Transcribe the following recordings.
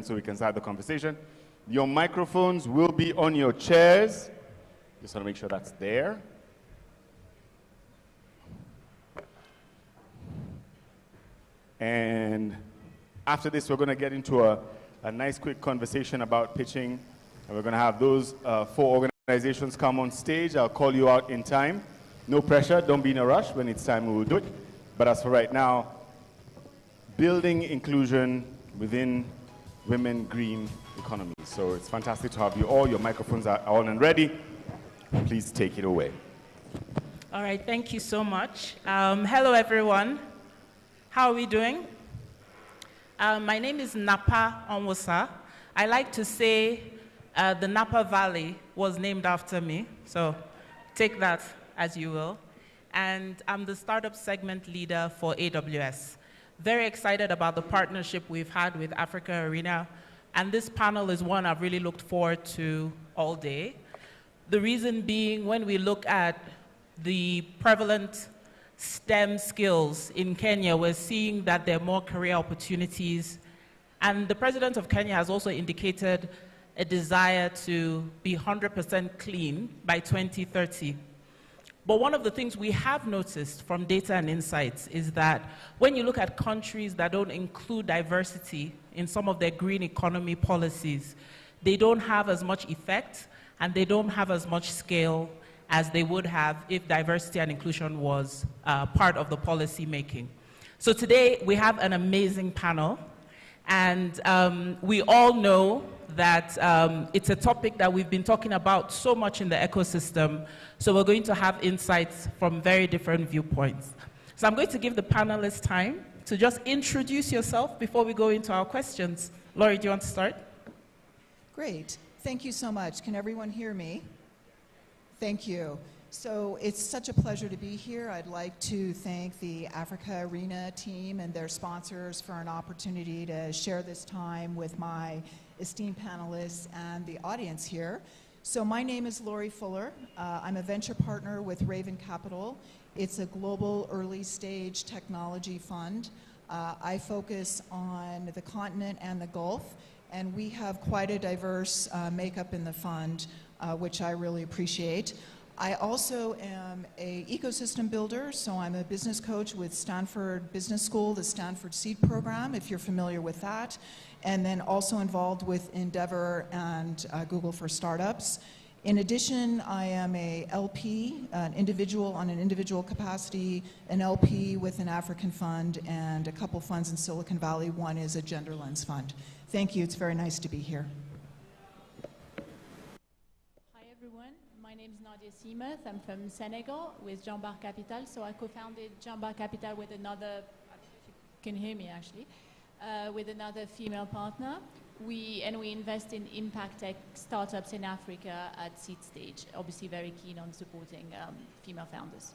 so we can start the conversation. Your microphones will be on your chairs. Just want to make sure that's there. And after this, we're going to get into a nice quick conversation about pitching. And we're going to have those 4 organizations come on stage. I'll call you out in time. No pressure. Don't be in a rush. When it's time, we will do it. But as for right now, building inclusion within women green economies. So it's fantastic to have you all. Your microphones are on and ready. Please take it away. All right, thank you so much. Hello, everyone. How are we doing? My name is Napa Onwosa. I like to say the Napa Valley was named after me, so take that as you will. And I'm the startup segment leader for AWS. Very excited about the partnership we've had with AfricArena, and this panel is one I've really looked forward to all day. The reason being, when we look at the prevalent STEM skills in Kenya, we're seeing that there are more career opportunities. And the president of Kenya has also indicated a desire to be 100% clean by 2030. But one of the things we have noticed from data and insights is that when you look at countries that don't include diversity in some of their green economy policies, they don't have as much effect and they don't have as much scale as they would have if diversity and inclusion was part of the policy making. So today we have an amazing panel, and we all know that it's a topic that we've been talking about so much in the ecosystem, so we're going to have insights from very different viewpoints. So I'm going to give the panelists time to just introduce yourself before we go into our questions. Laurie, do you want to start? Great. Thank you so much. Can everyone hear me? Thank you. So it's such a pleasure to be here. I'd like to thank the AfricArena team and their sponsors for an opportunity to share this time with my esteemed panelists and the audience here. So my name is Laurie Fuller. I'm a venture partner with Raven Capital. It's a global early stage technology fund. I focus on the continent and the Gulf, and we have quite a diverse makeup in the fund, which I really appreciate. I also am an ecosystem builder, so I'm a business coach with Stanford Business School, the Stanford Seed Program, if you're familiar with that, and then also involved with Endeavor and Google for Startups. In addition, I am a LP, an individual on an individual capacity, an LP with an African fund, and a couple funds in Silicon Valley. One is a Gender Lens fund. Thank you. It's very nice to be here. Hi, everyone. My name is Nadia Seamuth. I'm from Senegal with Jambar Capital. So I co-founded Jambar Capital with another, I don't know if you can hear me actually, with another female partner. We invest in impact tech startups in Africa at seed stage. Obviously very keen on supporting female founders.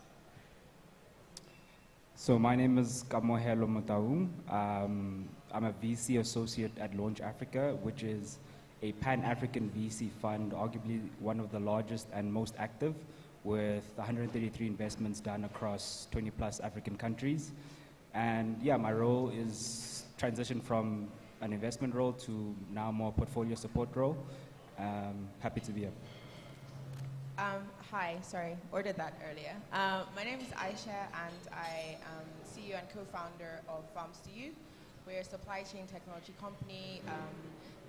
So my name is Kamohelo Motaung. I'm a VC associate at Launch Africa, which is a pan-African VC fund, arguably one of the largest and most active, with 133 investments done across 20+ African countries. And yeah, my role is transition from an investment role to now more portfolio support role. Happy to be here. Hi, sorry, ordered that earlier. My name is Aisha, and I am CEO and co-founder of Farms to You. We're a supply chain technology company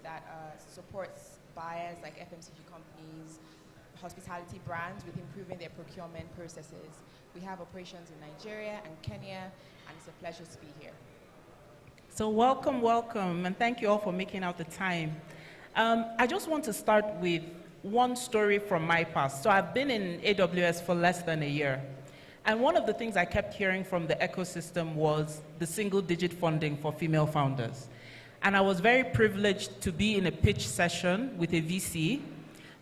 that supports buyers like FMCG companies, hospitality brands with improving their procurement processes. We have operations in Nigeria and Kenya, and it's a pleasure to be here. So welcome, welcome, and thank you all for making out the time. I just want to start with one story from my past. So I've been in AWS for less than a year. And one of the things I kept hearing from the ecosystem was the single-digit funding for female founders. And I was very privileged to be in a pitch session with a VC,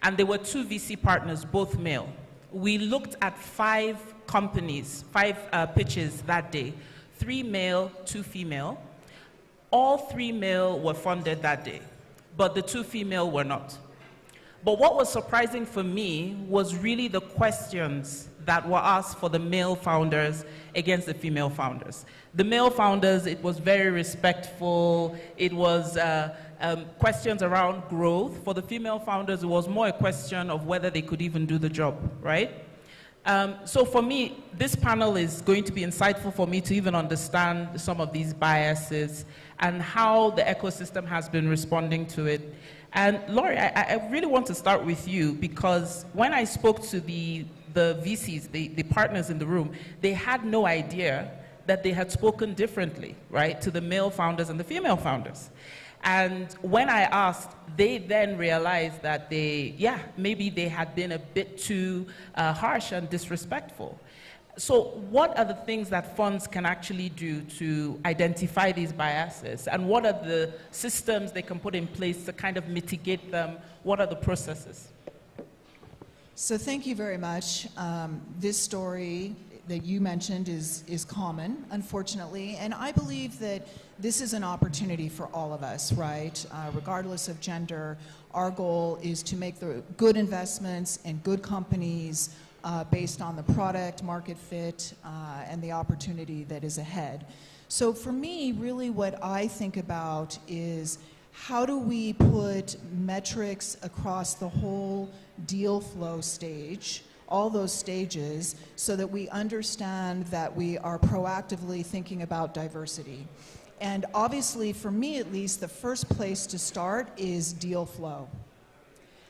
and there were 2 VC partners, both male. We looked at 5 companies, 5 pitches that day, 3 male, 2 female. All 3 male were funded that day, but the 2 female were not. But what was surprising for me was really the questions that were asked for the male founders against the female founders. The male founders, it was very respectful. It was questions around growth. For the female founders, it was more a question of whether they could even do the job, right? So for me, this panel is going to be insightful for me to even understand some of these biases and how the ecosystem has been responding to it. And Laurie, I really want to start with you, because when I spoke to the VCs, the partners in the room, they had no idea that they had spoken differently, right, to the male founders and the female founders. And when I asked, they then realized that maybe they had been a bit too harsh and disrespectful. So what are the things that funds can actually do to identify these biases? And what are the systems they can put in place to kind of mitigate them? What are the processes? So thank you very much. This story that you mentioned is common, unfortunately, and I believe that this is an opportunity for all of us, right? Regardless of gender, our goal is to make the good investments in good companies based on the product, market fit, and the opportunity that is ahead. So for me, really what I think about is how do we put metrics across the whole deal flow stage, all those stages, so that we understand that we are proactively thinking about diversity. And obviously, for me at least, the first place to start is deal flow.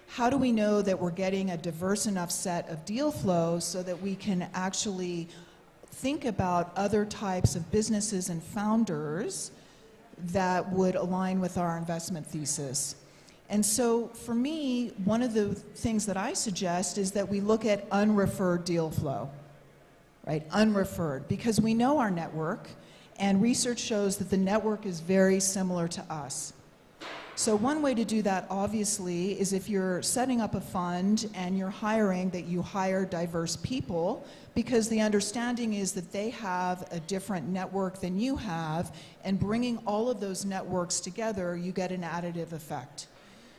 How do we know that we're getting a diverse enough set of deal flow so that we can actually think about other types of businesses and founders that would align with our investment thesis? And so for me, one of the things that I suggest is that we look at unreferred deal flow, right? Unreferred, because we know our network, and research shows that the network is very similar to us. So one way to do that, obviously, is if you're setting up a fund and you're hiring, that you hire diverse people, because the understanding is that they have a different network than you have, and bringing all of those networks together, you get an additive effect.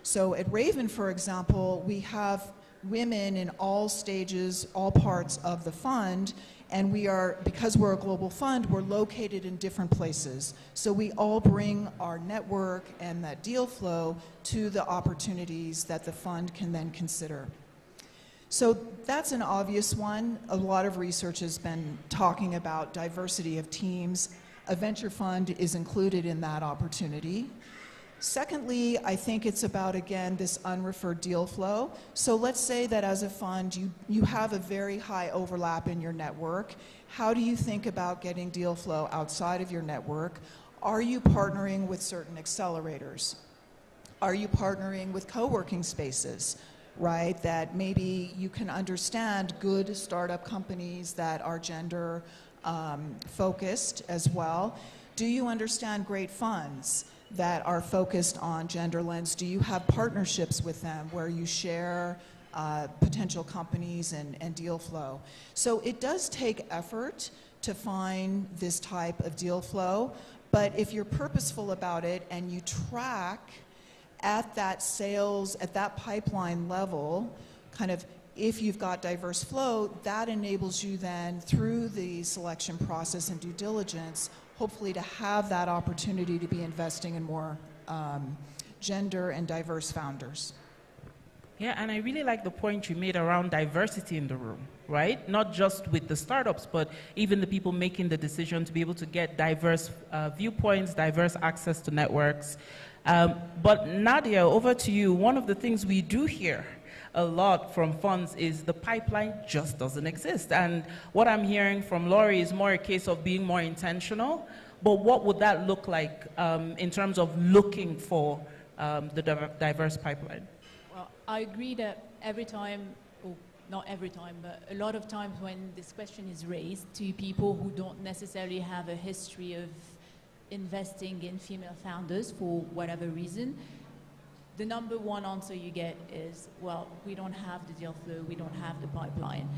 So at Raven, for example, we have women in all stages, all parts of the fund, and we are, because we're a global fund, we're located in different places. So we all bring our network and that deal flow to the opportunities that the fund can then consider. So that's an obvious one. A lot of research has been talking about diversity of teams. A venture fund is included in that opportunity. Secondly, I think it's about, again, this unreferred deal flow. So let's say that as a fund, you have a very high overlap in your network. How do you think about getting deal flow outside of your network? Are you partnering with certain accelerators? Are you partnering with co-working spaces, right? That maybe you can understand good startup companies that are gender focused as well. Do you understand great funds that are focused on gender lens? Do you have partnerships with them where you share potential companies and deal flow? So it does take effort to find this type of deal flow, but if you're purposeful about it and you track at that sales, at that pipeline level, kind of if you've got diverse flow, that enables you then through the selection process and due diligence hopefully to have that opportunity to be investing in more gender and diverse founders. Yeah, and I really like the point you made around diversity in the room, right? Not just with the startups, but even the people making the decision to be able to get diverse viewpoints, diverse access to networks. But Nadia, over to you. One of the things we do hear a lot from funds is the pipeline just doesn't exist. And what I'm hearing from Laurie is more a case of being more intentional. But what would that look like in terms of looking for the diverse pipeline? Well, I agree that every time, or not every time, but a lot of times when this question is raised to people who don't necessarily have a history of investing in female founders for whatever reason, the number one answer you get is, well, we don't have the deal flow, we don't have the pipeline.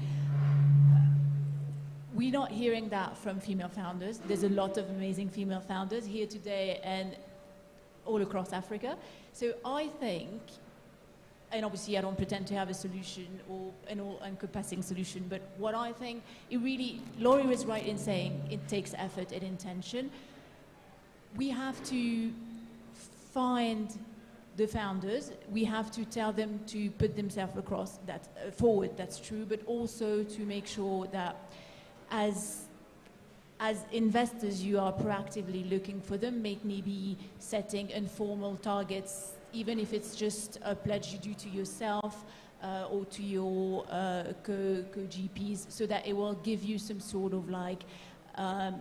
We're not hearing that from female founders. There's a lot of amazing female founders here today and all across Africa. So I think and obviously I don't pretend to have a solution or an all-encompassing solution, but what I think, Laurie was right in saying it takes effort and intention. We have to find the founders, we have to tell them to put themselves forward, that's true, but also to make sure that as investors you are proactively looking for them, maybe setting informal targets, even if it's just a pledge you do to yourself or to your co-GPs, so that it will give you some sort of like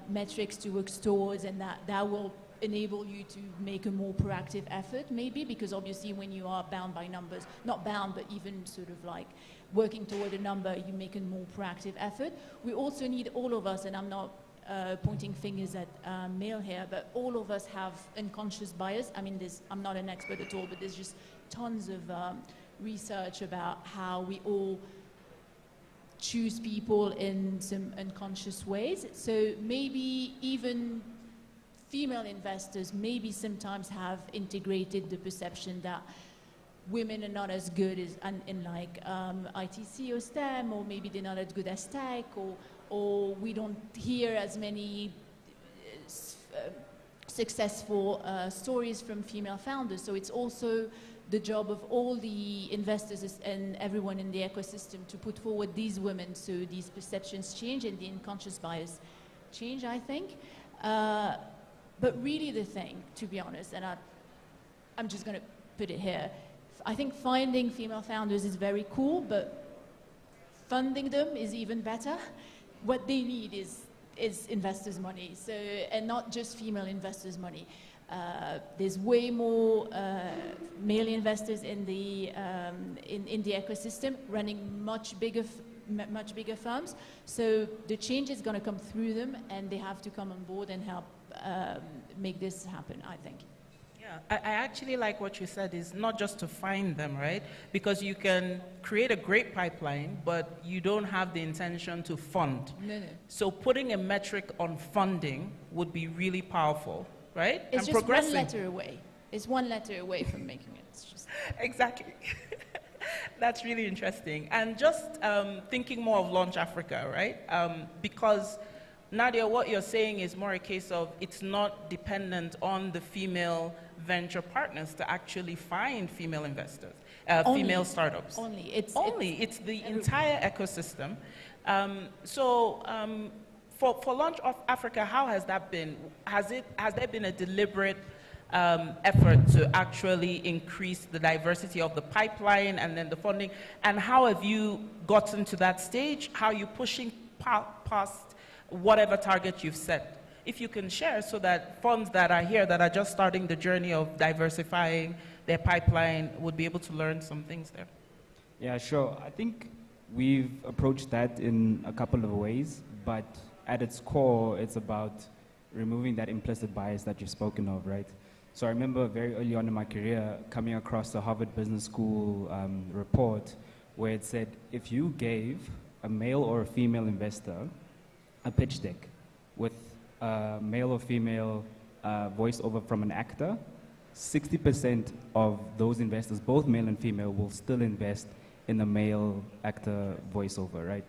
metrics to work towards, and that will enable you to make a more proactive effort, maybe, because obviously when you are bound by numbers, not bound, but even sort of like working toward a number, you make a more proactive effort. We also need, all of us, and I'm not pointing fingers at male here, but all of us have unconscious bias. I mean, I'm not an expert at all, but there's just tons of research about how we all choose people in some unconscious ways. So maybe even female investors maybe sometimes have integrated the perception that women are not as good as in like ITC or STEM, or maybe they're not as good as tech, or we don't hear as many successful stories from female founders. So it's also the job of all the investors and everyone in the ecosystem to put forward these women so these perceptions change and the unconscious bias change, I think. But really the thing, to be honest, and I'm just going to put it here, I think finding female founders is very cool, but funding them is even better. What they need is investors' money, so, and not just female investors' money. There's way more male investors in the ecosystem running much bigger firms. So the change is going to come through them, and they have to come on board and help make this happen, I think. Yeah, I actually like what you said, is not just to find them, right? Because you can create a great pipeline, but you don't have the intention to fund. No. So putting a metric on funding would be really powerful, right? It's just one letter away. It's one letter away from making it. It's just Exactly. That's really interesting. And just thinking more of Launch Africa, right? Because Nadia, what you're saying is more a case of it's not dependent on the female venture partners to actually find female investors, female startups. It's the entire ecosystem. For Launch of Africa, how has that been? Has there been a deliberate effort to actually increase the diversity of the pipeline and then the funding? And how have you gotten to that stage? How are you pushing past whatever target you've set? If you can share, so that funds that are here that are just starting the journey of diversifying their pipeline would be able to learn some things there. Yeah, sure. I think we've approached that in a couple of ways, but at its core, it's about removing that implicit bias that you've spoken of, right? So I remember very early on in my career coming across the Harvard Business School report where it said, if you gave a male or a female investor a pitch deck with a male or female voiceover from an actor, 60% of those investors, both male and female, will still invest in the male actor voiceover, right?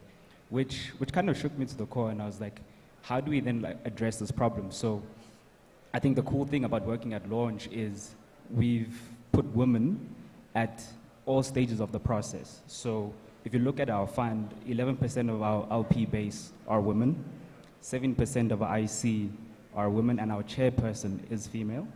Which kind of shook me to the core, and I was like, how do we then address this problem? So I think the cool thing about working at Launch is we've put women at all stages of the process. So if you look at our fund, 11% of our LP base are women, 7% of our IC are women, and our chairperson is female,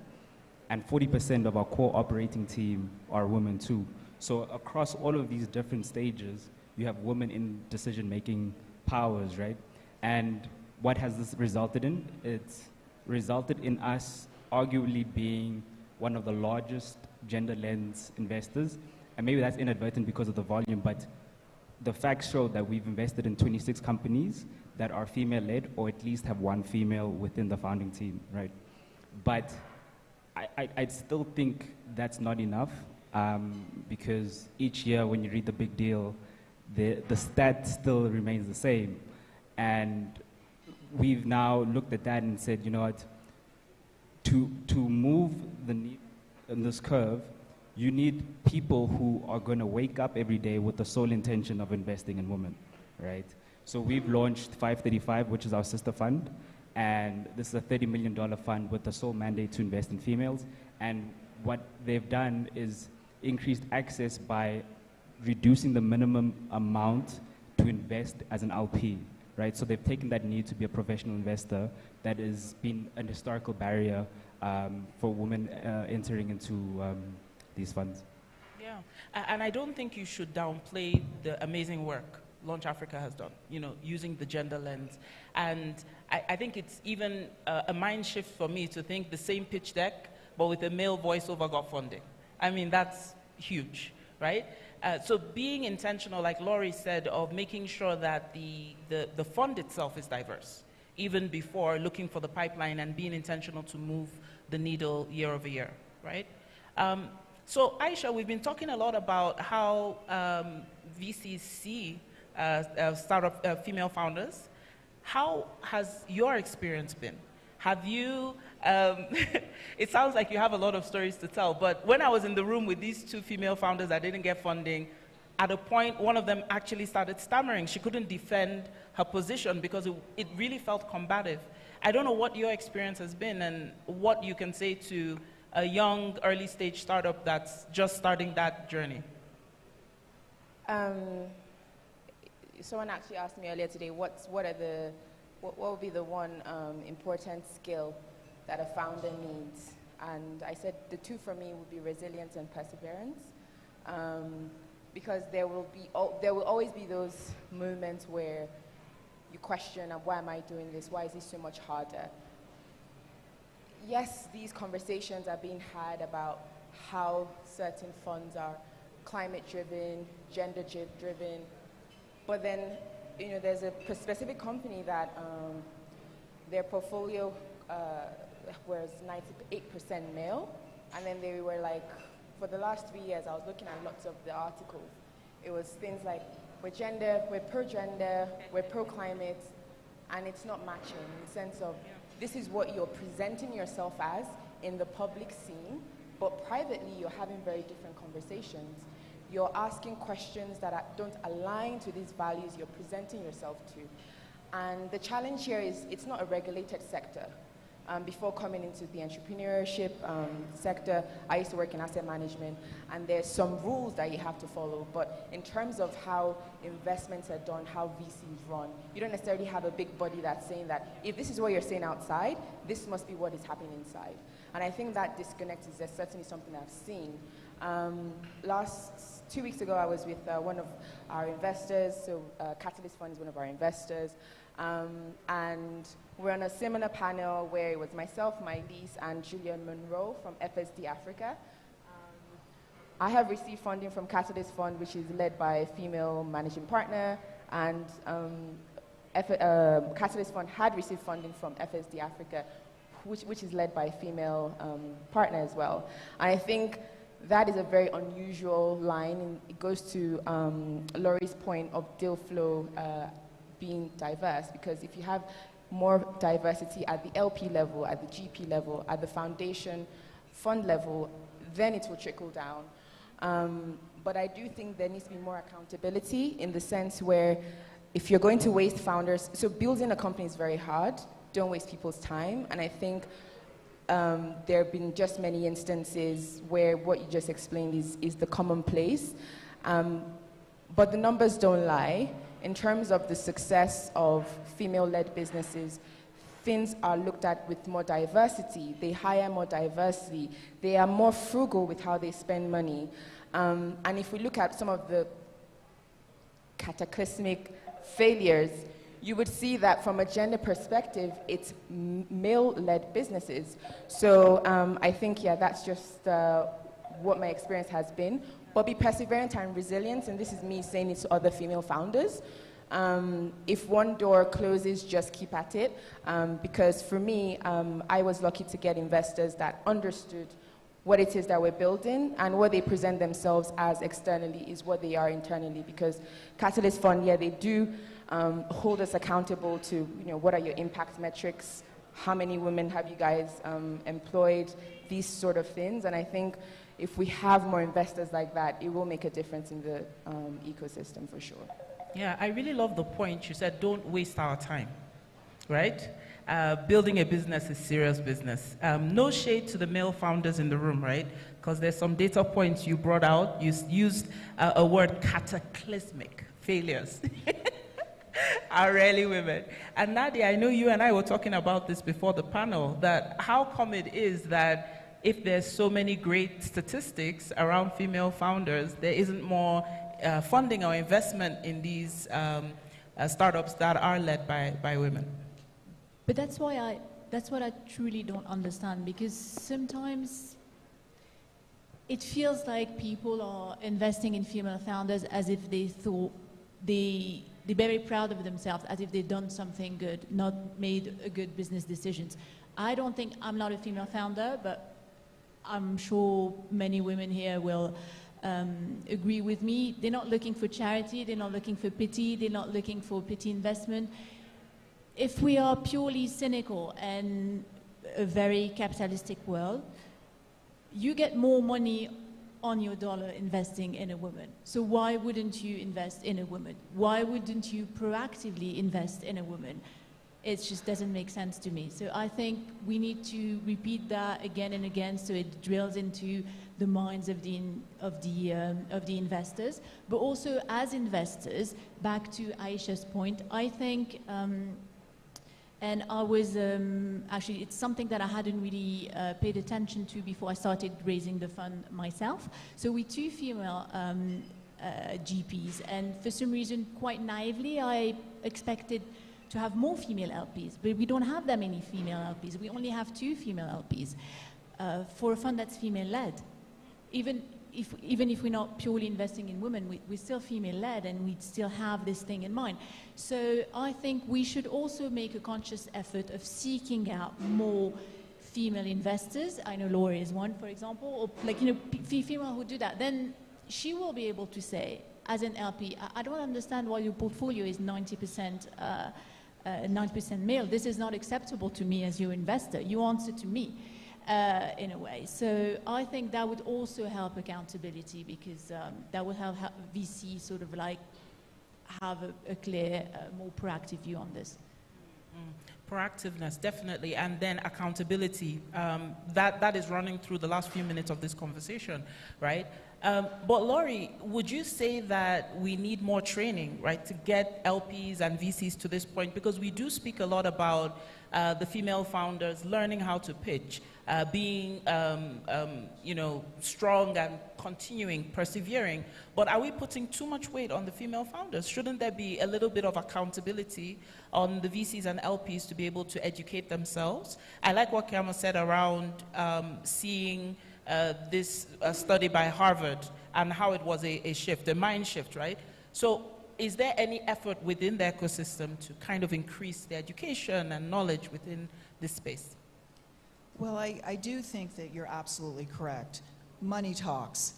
and 40% of our core operating team are women too. So across all of these different stages, you have women in decision-making powers, right? And what has this resulted in? It's resulted in us arguably being one of the largest gender lens investors, and maybe that's inadvertent because of the volume, but the facts show that we've invested in 26 companies that are female-led, or at least have one female within the founding team, right? But I still think that's not enough, because each year when you read the big deal, the stat still remains the same. And we've now looked at that and said, you know what, to move the needle in this curve, you need people who are going to wake up every day with the sole intention of investing in women, right? So we've launched 535, which is our sister fund, and this is a $30 million fund with the sole mandate to invest in females. And what they've done is increased access by reducing the minimum amount to invest as an LP, right? So they've taken that need to be a professional investor that has been an historical barrier for women entering into these funds. Yeah, and I don't think you should downplay the amazing work Launch Africa has done, you know, using the gender lens. And I think it's even a mind shift for me to think the same pitch deck, but with a male voiceover got funding. I mean, that's huge, right? So being intentional, like Laurie said, of making sure that the fund itself is diverse, even before looking for the pipeline and being intentional to move the needle year over year, right? So Aisha, we've been talking a lot about how VCs see startup female founders. How has your experience been? Have you, it sounds like you have a lot of stories to tell, but when I was in the room with these two female founders that didn't get funding, at a point, one of them actually started stammering. She couldn't defend her position because it really felt combative. I don't know what your experience has been and what you can say to a young, early stage startup that's just starting that journey. Someone actually asked me earlier today, what would be the one important skill that a founder needs? And I said the two for me would be resilience and perseverance, because there will always be those moments where you question, why am I doing this? Why is this so much harder? Yes, these conversations are being had about how certain funds are climate-driven, gender-driven, but then, you know, there's a specific company that their portfolio was 98% male, and then they were like, for the last 3 years, I was looking at lots of the articles. It was things like, we're pro-gender, we're pro-climate, and it's not matching in the sense of, this is what you're presenting yourself as in the public scene, but privately you're having very different conversations. You're asking questions that don't align to these values you're presenting yourself to. And the challenge here is it's not a regulated sector. Before coming into the entrepreneurship sector, I used to work in asset management, and there's some rules that you have to follow, but in terms of how investments are done, how VCs run, you don't necessarily have a big body that's saying that if this is what you're saying outside, this must be what is happening inside. And I think that disconnect is certainly something I've seen. 2 weeks ago, I was with one of our investors, so Catalyst Fund is one of our investors, and we're on a seminar panel where it was myself, Mylis, and Julian Monroe from FSD Africa. I have received funding from Catalyst Fund, which is led by a female managing partner, and Catalyst Fund had received funding from FSD Africa, which is led by a female partner as well. And I think that is a very unusual line, and it goes to Laurie's point of deal flow being diverse, because if you have more diversity at the LP level, at the GP level, at the foundation fund level, then it will trickle down. But I do think there needs to be more accountability in the sense where if you're going to waste founders, so building a company is very hard, don't waste people's time, and I think there have been just many instances where what you just explained is the commonplace. But the numbers don't lie. In terms of the success of female-led businesses, things are looked at with more diversity. They hire more diversity. They are more frugal with how they spend money. And if we look at some of the cataclysmic failures, you would see that from a gender perspective, it's male-led businesses. So I think, yeah, that's just what my experience has been. But be perseverant and resilient, and this is me saying it to other female founders. If one door closes, just keep at it. Because for me, I was lucky to get investors that understood what it is that we're building, and what they present themselves as externally is what they are internally. Because Catalyst Fund, yeah, they do hold us accountable to, you know, what are your impact metrics, how many women have you guys employed, these sort of things. And I think if we have more investors like that, it will make a difference in the ecosystem for sure. Yeah, I really love the point you said, don't waste our time, right? Building a business is serious business. No shade to the male founders in the room, right? Because there's some data points you brought out. You used a word, cataclysmic failures. Are rarely women. And Nadia, I know you and I were talking about this before the panel, that how come it is that if there's so many great statistics around female founders, there isn't more funding or investment in these startups that are led by women? But that's what I truly don't understand, because sometimes it feels like people are investing in female founders as if they thought they're very proud of themselves, as if they've done something good, not made a good business decisions. I don't think, I'm not a female founder, but I'm sure many women here will agree with me. They're not looking for charity, they're not looking for pity, they're not looking for pity investment. If we are purely cynical and a very capitalistic world, you get more money on your dollar investing in a woman. So why wouldn't you invest in a woman? Why wouldn't you proactively invest in a woman? It just doesn't make sense to me. So I think we need to repeat that again and again so it drills into the minds of the investors. But also as investors, back to Aisha's point, I think, and I was, actually, it's something that I hadn't really paid attention to before I started raising the fund myself. So with 2 female GPs, and for some reason, quite naively, I expected to have more female LPs, but we don't have that many female LPs. We only have 2 female LPs for a fund that's female-led. Even if we're not purely investing in women, we're still female-led, and we still have this thing in mind. So I think we should also make a conscious effort of seeking out more female investors. I know Laurie is one, for example, or like, you know, female who do that. Then she will be able to say, as an LP, I don't understand why your portfolio is 90% male. This is not acceptable to me as your investor. You answer to me. In a way. So I think that would also help accountability, because that would help VC sort of like have a clear, more proactive view on this. Proactiveness, definitely, and then accountability. That is running through the last few minutes of this conversation, right? But Laurie, would you say that we need more training, right, to get LPs and VCs to this point? Because we do speak a lot about the female founders learning how to pitch, being, you know, strong and continuing, persevering. But are we putting too much weight on the female founders? Shouldn't there be a little bit of accountability on the VCs and LPs to be able to educate themselves? I like what Kiama said around seeing this study by Harvard and how it was a shift, a mind shift, right? So is there any effort within the ecosystem to kind of increase the education and knowledge within this space? Well, I do think that you're absolutely correct. Money talks,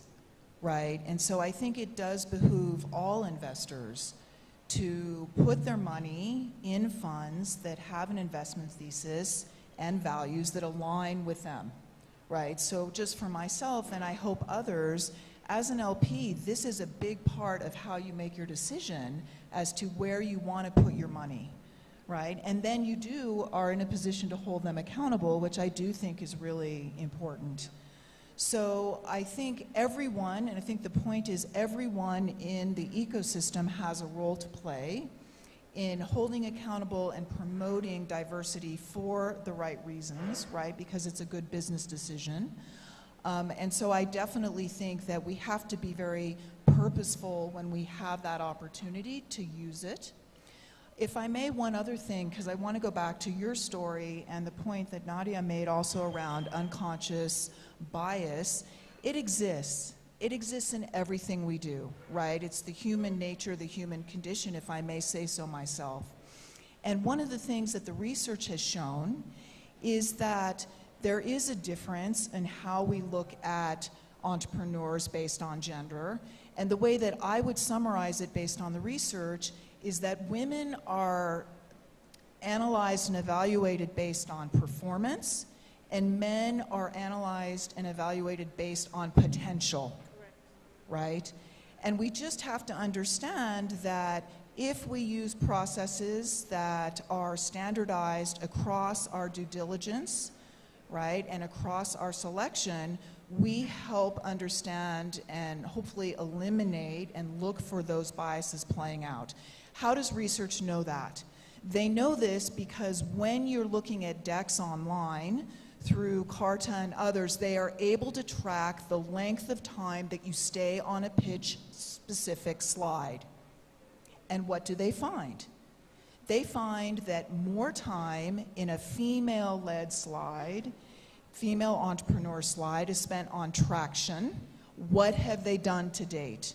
right? And so I think it does behoove all investors to put their money in funds that have an investment thesis and values that align with them, right? So just for myself, and I hope others, as an LP, this is a big part of how you make your decision as to where you want to put your money, right? And then you are in a position to hold them accountable, which I do think is really important. So I think everyone, and I think the point is everyone in the ecosystem has a role to play in holding accountable and promoting diversity for the right reasons, right? Because it's a good business decision. And so I definitely think that we have to be very purposeful when we have that opportunity to use it. If I may, one other thing, because I want to go back to your story and the point that Nadia made also around unconscious bias. It exists. It exists in everything we do, right? It's the human nature, the human condition, if I may say so myself. And one of the things that the research has shown is that there is a difference in how we look at entrepreneurs based on gender. And the way that I would summarize it based on the research is that women are analyzed and evaluated based on performance, and men are analyzed and evaluated based on potential, right? And we just have to understand that if we use processes that are standardized across our due diligence, right, and across our selection, we help understand and hopefully eliminate and look for those biases playing out. How does research know that? They know this because when you're looking at decks online, through Carta and others, they are able to track the length of time that you stay on a pitch-specific slide. And what do they find? They find that more time in a female-led slide, female entrepreneur slide, is spent on traction. What have they done to date?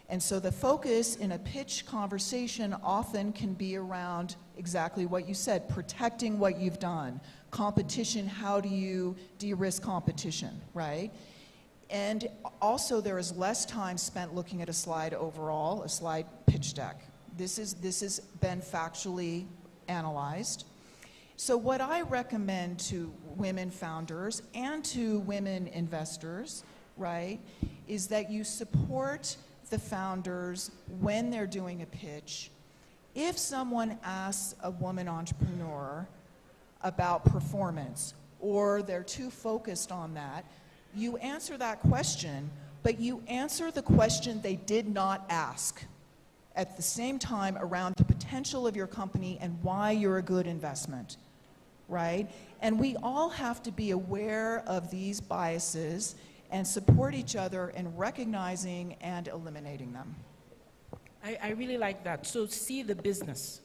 And so the focus in a pitch conversation often can be around exactly what you said, protecting what you've done. Competition, how do you de-risk competition, right? And also there is less time spent looking at a slide overall, a slide pitch deck. This has been factually analyzed. So what I recommend to women founders and to women investors, right, is that you support the founders when they're doing a pitch. If someone asks a woman entrepreneur about performance, or they're too focused on that, you answer that question, but you answer the question they did not ask at the same time around the potential of your company and why you're a good investment, right? And we all have to be aware of these biases and support each other in recognizing and eliminating them. I really like that. So see the business.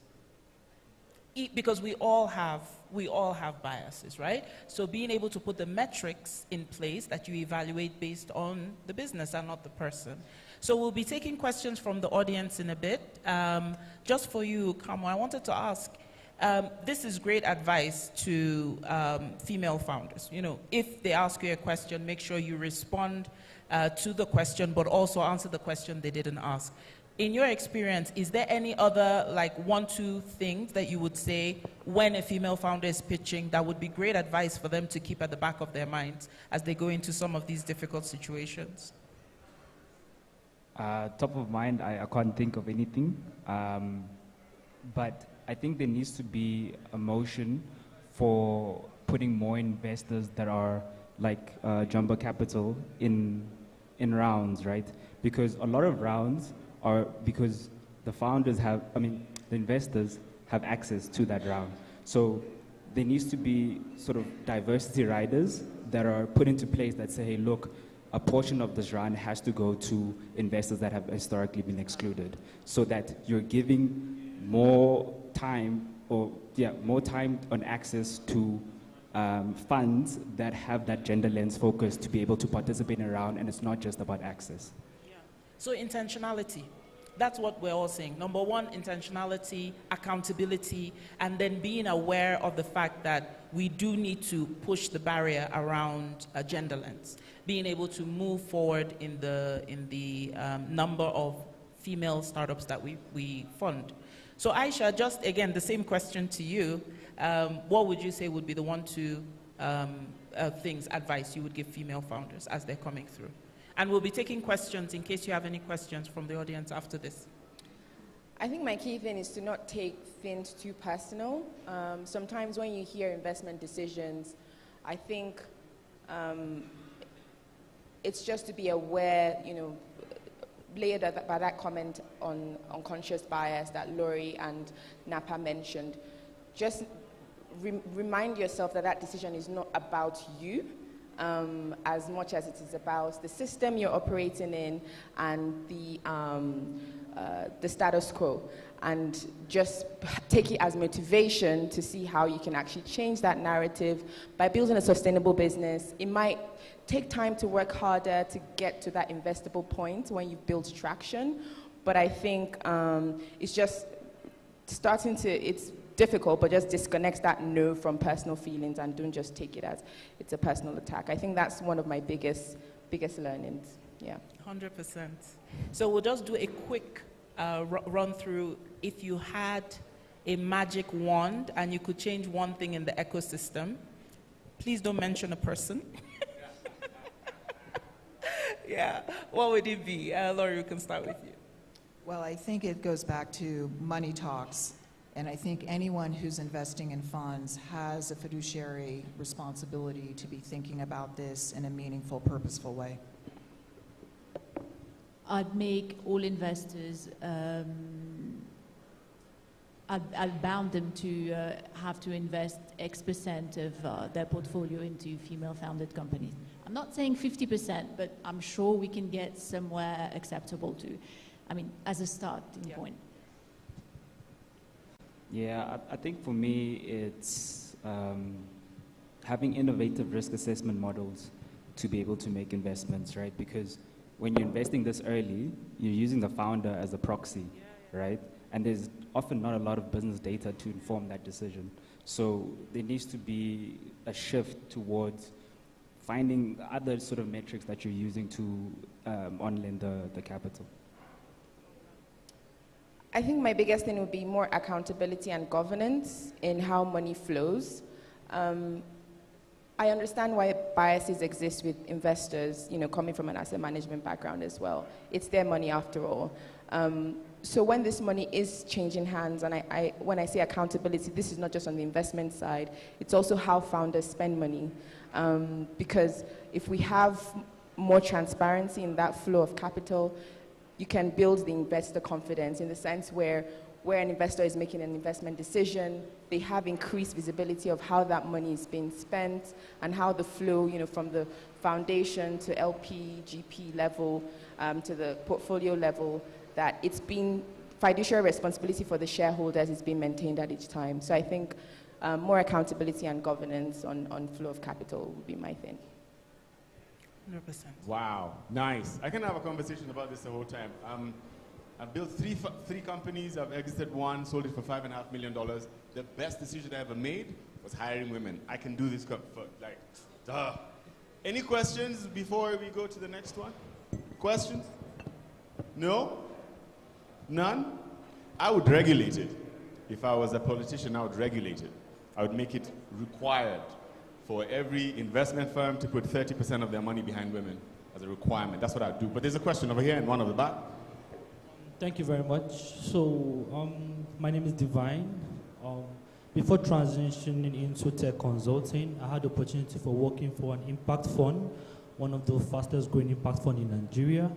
Because we all have biases, right? So being able to put the metrics in place that you evaluate based on the business and not the person. So we'll be taking questions from the audience in a bit. Just for you, Kamo, I wanted to ask, this is great advice to female founders. You know, if they ask you a question, make sure you respond to the question, but also answer the question they didn't ask. In your experience, is there any other like 1-2 things that you would say when a female founder is pitching that would be great advice for them to keep at the back of their minds as they go into some of these difficult situations? Top of mind, I can't think of anything. But I think there needs to be a motion for putting more investors that are like Jumbo Capital in rounds, right? Because a lot of rounds are because the founders have, the investors have access to that round. So there needs to be sort of diversity riders that are put into place that say, hey, look, a portion of this round has to go to investors that have historically been excluded, so that you're giving more time on access to funds that have that gender lens focus to be able to participate in a round, and it's not just about access. So intentionality, that's what we're all saying. Number one, intentionality, accountability, and then being aware of the fact that we do need to push the barrier around gender lens. Being able to move forward in the number of female startups that we fund. So Aisha, just again, the same question to you. What would you say would be the 1-2 advice you would give female founders as they're coming through? And we'll be taking questions in case you have any questions from the audience after this. I think my key thing is to not take things too personal. Sometimes when you hear investment decisions, I think it's just to be aware, layered by that comment on unconscious bias that Lori and Napa mentioned. Just remind yourself that decision is not about you, as much as it is about the system you're operating in and the status quo, and just take it as motivation to see how you can actually change that narrative by building a sustainable business. It might take time to work harder to get to that investable point when you've built traction, but I think it's just it's difficult, but just disconnect that no from personal feelings and don't just take it as it's a personal attack. I think that's one of my biggest learnings. Yeah. 100%. So we'll just do a quick run through. If you had a magic wand and you could change one thing in the ecosystem, Please don't mention a person. Yeah, what would it be? Laurie, we can start with you. Well, I think it goes back to money talks. And I think anyone who's investing in funds has a fiduciary responsibility to be thinking about this in a meaningful, purposeful way. I'd make all investors, I'd bound them to have to invest X% of their portfolio into female-founded companies. I'm not saying 50%, but I'm sure we can get somewhere acceptable to, I mean, as a starting point. Yeah, I think for me, it's having innovative risk assessment models to be able to make investments, right? Because when you're investing this early, you're using the founder as a proxy, right? And there's often not a lot of business data to inform that decision. So there needs to be a shift towards finding other sort of metrics that you're using to on-lend the capital. I think my biggest thing would be more accountability and governance in how money flows. I understand why biases exist with investors, you know, coming from an asset management background as well. It's their money after all. So when this money is changing hands, and when I say accountability, this is not just on the investment side, it's also how founders spend money. Because if we have more transparency in that flow of capital, you can build the investor confidence in the sense where an investor is making an investment decision, they have increased visibility of how that money is being spent and how the flow, you know, from the foundation to LP, GP level, to the portfolio level, that it's been fiduciary responsibility for the shareholders is being maintained at each time. So I think more accountability and governance on flow of capital would be my thing. 100%. Wow, nice. I can have a conversation about this the whole time. I've built three companies. I've exited one, sold it for $5.5 million. The best decision I ever made was hiring women. I can do this for like, duh. Any questions before we go to the next one? Questions? No? None? I would regulate it. If I was a politician, I would regulate it. I would make it required for every investment firm to put 30% of their money behind women as a requirement. That's what I'd do. But there's a question over here in one of the back. Thank you very much. So, my name is Divine. Before transitioning into tech consulting, I had the opportunity for working for an impact fund, one of the fastest growing impact fund in Nigeria.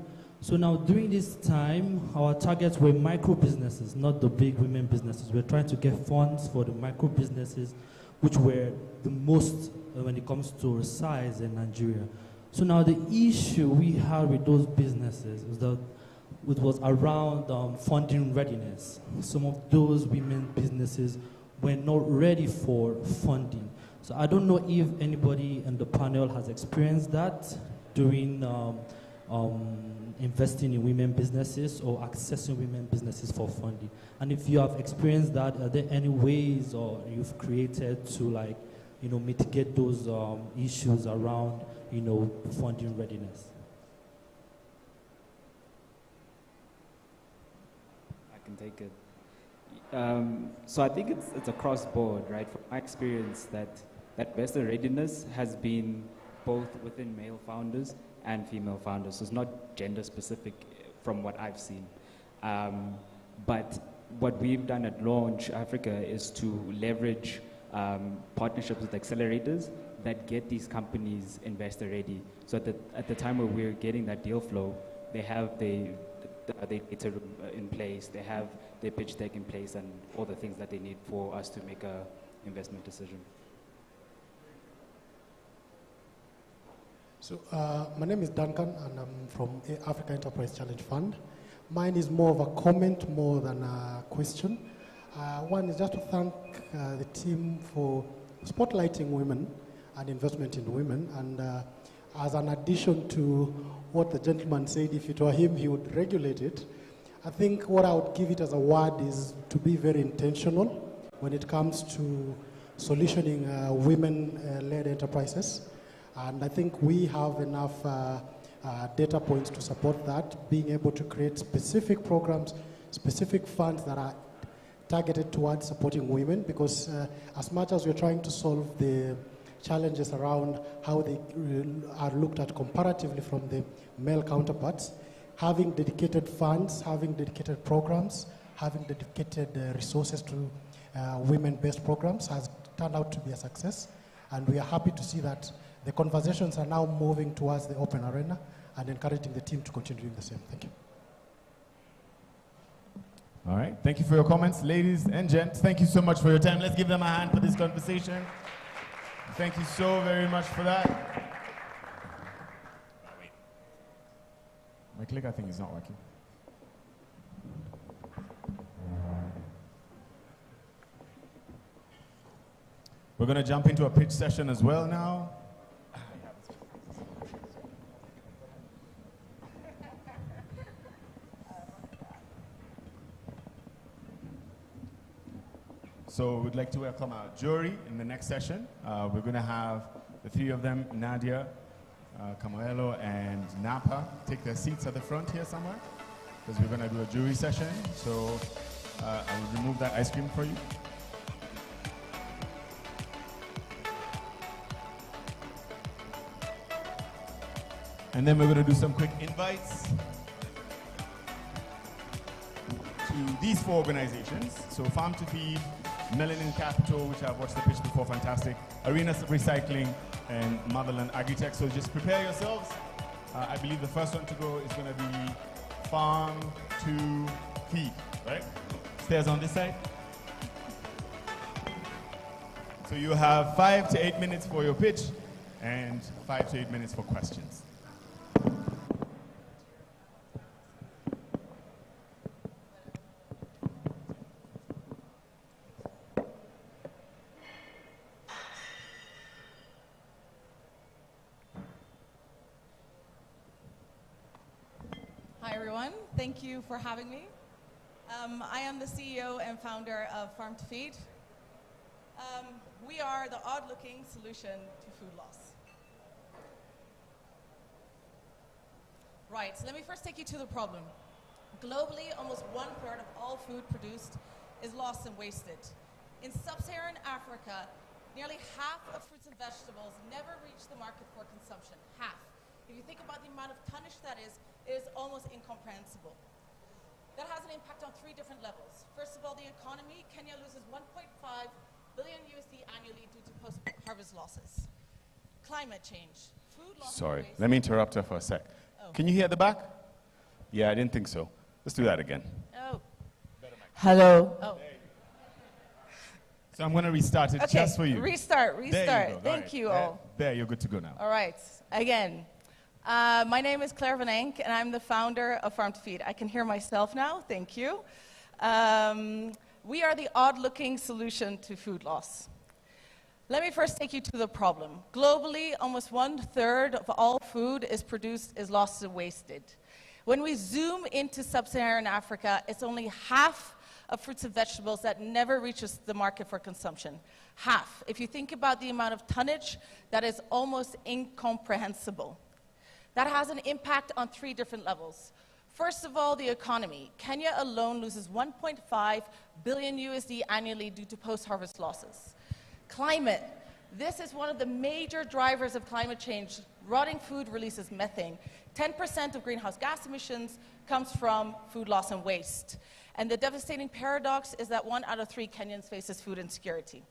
So now during this time, our targets were micro businesses, not the big women businesses. We're trying to get funds for the micro businesses, which were the most when it comes to size in Nigeria. So now the issue we had with those businesses is that it was around funding readiness. Some of those women businesses were not ready for funding. So I don't know if anybody in the panel has experienced that during investing in women businesses or accessing women businesses for funding. And if you have experienced that, are there any ways or you've created to mitigate those issues around, funding readiness? I can take it. So I think it's across board, right? From my experience, that investor readiness has been both within male founders and female founders. So it's not gender specific from what I've seen. But what we've done at Launch Africa is to leverage partnerships with accelerators that get these companies investor ready. So at the time where we're getting that deal flow, they have the data room in place, they have their pitch deck in place, and all the things that they need for us to make a investment decision. So my name is Duncan, and I'm from Africa Enterprise Challenge Fund. Mine is more of a comment more than a question. One is just to thank the team for spotlighting women and investment in women. And as an addition to what the gentleman said, if it were him, he would regulate it. I think what I would give it as a word is to be very intentional when it comes to solutioning women-led enterprises. And I think we have enough data points to support that, being able to create specific programs, specific funds that are targeted towards supporting women, because as much as we're trying to solve the challenges around how they are looked at comparatively from the male counterparts. Having dedicated funds, having dedicated programs, having dedicated resources to women-based programs has turned out to be a success. And we are happy to see that the conversations are now moving towards the open arena and encouraging the team to continue doing the same. Thank you. All right, thank you for your comments. Ladies and gents, thank you so much for your time. Let's give them a hand for this conversation. Thank you so very much for that. Wait. My clicker thing is not working. We're going to jump into a pitch session as well now. So we'd like to welcome our jury in the next session. We're going to have the three of them, Nadia, Camoello, and Napa, take their seats at the front here somewhere, because we're going to do a jury session. So I'll remove that ice cream for you. And then we're going to do some quick invites to these four organizations. So Farm to Feed, Melanin Capital, which I've watched the pitch before, fantastic, Arena Recycling, and Motherland Agritech. So just prepare yourselves. I believe the first one to go is going to be Farm to Feed, right? Stairs on this side. So you have 5 to 8 minutes for your pitch and 5 to 8 minutes for questions. Hi everyone, thank you for having me. I am the CEO and founder of Farm to Feed. We are the odd-looking solution to food loss. Right, so let me first take you to the problem. Globally, almost 1/3 of all food produced is lost and wasted. In sub-Saharan Africa, nearly half of fruits and vegetables never reach the market for consumption, half. If you think about the amount of tonnage that is, it is almost incomprehensible. That has an impact on 3 different levels. First of all, the economy. Kenya loses 1.5 billion USD annually due to post-harvest losses. Climate change. Food loss. Sorry, let me interrupt her for a sec. Oh. Can you hear at the back? Yeah, I didn't think so. Let's do that again. Oh. Hello. Oh. So I'm going to restart it just for you. Restart. There you go. Thank you all. There, you're good to go now. All right, again. My name is Claire Van Enck, and I'm the founder of Farm to Feed. I can hear myself now, thank you. We are the odd-looking solution to food loss. Let me first take you to the problem. Globally, almost 1/3 of all food is produced is lost and wasted. When we zoom into sub-Saharan Africa, it's only half of fruits and vegetables that never reaches the market for consumption. Half. If you think about the amount of tonnage, that is almost incomprehensible. That has an impact on 3 different levels. First of all, the economy. Kenya alone loses 1.5 billion USD annually due to post-harvest losses. Climate. This is one of the major drivers of climate change. Rotting food releases methane. 10% of greenhouse gas emissions comes from food loss and waste. And the devastating paradox is that 1 out of 3 Kenyans faces food insecurity.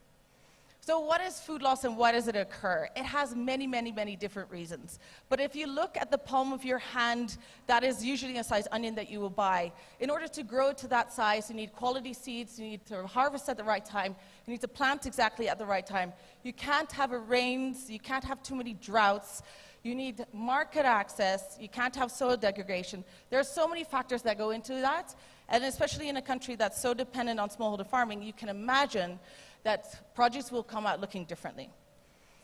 So what is food loss and why does it occur? It has many, many, many different reasons. But if you look at the palm of your hand, that is usually a size onion that you will buy. In order to grow to that size, you need quality seeds, you need to harvest at the right time, you need to plant exactly at the right time. You can't have a rains, you can't have too many droughts, you need market access, you can't have soil degradation. There are so many factors that go into that, and especially in a country that's so dependent on smallholder farming, you can imagine that produce will come out looking differently.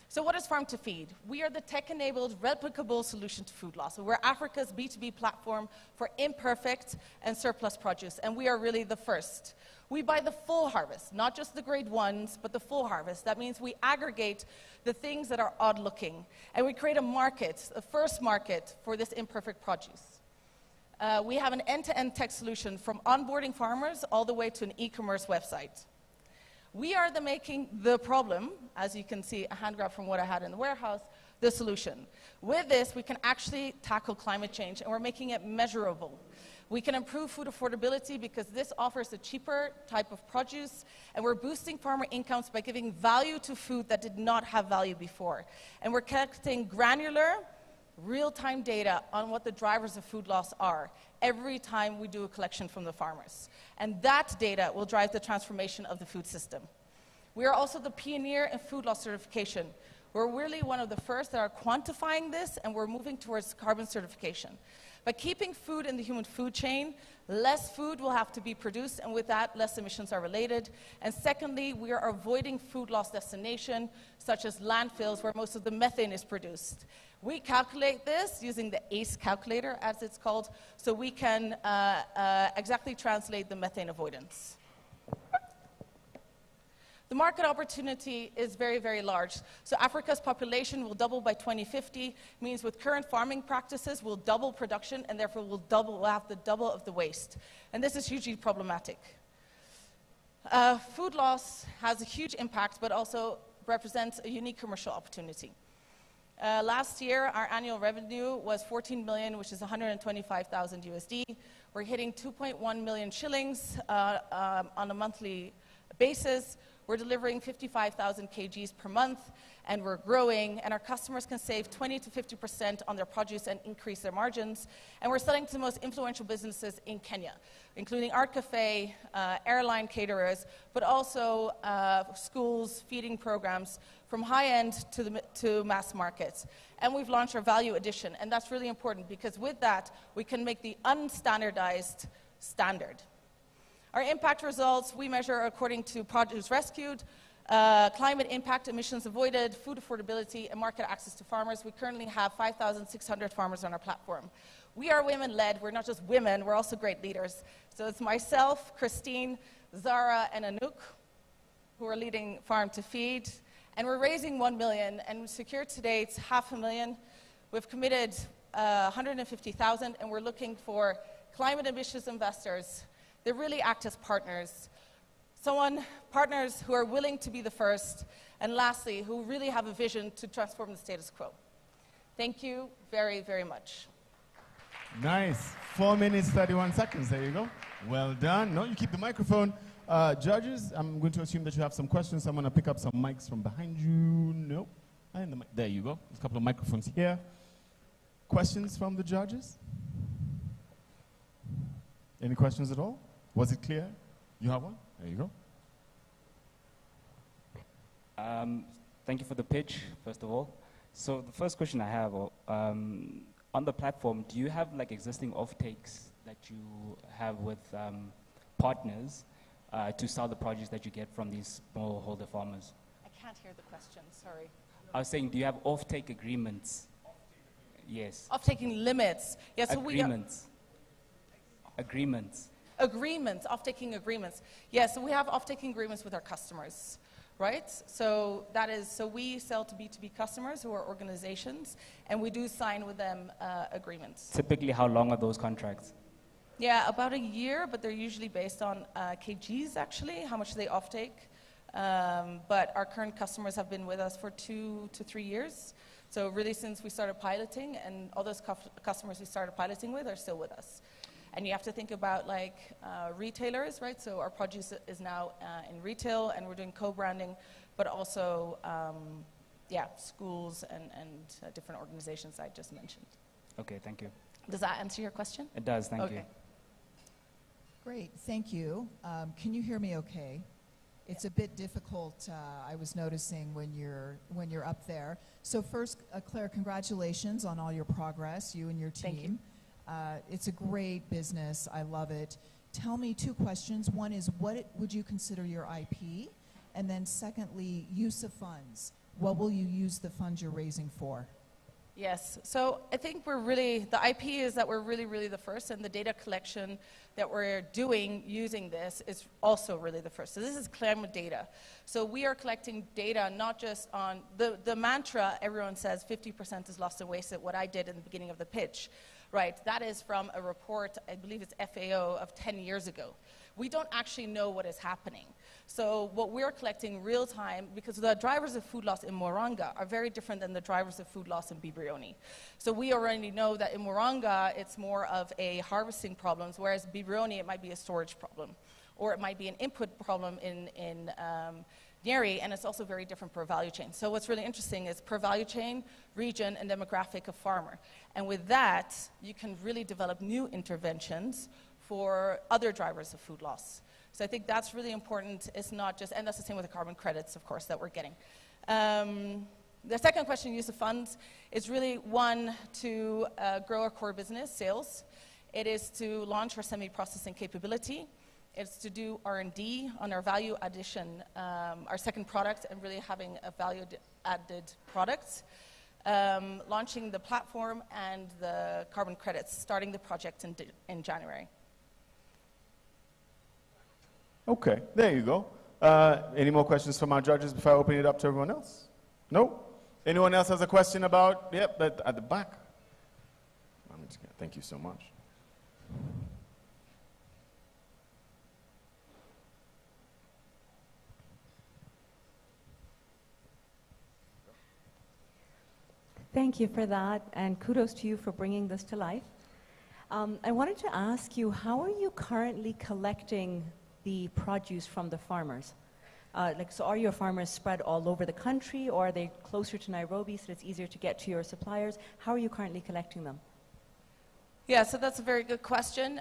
So what is Farm to Feed? We are the tech-enabled, replicable solution to food loss. So we're Africa's B2B platform for imperfect and surplus produce, and we are really the first. We buy the full harvest, not just the grade 1s, but the full harvest. That means we aggregate the things that are odd-looking, and we create a market, a first market for this imperfect produce. We have an end-to-end tech solution from onboarding farmers all the way to an e-commerce website. We are making the problem, as you can see, a hand grab from what I had in the warehouse, the solution. With this, we can actually tackle climate change, and we're making it measurable. We can improve food affordability because this offers a cheaper type of produce, and we're boosting farmer incomes by giving value to food that did not have value before. And we're collecting granular, real-time data on what the drivers of food loss are every time we do a collection from the farmers. And that data will drive the transformation of the food system. We are also the pioneer in food loss certification. We're really one of the first that are quantifying this, and we're moving towards carbon certification. By keeping food in the human food chain, less food will have to be produced, and with that, less emissions are related. And secondly, we are avoiding food loss destination, such as landfills, where most of the methane is produced. We calculate this using the ACE calculator, as it's called, so we can exactly translate the methane avoidance. The market opportunity is very, very large. So Africa's population will double by 2050, means with current farming practices, we'll double production, and therefore we'll have the double of the waste. And this is hugely problematic. Food loss has a huge impact, but also represents a unique commercial opportunity. Last year, our annual revenue was 14 million, which is 125,000 USD. We're hitting 2.1 million shillings on a monthly basis. We're delivering 55,000 kgs per month, and we're growing, and our customers can save 20 to 50% on their produce and increase their margins. And we're selling to the most influential businesses in Kenya, including Art Cafe, airline caterers, but also schools, feeding programs, from high-end to mass markets. And we've launched our value addition, and that's really important because with that, we can make the unstandardized standard. Our impact results, we measure according to produce rescued, climate impact, emissions avoided, food affordability, and market access to farmers. We currently have 5,600 farmers on our platform. We are women-led. We're not just women, we're also great leaders. So it's myself, Christine, Zara, and Anouk, who are leading Farm to Feed. And we're raising 1 million, and we secured to date 500,000. We've committed 150,000, and we're looking for climate-ambitious investors. They really act as partners. Partners who are willing to be the first, and lastly, who really have a vision to transform the status quo. Thank you very, very much. Nice. 4 minutes, 31 seconds. There you go. Well done. No, you keep the microphone. Judges, I'm going to assume that you have some questions. I'm going to pick up some mics from behind you. No. There you go. There's a couple of microphones here. Questions from the judges? Any questions at all? Was it clear? You have one? There you go. Thank you for the pitch, first of all. So the first question I have, on the platform, do you have like existing off-takes that you have with partners to sell the produce that you get from these smallholder farmers? I can't hear the question, sorry. I was saying, do you have off-take agreements? Yes. Off-taking limits. Yes, so agreements. Agreements, off-taking agreements. Yes, so we have off-taking agreements with our customers, right? So we sell to B2B customers who are organizations, and we do sign with them agreements. Typically, how long are those contracts? Yeah, about a year, but they're usually based on kgs, actually, how much they off-take. But our current customers have been with us for 2 to 3 years. So really since we started piloting, and all those customers we started piloting with are still with us. And you have to think about like retailers, right? So our produce is now in retail, and we're doing co-branding, but also, schools and different organizations I just mentioned. Okay, thank you. Does that answer your question? It does, thank you. Great, thank you. Can you hear me okay? It's a bit difficult, I was noticing when you're up there. So first, Claire, congratulations on all your progress, you and your team. Thank you. It's a great business, I love it. Tell me 2 questions. One is, what would you consider your IP? And then secondly, use of funds. What will you use the funds you're raising for? Yes, so I think the IP is that we're really the first, and the data collection that we're doing using this is also really the first. So this is climate data. So we are collecting data not just on, the mantra everyone says 50% is lost and wasted, what I did in the beginning of the pitch, right? That is from a report, I believe it's FAO, of 10 years ago. We don't actually know what is happening. So what we're collecting real time, because the drivers of food loss in Moronga are very different than the drivers of food loss in Bibrioni. So we already know that in Moronga, it's more of a harvesting problem, whereas Bibrioni, it might be a storage problem, or it might be an input problem in Nyeri, and it's also very different per value chain. So what's really interesting is per value chain, region, and demographic of farmer. And with that, you can really develop new interventions for other drivers of food loss. So I think that's really important. It's not just, and that's the same with the carbon credits, of course, that we're getting. The second question, use of funds, is really one, to grow our core business, sales. It is to launch our semi-processing capability. It's to do R&D on our value addition, our second product, and really having a value-added product. Launching the platform and the carbon credits, starting the project in January. Okay, there you go. Any more questions from our judges before I open it up to everyone else? No? Anyone else has a question about? Yep, at the back. Thank you so much. Thank you for that, and kudos to you for bringing this to life. I wanted to ask you, how are you currently collecting the produce from the farmers? So are your farmers spread all over the country, or are they closer to Nairobi so it's easier to get to your suppliers? How are you currently collecting them? Yeah, so that's a very good question.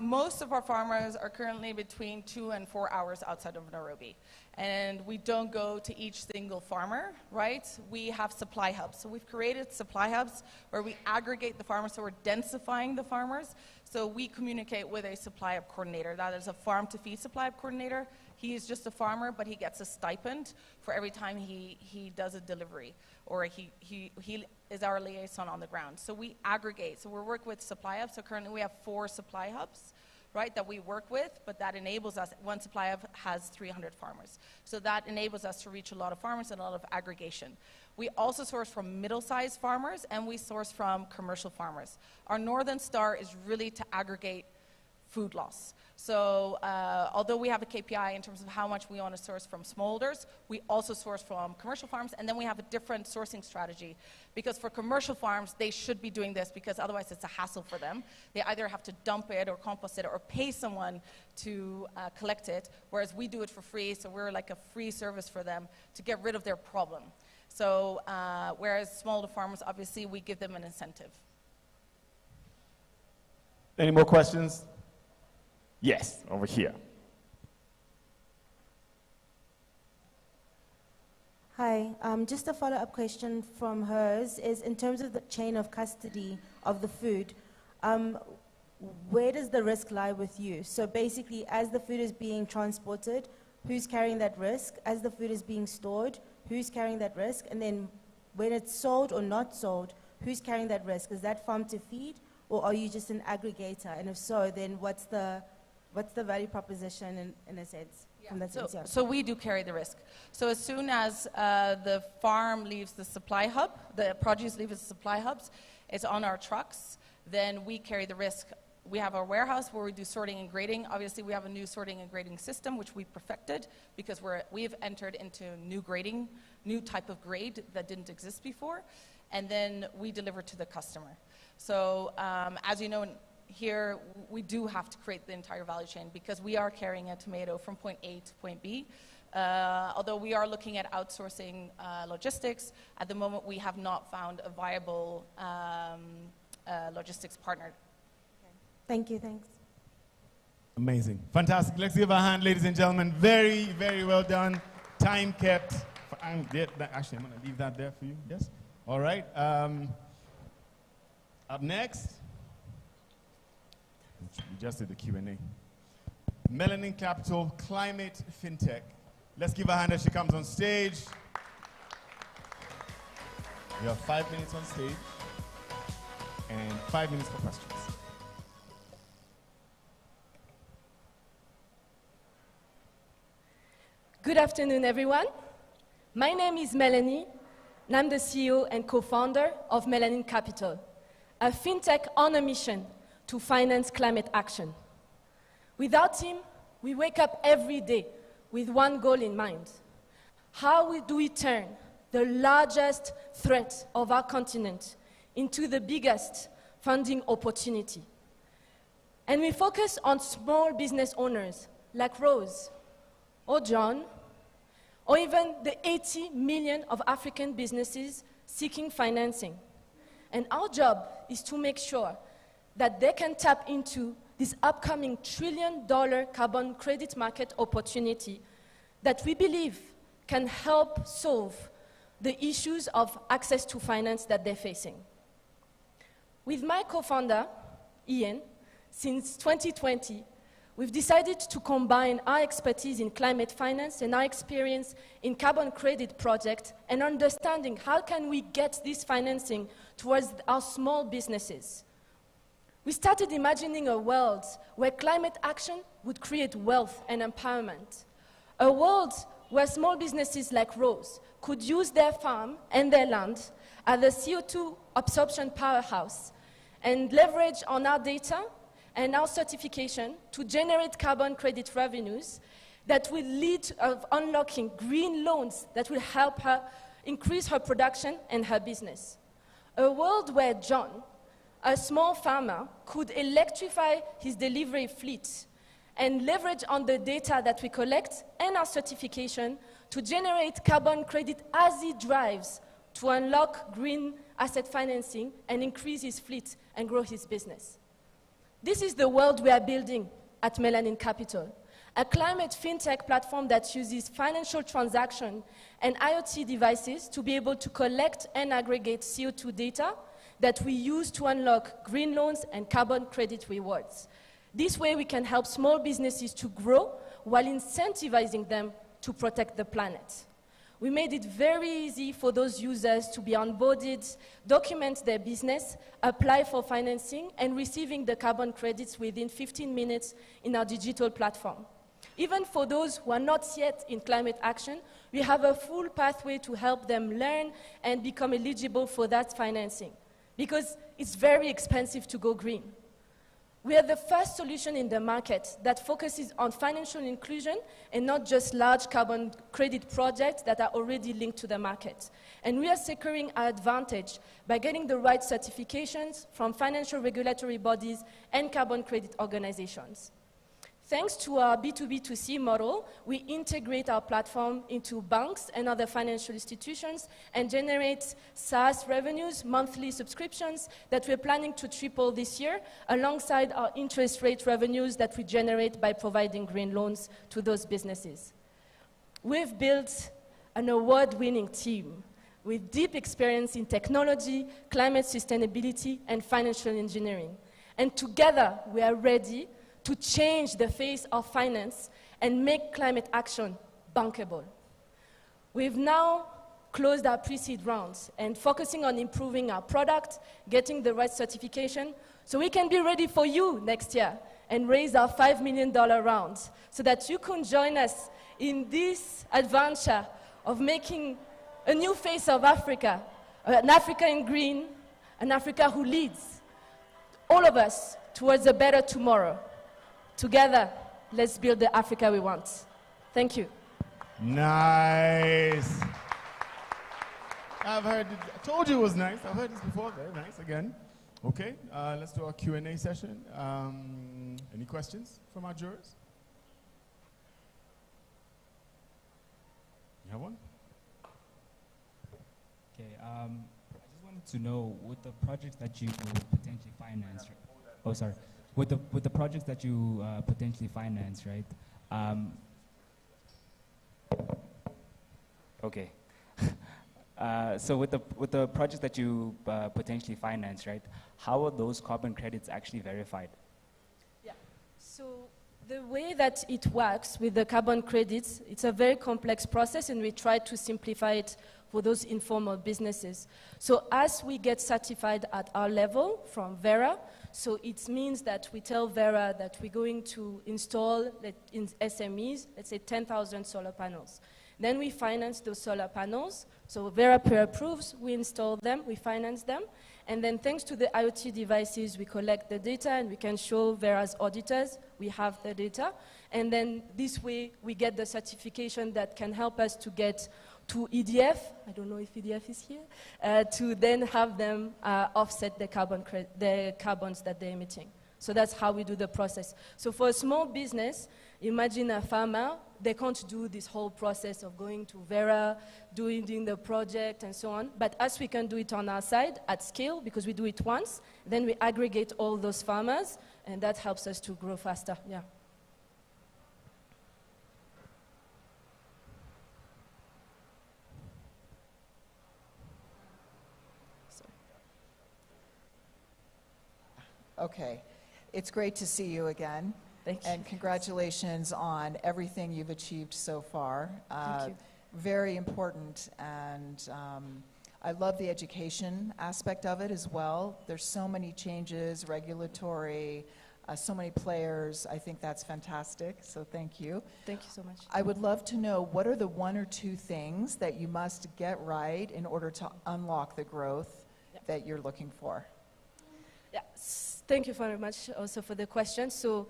Most of our farmers are currently between 2 and 4 hours outside of Nairobi. And we don't go to each single farmer, right? We have supply hubs. So we've created supply hubs where we aggregate the farmers, so we're densifying the farmers. So we communicate with a supply hub coordinator. That is a farm-to-feed supply hub coordinator. He is just a farmer, but he gets a stipend for every time he does a delivery, or he is our liaison on the ground. So we aggregate. So we work with supply hubs. So currently we have 4 supply hubs, right, that we work with, but that enables us, one supply hub has 300 farmers. So that enables us to reach a lot of farmers and a lot of aggregation. We also source from middle-sized farmers, and we source from commercial farmers. Our Northern Star is really to aggregate food loss. So although we have a KPI in terms of how much we want to source from smallholders, we also source from commercial farms, and then we have a different sourcing strategy. Because for commercial farms, they should be doing this because otherwise it's a hassle for them. They either have to dump it or compost it or pay someone to collect it, whereas we do it for free, so we're like a free service for them to get rid of their problem. So whereas smallholder farmers, obviously, we give them an incentive. Any more questions? Yes, over here. Hi, just a follow-up question from hers is in terms of the chain of custody of the food, where does the risk lie with you? So basically, as the food is being transported, who's carrying that risk? As the food is being stored, who's carrying that risk? And then when it's sold or not sold, who's carrying that risk? Is that farm to feed, or are you just an aggregator? And if so, then what's the value proposition in a sense? Yeah. So we do carry the risk. So as soon as the farm leaves the supply hub, the produce leaves the supply hubs, it's on our trucks, then we carry the risk. We have our warehouse where we do sorting and grading. Obviously, we have a new sorting and grading system, which we perfected because we've entered into new type of grade that didn't exist before, and then we deliver to the customer. So as you know, here, we do have to create the entire value chain because we are carrying a tomato from point A to point B. Although we are looking at outsourcing logistics, at the moment we have not found a viable logistics partner. Okay. Thank you, thanks. Amazing. Fantastic. Let's give a hand, ladies and gentlemen. Very, very well done. Time kept. Actually, I'm going to leave that there for you. Yes? All right. Up next. We just did the Q&A. Melanin Capital Climate FinTech. Let's give a hand as she comes on stage. You have 5 minutes on stage and 5 minutes for questions. Good afternoon, everyone. My name is Melanie, and I'm the CEO and co-founder of Melanin Capital, a fintech on a mission to finance climate action. Without him, we wake up every day with one goal in mind. How do we turn the largest threat of our continent into the biggest funding opportunity? And we focus on small business owners like Rose or John, or even the 80 million of African businesses seeking financing. And our job is to make sure that they can tap into this upcoming $1 trillion carbon credit market opportunity that we believe can help solve the issues of access to finance that they're facing. With my co-founder, Ian, since 2020, we've decided to combine our expertise in climate finance and our experience in carbon credit projects and understanding how can we get this financing towards our small businesses. We started imagining a world where climate action would create wealth and empowerment. A world where small businesses like Rose could use their farm and their land as a CO2 absorption powerhouse and leverage on our data and our certification to generate carbon credit revenues that will lead to unlocking green loans that will help her increase her production and her business. A world where John, a small farmer, could electrify his delivery fleet and leverage on the data that we collect and our certification to generate carbon credit as he drives to unlock green asset financing and increase his fleet and grow his business. This is the world we are building at Melanin Capital, a climate fintech platform that uses financial transaction and IoT devices to be able to collect and aggregate CO2 data that we use to unlock green loans and carbon credit rewards. This way we can help small businesses to grow while incentivizing them to protect the planet. We made it very easy for those users to be onboarded, document their business, apply for financing, and receiving the carbon credits within 15 minutes in our digital platform. Even for those who are not yet in climate action, we have a full pathway to help them learn and become eligible for that financing, because it's very expensive to go green. We are the first solution in the market that focuses on financial inclusion and not just large carbon credit projects that are already linked to the market. And we are securing our advantage by getting the right certifications from financial regulatory bodies and carbon credit organizations. Thanks to our B2B2C model, we integrate our platform into banks and other financial institutions and generate SaaS revenues, monthly subscriptions that we're planning to triple this year, alongside our interest rate revenues that we generate by providing green loans to those businesses. We've built an award-winning team with deep experience in technology, climate sustainability, and financial engineering. And together, we are ready to change the face of finance and make climate action bankable. We've now closed our pre-seed rounds and focusing on improving our product, getting the right certification, so we can be ready for you next year and raise our $5 million round so that you can join us in this adventure of making a new face of Africa, an Africa in green, an Africa who leads all of us towards a better tomorrow. Together, let's build the Africa we want. Thank you. Nice. I've heard it. I told you it was nice. I've heard this before. Very nice again. Okay, let's do our Q&A session. Any questions from our jurors? You have one? Okay, I just wanted to know, with the projects that you will potentially finance, oh, sorry. With the projects that you potentially finance, right? Okay. So with the projects that you potentially finance, right? How are those carbon credits actually verified? Yeah. So the way that it works with the carbon credits, it's a very complex process, and we try to simplify it for those informal businesses. So as we get certified at our level from Vera, so it means that we tell Vera that we're going to install in SMEs, let's say 10,000 solar panels. Then we finance those solar panels. So Vera pre-approves, we install them, we finance them, And then thanks to the IoT devices, we collect the data and we can show Vera's auditors we have the data. And then this way, we get the certification that can help us to get to EDF, I don't know if EDF is here, to then have them offset the carbons that they're emitting. So that's how we do the process. So for a small business, imagine a farmer, they can't do this whole process of going to Vera, doing the project and so on. But as we can do it on our side at scale, because we do it once, then we aggregate all those farmers, and that helps us to grow faster. Yeah. Okay. It's great to see you again. Thank you. And congratulations on everything you've achieved so far. Thank you. Very important, and I love the education aspect of it as well. There's so many changes, regulatory, so many players. I think that's fantastic, so thank you. Thank you so much. I would love to know, what are the one or two things that you must get right in order to unlock the growth that you're looking for? Yeah, thank you very much also for the question. So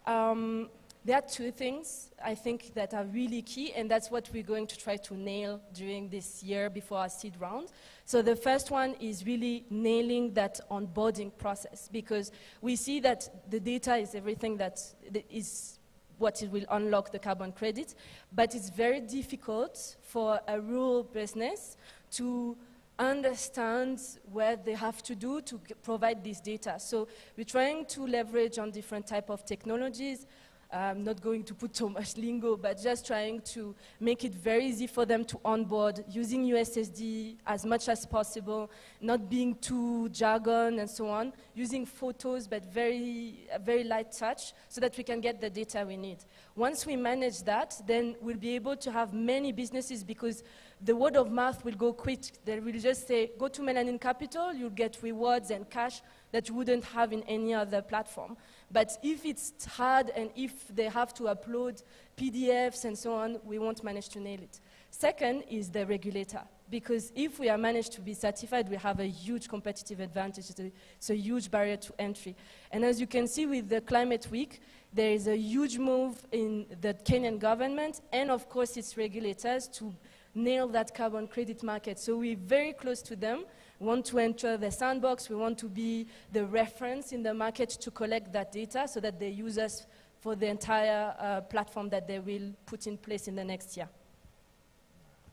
there are two things I think that are really key, and that's what we're going to try to nail during this year before our seed round. So the first one is really nailing that onboarding process, because we see that the data is everything that is what it will unlock the carbon credit, but it's very difficult for a rural business to understand what they have to do to provide this data. So we're trying to leverage on different type of technologies. I'm not going to put so much lingo, but just trying to make it very easy for them to onboard, using USSD as much as possible, not being too jargon and so on, using photos, but very light touch, so that we can get the data we need. Once we manage that, then we'll be able to have many businesses, because the word of mouth will go quick. They will just say, go to Melanin Capital, you'll get rewards and cash that you wouldn't have in any other platform. But if it's hard and if they have to upload PDFs and so on, we won't manage to nail it. Second is the regulator, because if we are managed to be certified, we have a huge competitive advantage. It's a huge barrier to entry. And as you can see with the Climate Week, there is a huge move in the Kenyan government and of course its regulators to nail that carbon credit market. So we're very close to them. We want to enter the sandbox. We want to be the reference in the market to collect that data so that they use us for the entire platform that they will put in place in the next year.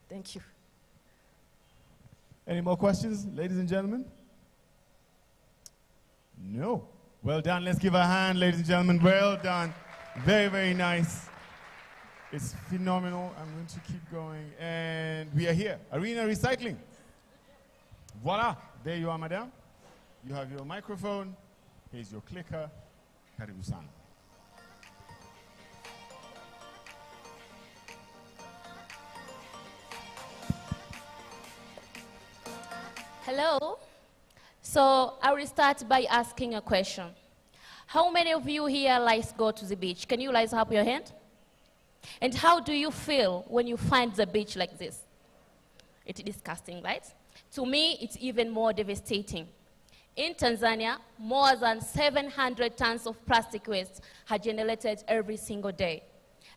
Thank you. Any more questions, ladies and gentlemen? No. Well done. Let's give a hand, ladies and gentlemen. Well done. Very, very nice. It's phenomenal. I'm going to keep going. And we are here. Arena Recycling. Voila. There you are, madam. You have your microphone. Here's your clicker. Karibu sana. Hello. So I will start by asking a question. How many of you here like to go to the beach? Can you raise up your hand? And how do you feel when you find the beach like this? It's disgusting, right? To me, it's even more devastating. In Tanzania, more than 700 tons of plastic waste are generated every single day.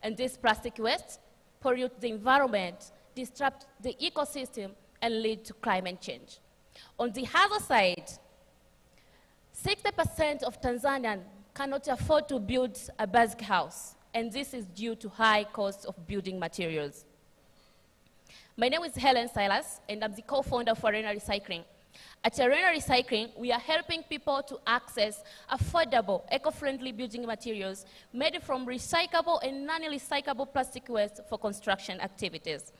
And this plastic waste pollutes the environment, disrupt the ecosystem, and lead to climate change. On the other side, 60% of Tanzanians cannot afford to build a basic house, and this is due to high costs of building materials. My name is Helen Silas, and I'm the co-founder of Arena Recycling. At Arena Recycling, we are helping people to access affordable, eco-friendly building materials made from recyclable and non-recyclable plastic waste for construction activities.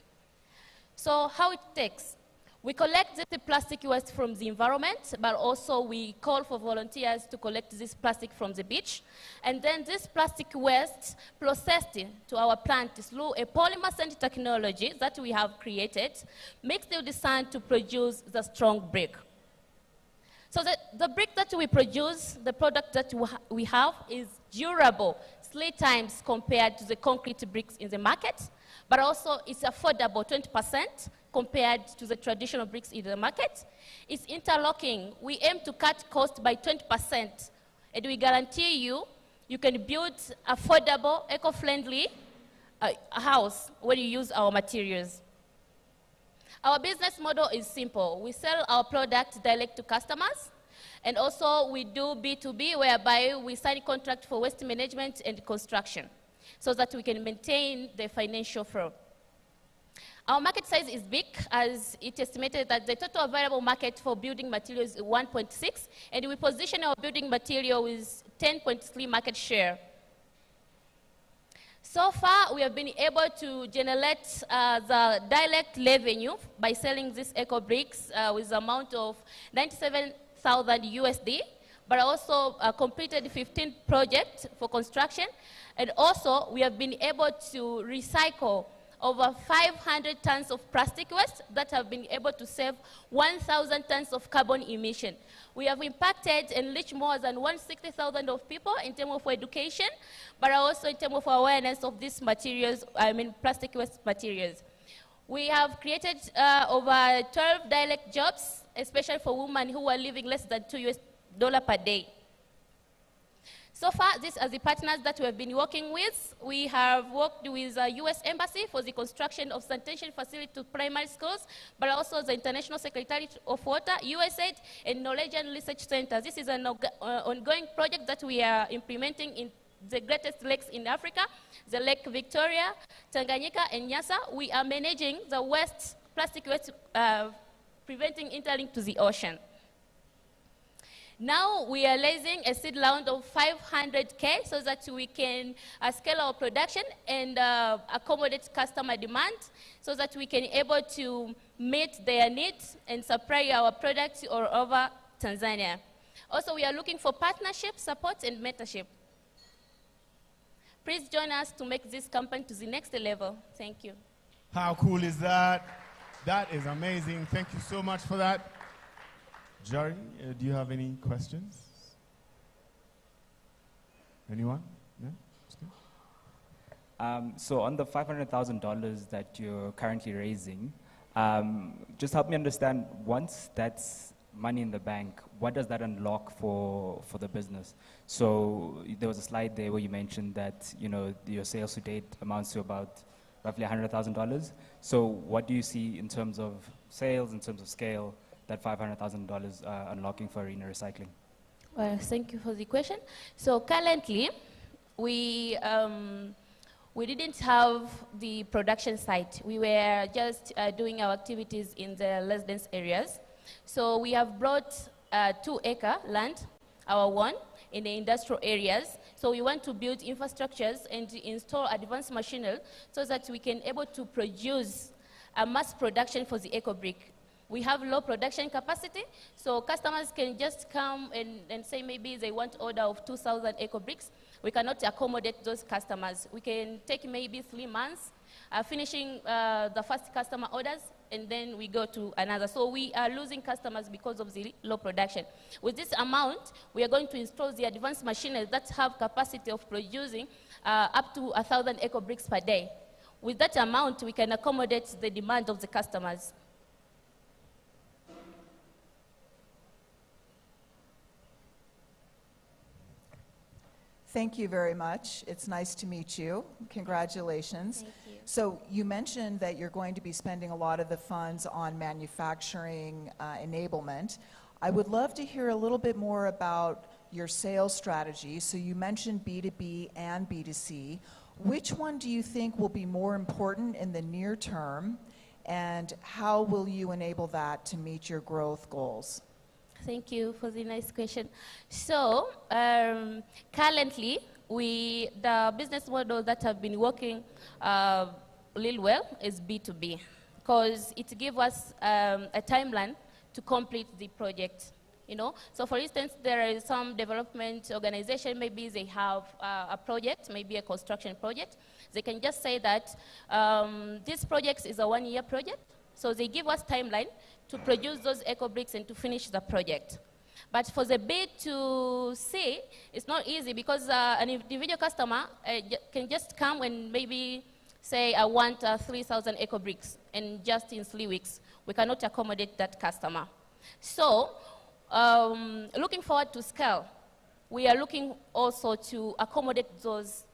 So how it takes? We collect the plastic waste from the environment, but also we call for volunteers to collect this plastic from the beach. And then this plastic waste processed to our plant through a polymer sand technology that we have created, makes the design to produce the strong brick. So the brick that we produce, the product that we have is durable 3 times compared to the concrete bricks in the market, but also it's affordable, 20% compared to the traditional bricks in the market. It's interlocking. We aim to cut cost by 20%, and we guarantee you can build affordable, eco-friendly house when you use our materials. Our business model is simple. We sell our product direct to customers, and also we do B2B, whereby we sign contract for waste management and construction so that we can maintain the financial flow. Our market size is big, as it estimated that the total available market for building materials is 1.6, and we position our building material with 10.3 market share. So far, we have been able to generate the direct revenue by selling these eco bricks with the amount of 97,000 USD, but also completed 15 projects for construction. And also, we have been able to recycle over 500 tons of plastic waste that have been able to save 1,000 tons of carbon emission. We have impacted and reached more than 160,000 of people in terms of education, but also in terms of awareness of these materials, plastic waste materials. We have created over 12 direct jobs, especially for women who are living less than $2 per day. So far, these are the partners that we have been working with. We have worked with the U.S. Embassy for the construction of sanitation facility to primary schools, but also the International Secretariat of Water, USAID, and Norwegian Research Center. This is an ongoing project that we are implementing in the greatest lakes in Africa, the Lake Victoria, Tanganyika, and Nyasa. We are managing the waste, plastic waste, preventing interlink to the ocean. Now we are raising a seed round of 500K so that we can scale our production and accommodate customer demand so that we can able to meet their needs and supply our products all over Tanzania. Also, we are looking for partnership, support, and mentorship. Please join us to make this company to the next level. Thank you. How cool is that? That is amazing. Thank you so much for that. Jari, do you have any questions? Anyone? No? So on the $500,000 that you're currently raising, just help me understand, once that's money in the bank, what does that unlock for the business? So there was a slide there where you mentioned that your sales to date amounts to about roughly $100,000. So what do you see in terms of sales, in terms of scale, that $500,000 unlocking for Arena Recycling? Well, thank you for the question. So currently, we didn't have the production site. We were just doing our activities in the residence areas. So we have brought 2-acre land, our one, in the industrial areas. So we want to build infrastructures and to install advanced machinery so that we can able to produce a mass production for the eco brick. We have low production capacity, so customers can just come and say maybe they want order of 2,000 eco bricks. We cannot accommodate those customers. We can take maybe 3 months, finishing the first customer orders, and then we go to another. So we are losing customers because of the low production. With this amount, we are going to install the advanced machinery that have capacity of producing up to 1,000 eco bricks per day. With that amount, we can accommodate the demand of the customers. Thank you very much. It's nice to meet you. Congratulations. Thank you. So you mentioned that you're going to be spending a lot of the funds on manufacturing enablement. I would love to hear a little bit more about your sales strategy. So you mentioned B2B and B2C. Which one do you think will be more important in the near term, and how will you enable that to meet your growth goals? Thank you for the nice question. So currently, the business model that have been working really well is B2B, because it gives us a timeline to complete the project. So for instance, there is some development organization, maybe they have a project, maybe a construction project. They can just say that this project is a 1-year project, so they give us timeline to produce those eco bricks and to finish the project. But for the B2C, it's not easy, because an individual customer can just come and maybe say I want 3,000 eco bricks, and just in 3 weeks, we cannot accommodate that customer. So, looking forward to scale, we are looking also to accommodate those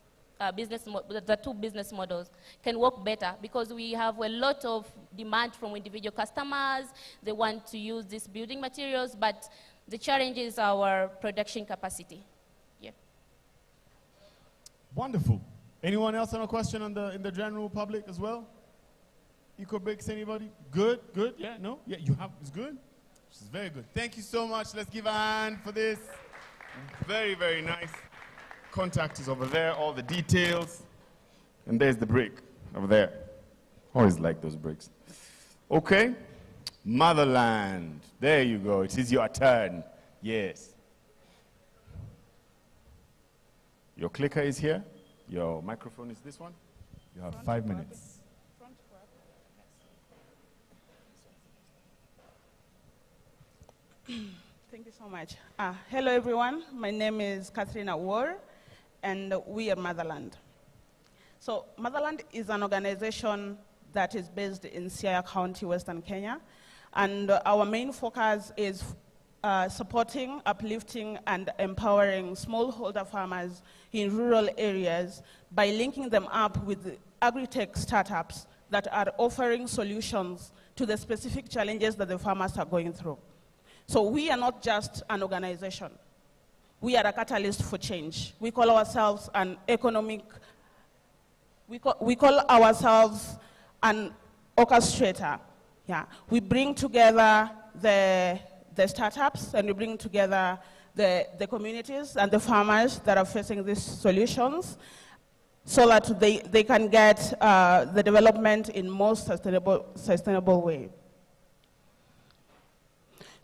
the two business models can work better, because we have a lot of demand from individual customers. They want to use these building materials, but the challenge is our production capacity. Yeah. Wonderful. Anyone else have a question in the general public as well? EcoBricks, anybody? Good, good, yeah, no? Yeah, you have, it's good? It's very good. Thank you so much. Let's give a hand for this. Very, very nice. Contact is over there, all the details. And there's the brick over there. Always like those bricks. Okay. Motherland. There you go. It is your turn. Yes. Your clicker is here. Your microphone is this one. You have 5 minutes. Thank you so much. Hello, everyone. My name is Catherine Awar, and we are Motherland. So Motherland is an organization that is based in Siaya County, Western Kenya, and our main focus is supporting, uplifting, and empowering smallholder farmers in rural areas by linking them up with agri-tech startups that are offering solutions to the specific challenges that the farmers are going through. So we are not just an organization. We are a catalyst for change. We call ourselves an economic, we call ourselves an orchestrator. Yeah. We bring together the startups, and we bring together the communities and the farmers that are facing these solutions, so that they can get the development in most sustainable way.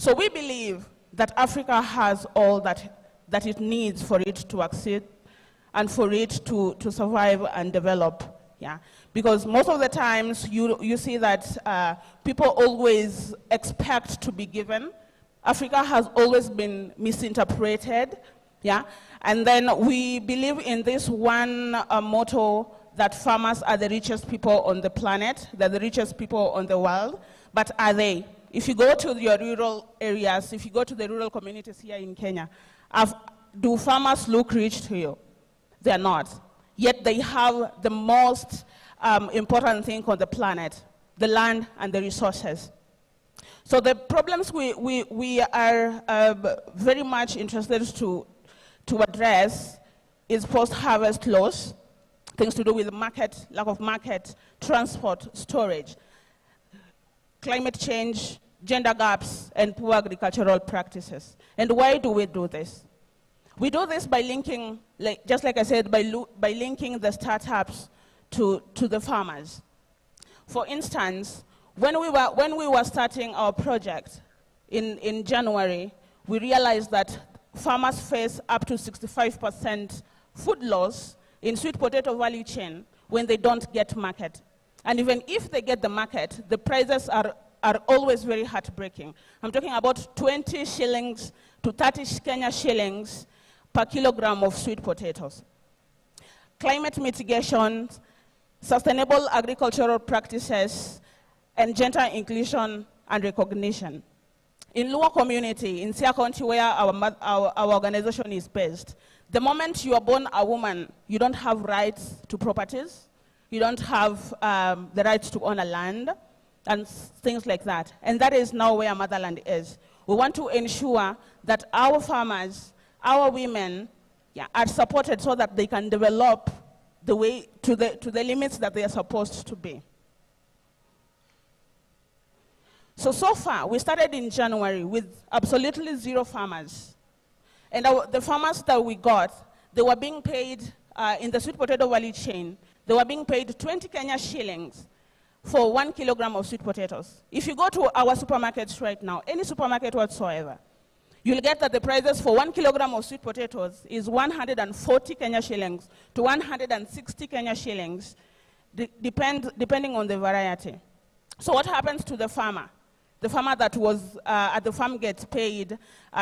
So we believe that Africa has all that it needs for it to succeed and for it to survive and develop. Yeah. Because most of the times you see that people always expect to be given. Africa has always been misinterpreted. Yeah. And then we believe in this one motto that farmers are the richest people on the planet, they're the richest people on the world, but are they? If you go to your rural areas, if you go to the rural communities here in Kenya, do farmers look rich to you? They're not. Yet they have the most important thing on the planet, the land and the resources. So the problems we are very much interested to address is post-harvest loss, things to do with market, lack of market, transport, storage, climate change, gender gaps, and poor agricultural practices. And why do we do this? We do this by linking, just like I said, by linking the startups to the farmers. For instance, when we were starting our project in January, we realized that farmers face up to 65% food loss in sweet potato value chain when they don't get market. And even if they get the market, the prices are always very heartbreaking. I'm talking about 20 shillings to 30 Kenya shillings per kilogram of sweet potatoes. Climate mitigation, sustainable agricultural practices, and gender inclusion and recognition. In Luo community, in Siaya County, where our organization is based, the moment you are born a woman, you don't have rights to properties, you don't have the rights to own a land, and things like that. And that is now where Motherland is. We want to ensure that our farmers, our women, are supported so that they can develop the way to the limits that they are supposed to be. So far, we started in January with absolutely 0 farmers. And the farmers that we got, they were being paid in the sweet potato value chain, they were being paid 20 Kenya shillings for 1 kilogram of sweet potatoes. If you go to our supermarkets right now, any supermarket whatsoever, you'll get that the prices for 1 kilogram of sweet potatoes is 140 Kenya shillings to 160 Kenya shillings, depending on the variety. So what happens to the farmer? The farmer that was at the farm gets paid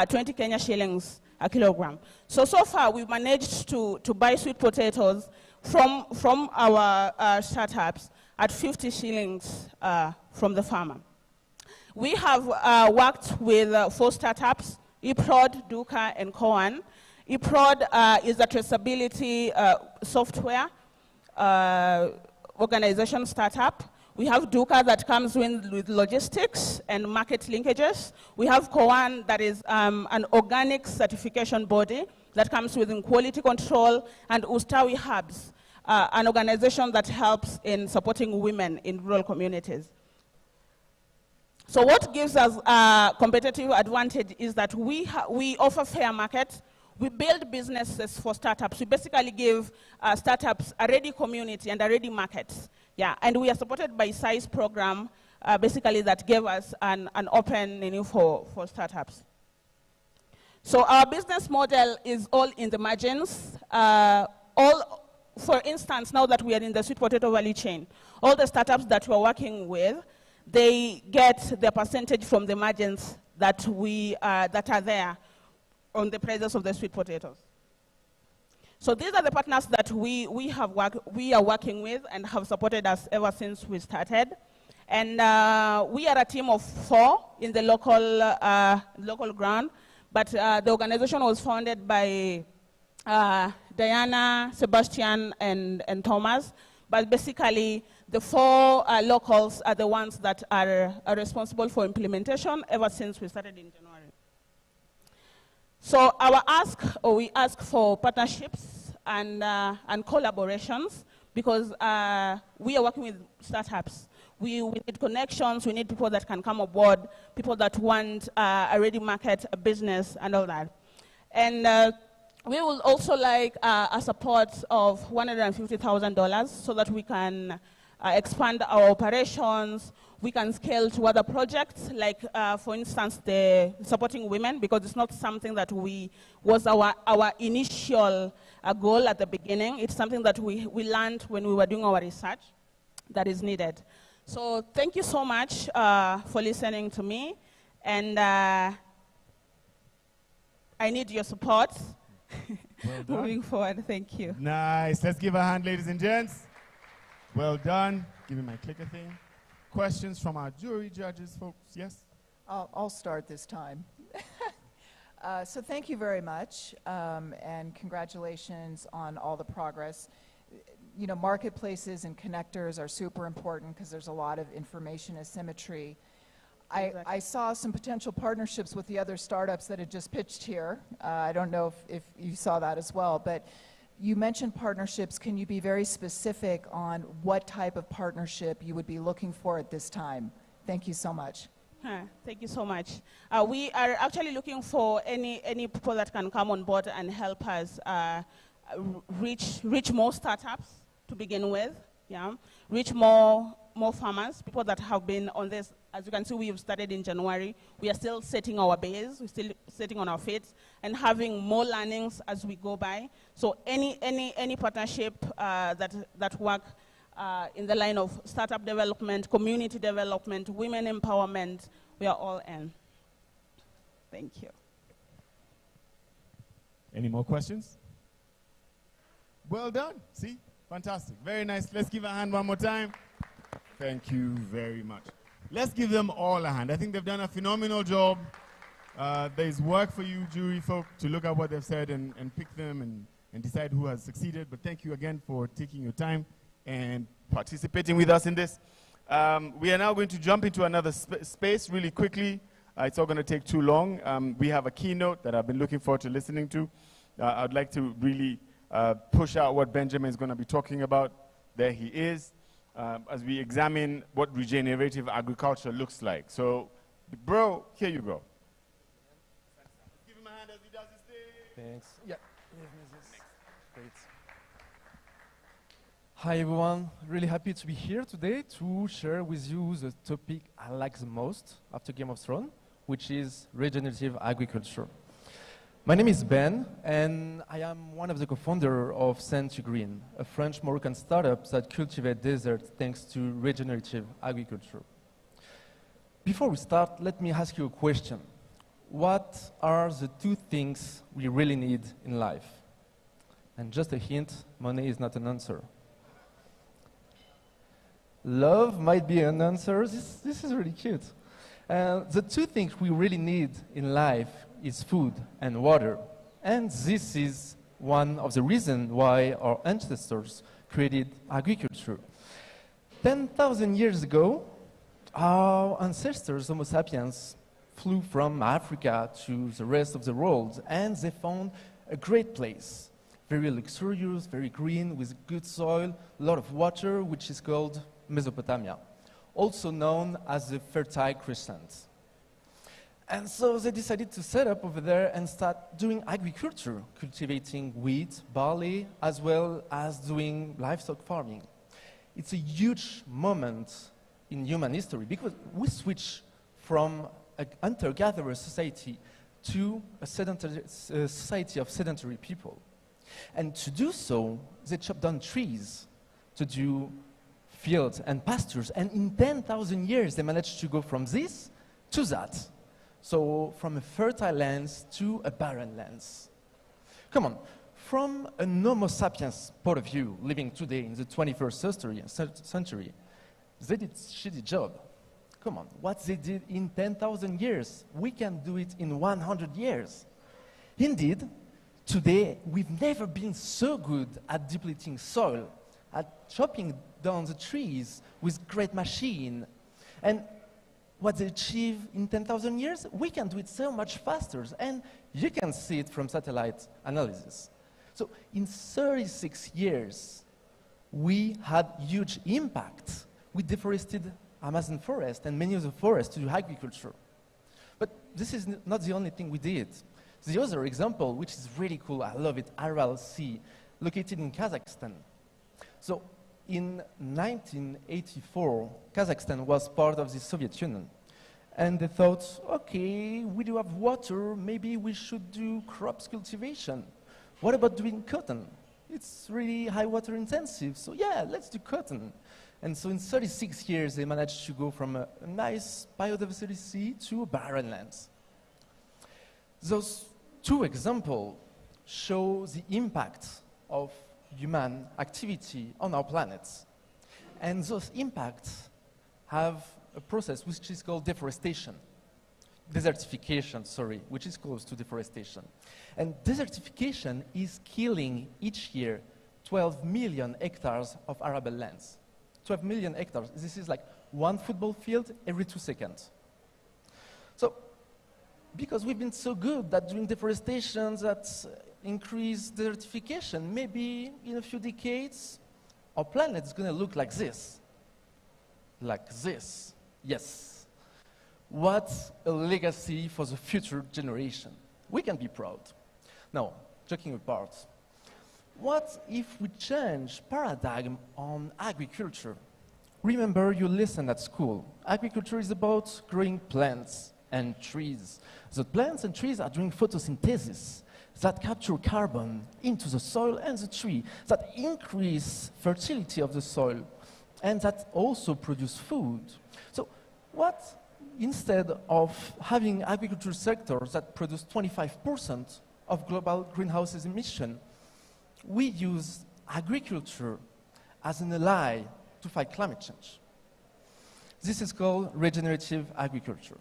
20 Kenya shillings a kilogram. So far, we've managed to buy sweet potatoes from our startups at 50 shillings from the farmer. We have worked with 4 startups, eProd, Duka, and Koan. eProd is a traceability software organization startup. We have Duka that comes with logistics and market linkages. We have Koan that is an organic certification body that comes with quality control, and Ustawi Hubs, an organization that helps in supporting women in rural communities. So what gives us a competitive advantage is that we offer fair market. We build businesses for startups. We basically give startups a ready community and a ready market. Yeah, and we are supported by SIZE program, basically that gave us an open menu for startups. So our business model is all in the margins. For instance, now that we are in the sweet potato value chain, all the startups that we're working with, they get their percentage from the margins that that are there on the prices of the sweet potatoes. So these are the partners that we are working with and have supported us ever since we started. And we are a team of 4 in the local ground, but the organization was founded by Diana, Sebastian, and Thomas. But basically, the 4 locals are the ones that are responsible for implementation ever since we started in January. So we ask for partnerships and collaborations because we are working with startups. We need connections, we need people that can come aboard, people that want a ready market, a business, and all that. And we will also like a support of $150,000 so that we can expand our operations. We can scale to other projects, like, for instance, the supporting women, because it's not something that was our initial goal at the beginning. It's something that we learned when we were doing our research that is needed. So thank you so much for listening to me, and I need your support moving forward. Thank you. Nice. Let's give a hand, ladies and gents. Well done. Give me my clicker thing. Questions from our jury judges, folks? Yes? I'll start this time. So thank you very much, and congratulations on all the progress. You know, marketplaces and connectors are super important because there's a lot of information asymmetry. I saw some potential partnerships with the other startups that had just pitched here. I don't know if you saw that as well, but you mentioned partnerships. Can you be very specific on what type of partnership you would be looking for at this time? Thank you so much. Thank you so much. We are actually looking for any people that can come on board and help us reach more startups to begin with, yeah. Reach more farmers, people that have been on this. As you can see, we have started in January. We are still setting our base. We're still sitting on our feet and having more learnings as we go by. So any partnership that work in the line of startup development, community development, women empowerment, we are all in. Thank you. Any more questions? Well done. See? Fantastic. Very nice. Let's give a hand one more time. Thank you very much. Let's give them all a hand. I think they've done a phenomenal job. There's work for you, jury folk, to look at what they've said and pick them and decide who has succeeded. But thank you again for taking your time and participating with us in this. We are now going to jump into another space really quickly. It's not going to take too long. We have a keynote that I've been looking forward to listening to. I'd like to really push out what Benjamin is going to be talking about. There he is, as we examine what regenerative agriculture looks like. So, bro, here you go. Give him a hand as he does his thing. Thanks. Yeah. Great. Hi, everyone. Really happy to be here today to share with you the topic I like the most after Game of Thrones, which is regenerative agriculture. My name is Ben, and I am one of the co-founders of Saint Green, a French-Moroccan startup that cultivates deserts thanks to regenerative agriculture. Before we start, let me ask you a question. What are the 2 things we really need in life? And just a hint, money is not an answer. Love might be an answer. This is really cute. The two things we really need in life is food and water. And this is one of the reasons why our ancestors created agriculture. 10,000 years ago, our ancestors, Homo sapiens, flew from Africa to the rest of the world, and they found a great place. Very luxurious, very green, with good soil, a lot of water, which is called Mesopotamia, also known as the Fertile Crescent. And so they decided to set up over there and start doing agriculture, cultivating wheat, barley, as well as doing livestock farming. It's a huge moment in human history because we switch from an hunter-gatherer society to a society of sedentary people. And to do so, they chopped down trees to do fields and pastures. And in 10,000 years, they managed to go from this to that. So from a fertile lands to a barren lands. Come on, from a Homo sapiens point of view, living today in the 21st century, they did a shitty job. Come on, what they did in 10,000 years, we can do it in 100 years. Indeed, today, we've never been so good at depleting soil, at chopping down the trees with great machine. And what they achieve in 10,000 years, we can do it so much faster. And you can see it from satellite analysis. So in 36 years, we had huge impact. We deforested Amazon forest and many of the forests to do agriculture. But this is not the only thing we did. The other example, which is really cool, I love it, Aral Sea, located in Kazakhstan. So in 1984, Kazakhstan was part of the Soviet Union. And they thought, okay, we do have water, maybe we should do crops cultivation. What about doing cotton? It's really high water intensive, so yeah, let's do cotton. And so in 36 years, they managed to go from a nice biodiversity to barren lands. Those two examples show the impact of human activity on our planet. And those impacts have a process which is called deforestation. Desertification, sorry, which is close to deforestation. And desertification is killing each year 12 million hectares of arable lands. 12 million hectares, this is like one football field every 2 seconds. So, because we've been so good at doing deforestation that increase desertification, maybe in a few decades, our planet is going to look like this. Like this. Yes. What a legacy for the future generation. We can be proud. Now, joking apart, what if we change paradigm on agriculture? Remember, you listened at school. Agriculture is about growing plants and trees. The plants and trees are doing photosynthesis that capture carbon into the soil and the tree, that increase fertility of the soil, and that also produce food. So what, instead of having agriculture sectors that produce 25% of global greenhouse emission, we use agriculture as an ally to fight climate change. This is called regenerative agriculture.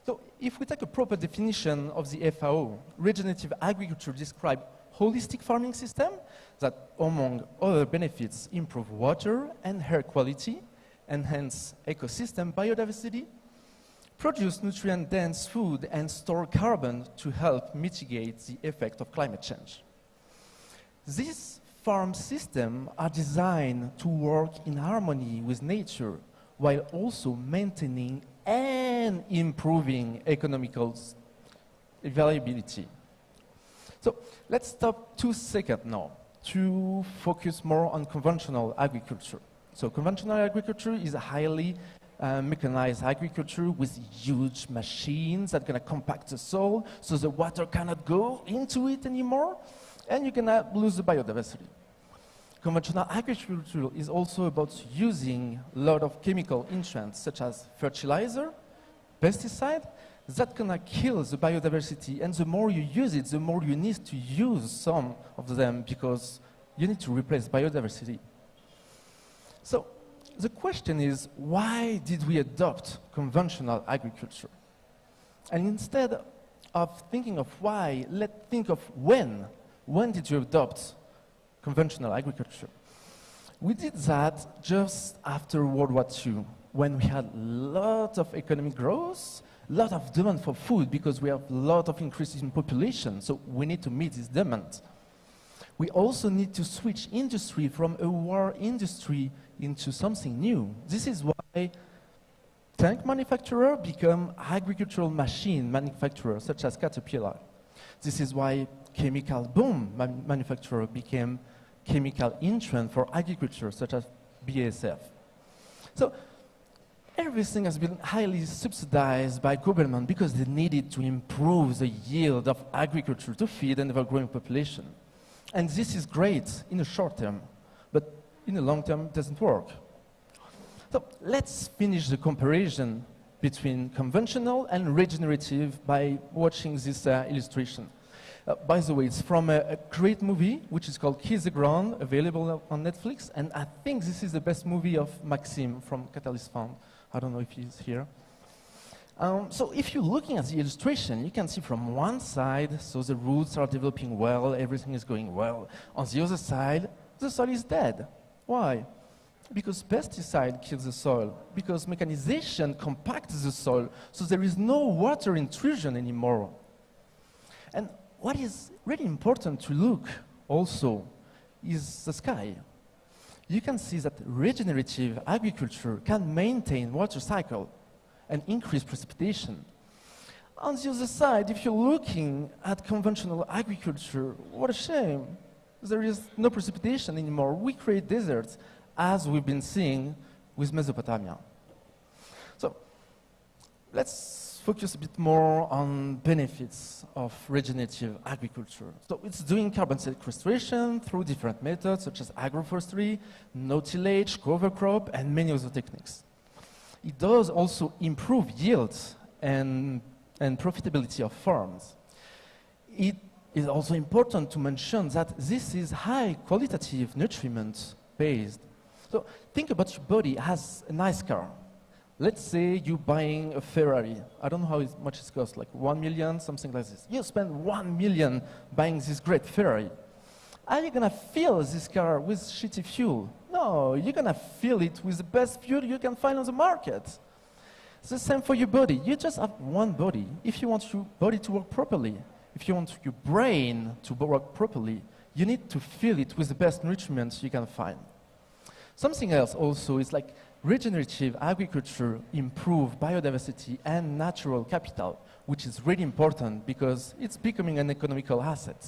So if we take a proper definition of the FAO, regenerative agriculture describes holistic farming system that, among other benefits, improve water and air quality, enhance ecosystem biodiversity, produce nutrient-dense food, and store carbon to help mitigate the effect of climate change. These farm systems are designed to work in harmony with nature while also maintaining and improving economical viability. So let's stop 2 seconds now to focus more on conventional agriculture. So conventional agriculture is a highly mechanized agriculture with huge machines that are going to compact the soil so the water cannot go into it anymore, and you're going to lose the biodiversity. Conventional agriculture is also about using a lot of chemical intrants such as fertilizer, pesticide, that's gonna kill the biodiversity, and the more you use it, the more you need to use some of them because you need to replace biodiversity. So the question is, why did we adopt conventional agriculture? And instead of thinking of why, let's think of when. When did you adopt conventional agriculture? We did that just after World War II, when we had a lot of economic growth, a lot of demand for food because we have a lot of increases in population, so we need to meet this demand. We also need to switch industry from a war industry into something new. This is why tank manufacturer become agricultural machine manufacturer, such as Caterpillar. This is why chemical boom manufacturer became chemical entrant for agriculture, such as BASF. So everything has been highly subsidized by government because they needed to improve the yield of agriculture to feed an ever-growing population. And this is great in the short term, but in the long term, it doesn't work. So let's finish the comparison between conventional and regenerative by watching this illustration. By the way, it's from a great movie, which is called Kiss the Ground, available on Netflix, and I think this is the best movie of Maxime from Catalyst Fund. I don't know if he's here. So if you're looking at the illustration, you can see from one side, so the roots are developing well, everything is going well. On the other side, the soil is dead. Why? Because pesticide kills the soil, because mechanization compacts the soil, so there is no water intrusion anymore. And what is really important to look also is the sky. You can see that regenerative agriculture can maintain water cycle and increase precipitation. On the other side, if you're looking at conventional agriculture, what a shame. There is no precipitation anymore. We create deserts, as we've been seeing with Mesopotamia. So let's focus a bit more on benefits of regenerative agriculture. So it's doing carbon sequestration through different methods, such as agroforestry, no-tillage, cover crop, and many other techniques. It does also improve yields and profitability of farms. It is also important to mention that this is high qualitative nutriment based. So think about your body as a nice car. Let's say you're buying a Ferrari. I don't know how much it costs, like 1 million, something like this. You spend 1 million buying this great Ferrari. Are you gonna fill this car with shitty fuel? No, you're gonna fill it with the best fuel you can find on the market. It's the same for your body. You just have one body. If you want your body to work properly, if you want your brain to work properly, you need to fill it with the best nutrients you can find. Something else also is like regenerative agriculture improve biodiversity and natural capital, which is really important because it's becoming an economical asset.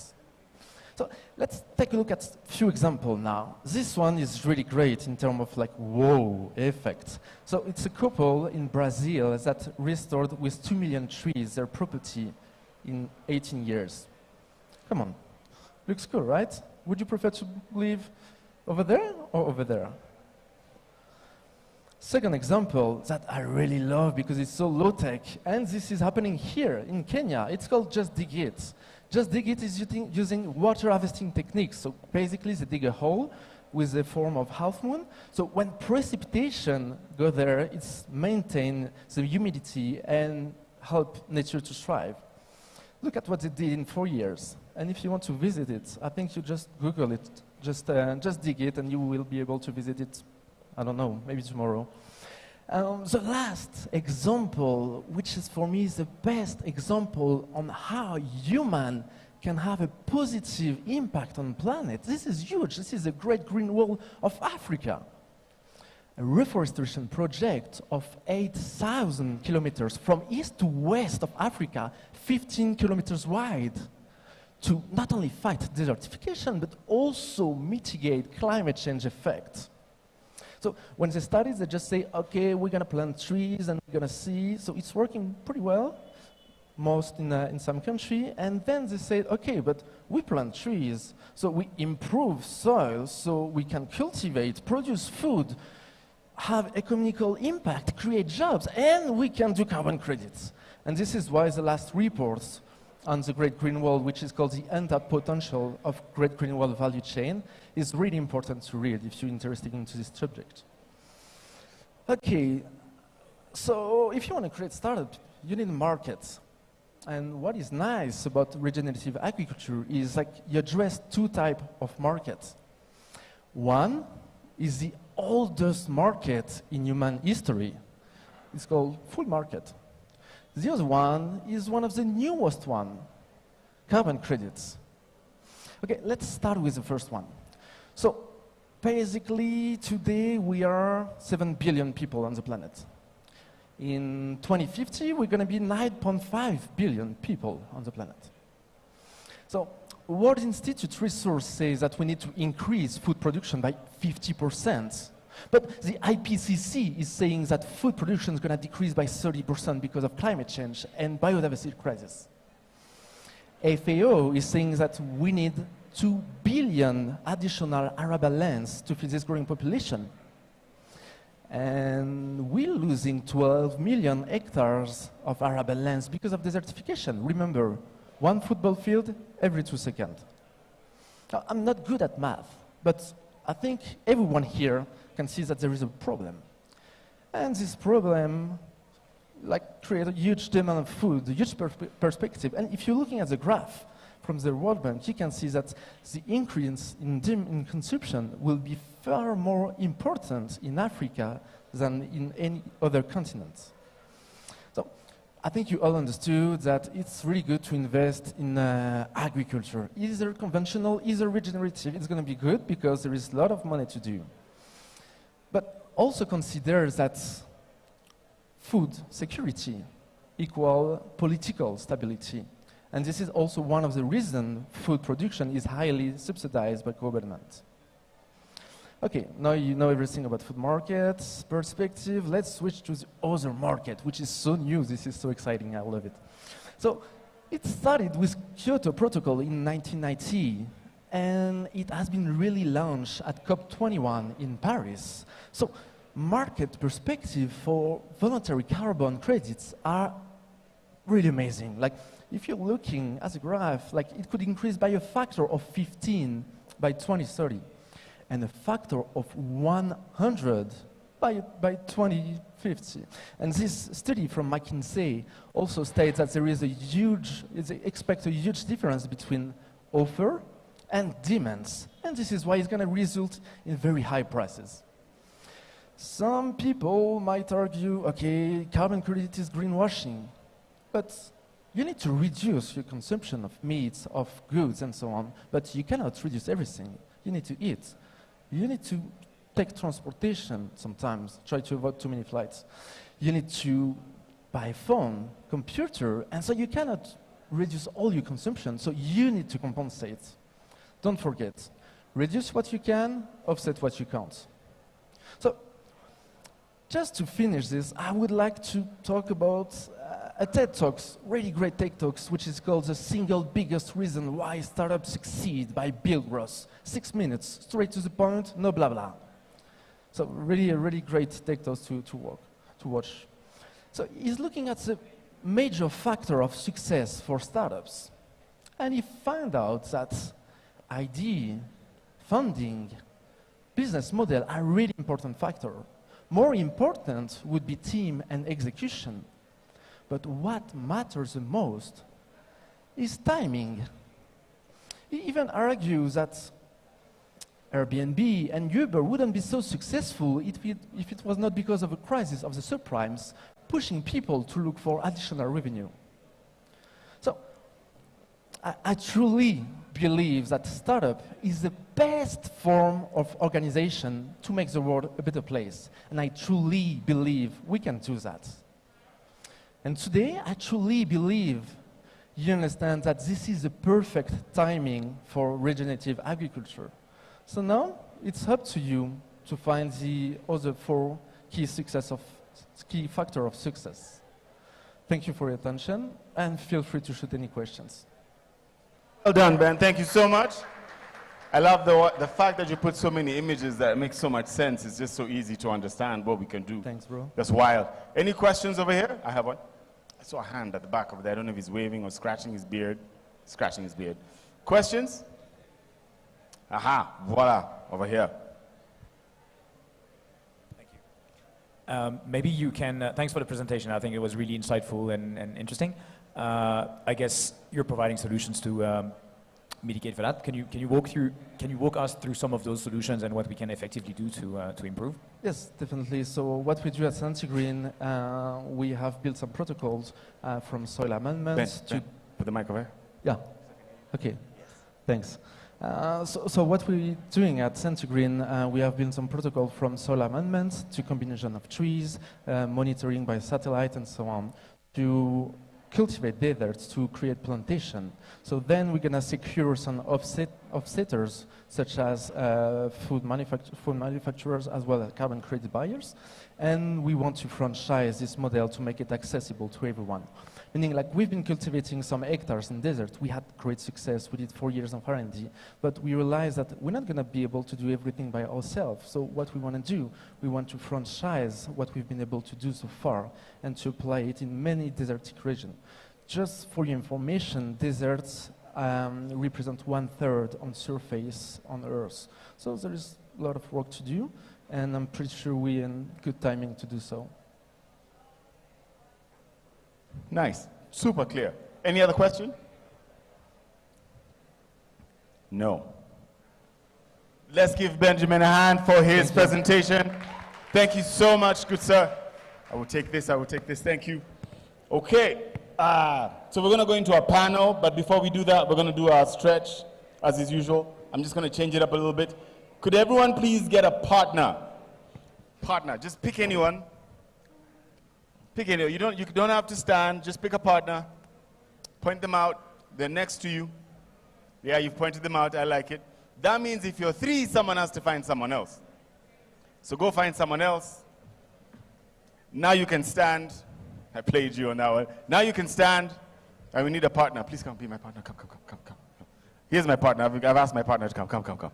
So let's take a look at a few examples now. This one is really great in terms of like, whoa, effect. So it's a couple in Brazil that restored with 2 million trees their property in 18 years. Come on, looks cool, right? Would you prefer to live over there or over there? Second example that I really love because it's so low-tech, and this is happening here in Kenya. It's called Just Dig It. Just Dig It is using water harvesting techniques. So basically, they dig a hole with a form of half moon. So when precipitation goes there, it's maintain the humidity and help nature to thrive. Look at what they did in 4 years. And if you want to visit it, I think you just Google it. Just dig it, and you will be able to visit it. I don't know, maybe tomorrow. The last example, which is for me the best example on how human can have a positive impact on the planet. This is huge. This is the Great Green Wall of Africa. A reforestation project of 8,000 kilometers from east to west of Africa, 15 kilometers wide, to not only fight desertification, but also mitigate climate change effects. So when they started, they just say, okay, we're going to plant trees and we're going to see. So it's working pretty well, most in some country. And then they said, okay, but we plant trees, so we improve soil, so we can cultivate, produce food. have economical impact, create jobs, and we can do carbon credits. And this is why the last reports on the Great Green Wall, which is called the untapped potential of Great Green Wall value chain, is really important to read if you're interested into this subject. Okay, so if you want to create startup, you need markets. And what is nice about regenerative agriculture is like you address two types of markets. One is the oldest market in human history. It's called food market. The other one is one of the newest one, carbon credits. Okay, let's start with the first one. So basically, today we are 7 billion people on the planet. In 2050, we're going to be 9.5 billion people on the planet. So World Institute resource says that we need to increase food production by 50%. But the IPCC is saying that food production is going to decrease by 30% because of climate change and biodiversity crisis. FAO is saying that we need 2 billion additional arable lands to feed this growing population. And we're losing 12 million hectares of arable lands because of desertification. Remember, one football field every 2 seconds. Now, I'm not good at math, but I think everyone here can see that there is a problem. And this problem creates a huge demand of food, a huge perspective. And if you're looking at the graph from the World Bank, you can see that the increase in consumption will be far more important in Africa than in any other continent. So I think you all understood that it's really good to invest in agriculture. Either conventional, either regenerative. It's going to be good because there is a lot of money to do. But also consider that food security equals political stability. And this is also one of the reasons food production is highly subsidized by government. Okay, now you know everything about food markets, perspective. Let's switch to the other market, which is so new. This is so exciting. I love it. So it started with Kyoto Protocol in 1990, and it has been really launched at COP21 in Paris. So market perspective for voluntary carbon credits are really amazing. Like, if you're looking at the graph, like it could increase by a factor of 15 by 2030, and a factor of 100 by 2050. And this study from McKinsey also states that there is they expect a huge difference between offer and demands. And this is why it's going to result in very high prices. Some people might argue, okay, carbon credit is greenwashing, but you need to reduce your consumption of meats, of goods, and so on, but you cannot reduce everything. You need to eat. You need to take transportation sometimes, try to avoid too many flights. You need to buy a phone, computer, and so you cannot reduce all your consumption, so you need to compensate. Don't forget, reduce what you can, offset what you can't. So, just to finish this, I would like to talk about a TED Talks, really great TED Talks, which is called The Single Biggest Reason Why Startups Succeed by Bill Gross. 6 minutes, straight to the point, no blah blah. So really a really great TED Talks to watch. So he's looking at the major factor of success for startups. And he found out that idea, funding, business model are really important factor. More important would be team and execution. But what matters the most is timing. He even argues that Airbnb and Uber wouldn't be so successful if it was not because of a crisis of the subprimes, pushing people to look for additional revenue. So I truly believe that startup is the best form of organization to make the world a better place. And I truly believe we can do that. And today, I truly believe you understand that this is the perfect timing for regenerative agriculture. So now, it's up to you to find the other 4 key factors of success. Thank you for your attention, and feel free to shoot any questions. Well done, Ben. Thank you so much. I love the fact that you put so many images that make so much sense. It's just so easy to understand what we can do. Thanks, bro. That's wild. Any questions over here? I have one. I saw a hand at the back over there. I don't know if he's waving or scratching his beard. Scratching his beard. Questions? Aha, voila, over here. Maybe you can, thanks for the presentation. I think it was really insightful and interesting. I guess you're providing solutions to mitigate for that. Can you walk us through some of those solutions and what we can effectively do to improve? Yes, definitely. So what we do at Centigreen, we have built some protocols from soil amendments Ben, put the mic over here. Yeah. Okay. Thanks. So what we're doing at Centigreen, we have built some protocol from soil amendments to combination of trees, monitoring by satellite and so on, to cultivate deserts to create plantation. So then we're going to secure some offsetters, such as food manufacturers as well as carbon credit buyers. And we want to franchise this model to make it accessible to everyone. Meaning, like, we've been cultivating some hectares in desert. We had great success. We did 4 years of R&D. But we realized that we're not going to be able to do everything by ourselves. So what we want to do, we want to franchise what we've been able to do so far and to apply it in many desertic regions. Just for your information, deserts represent 1/3 on surface on Earth. So there is a lot of work to do, and I'm pretty sure we're in good timing to do so. Nice. Super clear. Any other question? No. Let's give Benjamin a hand for his presentation. Thank you so much, good sir. I will take this, thank you. Okay, so we're gonna go into a panel, but before we do that, we're gonna do our stretch, as is usual. I'm just gonna change it up a little bit. Could everyone please get a partner? Partner, just pick anyone. Pick anyone. You don't have to stand, just pick a partner. Point them out, they're next to you. Yeah, you've pointed them out, I like it. That means if you're 3, someone has to find someone else. So go find someone else. Now you can stand. I played you on that one. Now you can stand, and we need a partner. Please come be my partner. Come. Here's my partner. I've asked my partner to come.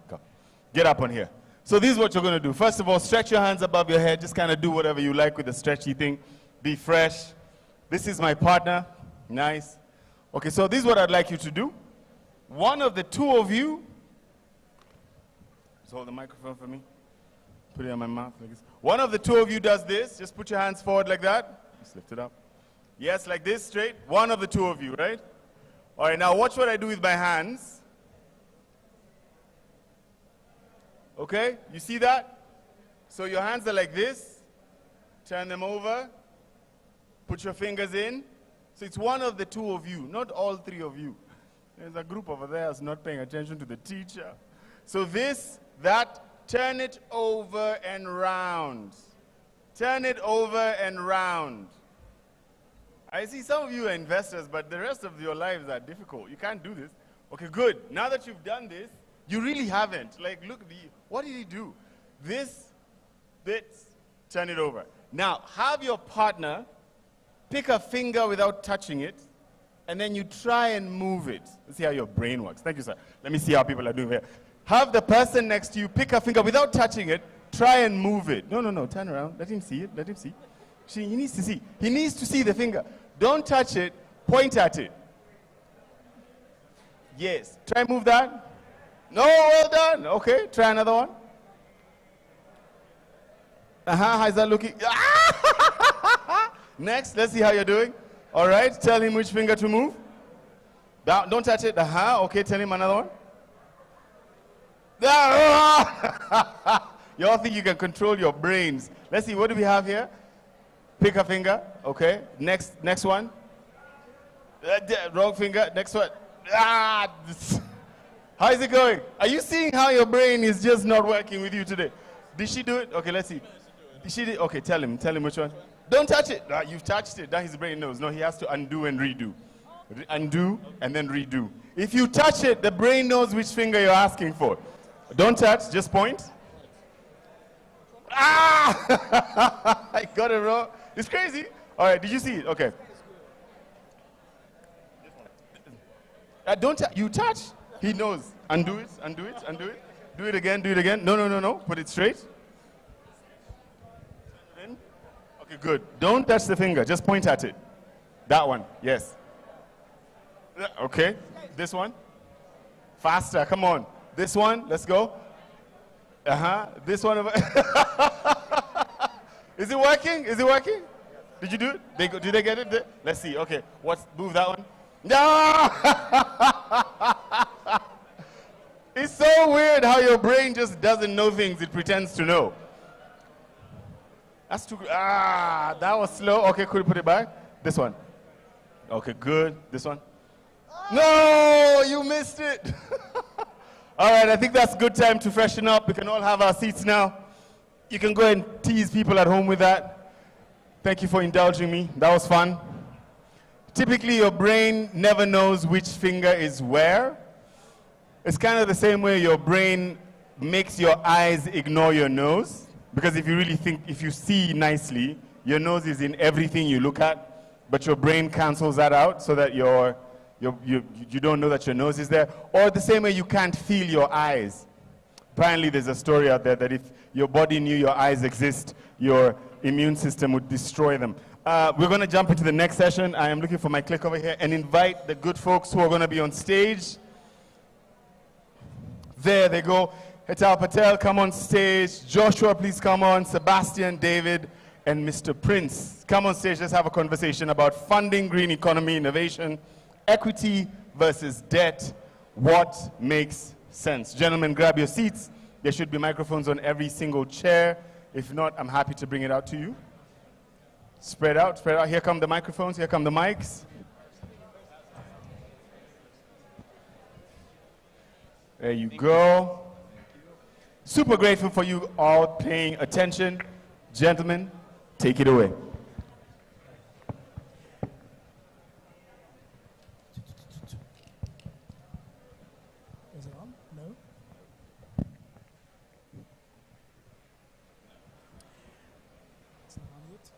Get up on here. So this is what you're going to do. First of all, stretch your hands above your head. Just kind of do whatever you like with the stretchy thing. Be fresh. This is my partner. Nice. Okay, so this is what I'd like you to do. One of the 2 of you, just hold the microphone for me. Put it on my mouth like this. One of the 2 of you does this. Just put your hands forward like that. Just lift it up. Yes, like this, straight. One of the 2 of you, right? All right, now watch what I do with my hands. Okay, you see that? So your hands are like this. Turn them over. Put your fingers in. So it's one of the 2 of you, not all 3 of you. There's a group over there that's not paying attention to the teacher. So this, that, turn it over and round. Turn it over and round. I see some of you are investors, but the rest of your lives are difficult. You can't do this. Okay, good. Now that you've done this, you really haven't. Like, look, what did he do? This, turn it over. Now, have your partner pick a finger without touching it, and then you try and move it. Let's see how your brain works. Thank you, sir. Let me see how people are doing here. Have the person next to you pick a finger without touching it, try and move it. No, turn around. Let him see it. Let him see. See, he needs to see. He needs to see the finger. Don't touch it. Point at it. Yes. Try and move that. No, well done. Okay, try another one. How's that looking? Next, let's see how you're doing. All right, tell him which finger to move. Don't touch it. Okay, tell him another one. You all think you can control your brains. Let's see, what do we have here? Pick a finger. Okay, next one. Wrong finger. Next one. How is it going? Are you seeing how your brain is just not working with you today? Did she do it? Okay, let's see. Did she do it? Okay, tell him which one. Don't touch it. You've touched it. That his brain knows. No, he has to undo and redo. Undo and then redo. If you touch it, the brain knows which finger you're asking for. Don't touch, just point. I got it wrong. It's crazy. All right, did you see it? Okay. Don't touch. You touch. He knows. Undo it, undo it, undo it. Do it again, do it again. No, no, no, no. Put it straight. Okay, good. Don't touch the finger. Just point at it. That one. Yes. Okay. This one. Faster. Come on. This one. Let's go. This one. Is it working? Is it working? Did you do it? Did they get it? Let's see. Okay. Move that one. No! It's so weird how your brain just doesn't know things it pretends to know. That's too. That was slow. Okay, could you put it back? This one. Okay, good. This one. No, you missed it. All right, I think that's a good time to freshen up. We can all have our seats now. You can go and tease people at home with that. Thank you for indulging me. That was fun. Typically, your brain never knows which finger is where. It's kind of the same way your brain makes your eyes ignore your nose. Because if you really think, if you see nicely, your nose is in everything you look at, but your brain cancels that out so that you don't know that your nose is there. Or the same way you can't feel your eyes. Apparently there's a story out there that if your body knew your eyes exist, your immune system would destroy them. We're going to jump into the next session. I am looking for my click over here and invite the good folks who are going to be on stage. There they go. Hetal Patel, come on stage. Joshua, please come on. Sebastian, David, and Mr. Prince. Come on stage. Let's have a conversation about funding green economy innovation, equity versus debt. What makes sense? Gentlemen, grab your seats. There should be microphones on every single chair. If not, I'm happy to bring it out to you. Spread out, spread out. Here come the microphones. Here come the mics. There you go. Super grateful for you all paying attention. Gentlemen, take it away. Is it on? No? It's not on yet.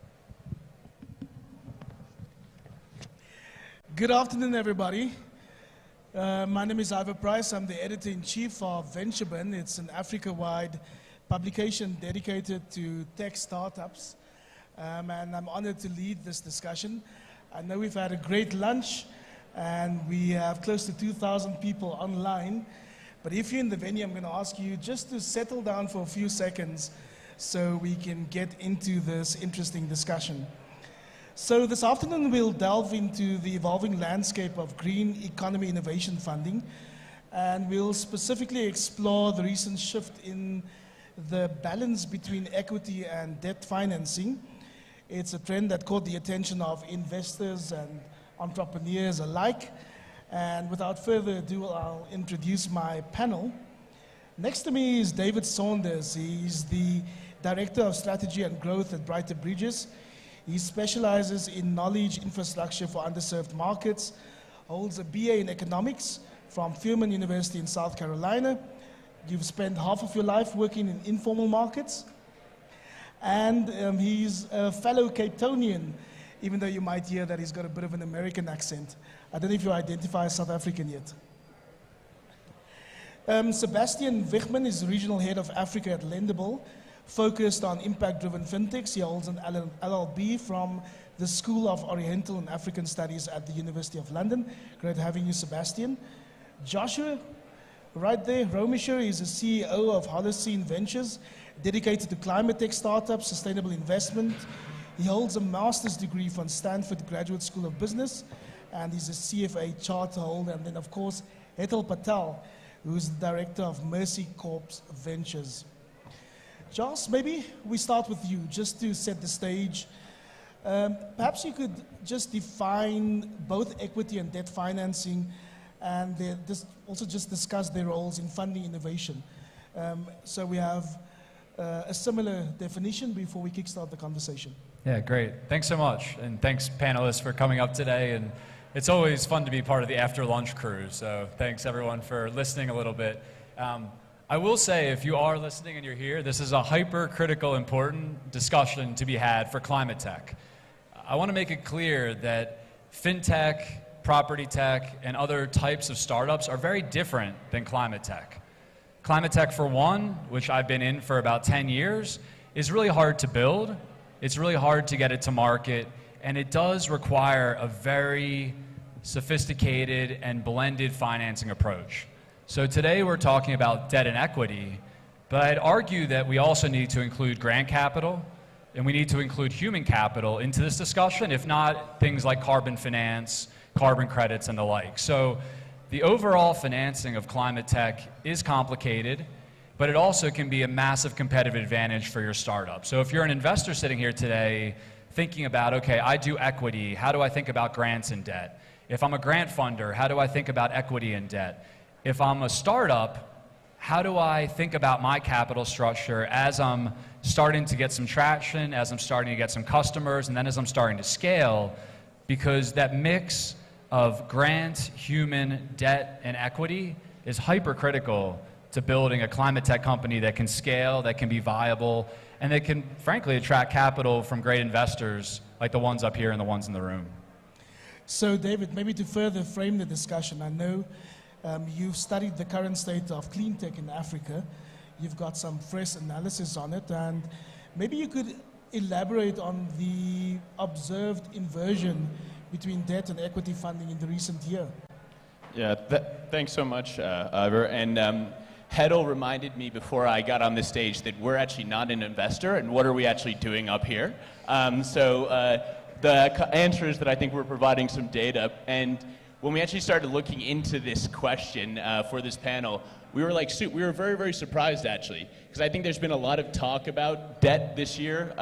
Good afternoon, everybody. My name is Ivor Price. I'm the editor-in-chief of VentureBin. It's an Africa-wide publication dedicated to tech startups. And I'm honored to lead this discussion. I know we've had a great lunch, and we have close to 2,000 people online. But if you're in the venue, I'm going to ask you just to settle down for a few seconds so we can get into this interesting discussion. So this afternoon we'll delve into the evolving landscape of green economy innovation funding, and we'll specifically explore the recent shift in the balance between equity and debt financing. It's a trend that caught the attention of investors and entrepreneurs alike. And without further ado, I'll introduce my panel. Next to me is David Saunders. He's the Director of Strategy and Growth at Brighter Bridges. He specializes in knowledge infrastructure for underserved markets, holds a BA in economics from Furman University in South Carolina. You've spent half of your life working in informal markets. And he's a fellow Cape Townian, even though you might hear that he's got a bit of an American accent. I don't know if you identify as South African yet. Sebastian Wichmann is the Regional Head of Africa at Lendable, focused on impact-driven fintechs. He holds an LLB from the School of Oriental and African Studies at the University of London. Great having you, Sebastian. Joshua, right there, Romisher is the CEO of Holocene Ventures, dedicated to climate tech startups, sustainable investment. He holds a master's degree from Stanford Graduate School of Business, and he's a CFA charter holder. And then, of course, Hetal Patel, who's the director of Mercy Corp's Ventures. Josh, maybe we start with you, just to set the stage. Perhaps you could just define both equity and debt financing, and also just discuss their roles in funding innovation. So we have a similar definition before we kickstart the conversation. Yeah, great. Thanks so much. And thanks, panelists, for coming up today. And it's always fun to be part of the after lunch crew. So thanks, everyone, for listening a little bit. I will say, if you are listening and you're here, this is a hypercritical, important discussion to be had for climate tech. I want to make it clear that fintech, property tech, and other types of startups are very different than climate tech. Climate tech, for one, which I've been in for about 10 years, is really hard to build. It's really hard to get it to market, and it does require a very sophisticated and blended financing approach. So today we're talking about debt and equity, but I'd argue that we also need to include grant capital, and we need to include human capital into this discussion, if not things like carbon finance, carbon credits, and the like. So the overall financing of climate tech is complicated, but it also can be a massive competitive advantage for your startup. So if you're an investor sitting here today thinking about, okay, I do equity, how do I think about grants and debt? If I'm a grant funder, how do I think about equity and debt? If I'm a startup, how do I think about my capital structure as I'm starting to get some traction, as I'm starting to get some customers, and then as I'm starting to scale? Because that mix of grant, human, debt, and equity is hypercritical to building a climate tech company that can scale, that can be viable, and that can, frankly, attract capital from great investors like the ones up here and the ones in the room. So, David, maybe to further frame the discussion, I know you've studied the current state of clean tech in Africa. You've got some fresh analysis on it, and maybe you could elaborate on the observed inversion between debt and equity funding in the recent year. Yeah, thanks so much, Ivor. And Hedel reminded me before I got on the stage that we're actually not an investor, and what are we actually doing up here? The answer is that I think we're providing some data, and when we actually started looking into this question for this panel, we were very, very surprised actually, because I think there's been a lot of talk about debt this year,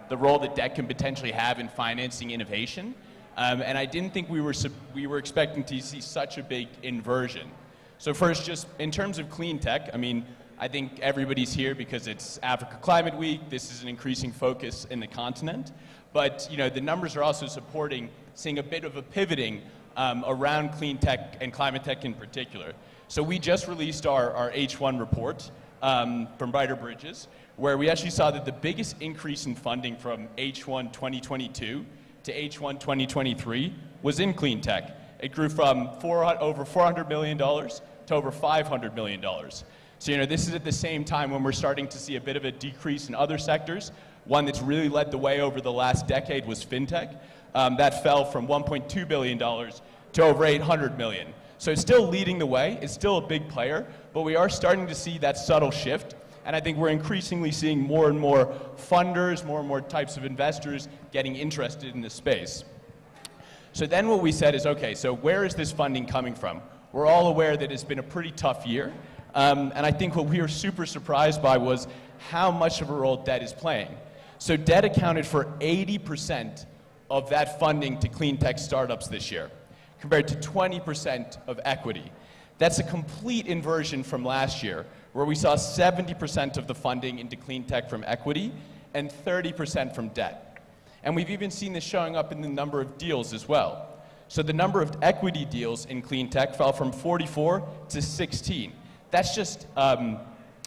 the role that debt can potentially have in financing innovation, and I didn't think we were expecting to see such a big inversion. So first, just in terms of clean tech, I mean, I think everybody's here because it's Africa Climate Week. This is an increasing focus in the continent, but the numbers are also seeing a bit of a pivoting around clean tech and climate tech in particular. So we just released our H1 report from Brighter Bridges, where we actually saw that the biggest increase in funding from H1 2022 to H1 2023 was in clean tech. It grew from over $400 million to over $500 million. So this is at the same time when we're starting to see a bit of a decrease in other sectors. One that's really led the way over the last decade was fintech. That fell from $1.2 billion to over $800 million. So it's still leading the way. It's still a big player, but we are starting to see that subtle shift. And I think we're increasingly seeing more and more funders, more and more types of investors getting interested in this space. So then what we said is, okay, so where is this funding coming from? We're all aware that it's been a pretty tough year. And I think what we were super surprised by was how much of a role debt is playing. So debt accounted for 80% of that funding to clean tech startups this year, compared to 20% of equity. That's a complete inversion from last year, where we saw 70% of the funding into clean tech from equity and 30% from debt. And we've even seen this showing up in the number of deals as well. So the number of equity deals in clean tech fell from 44 to 16. That's just,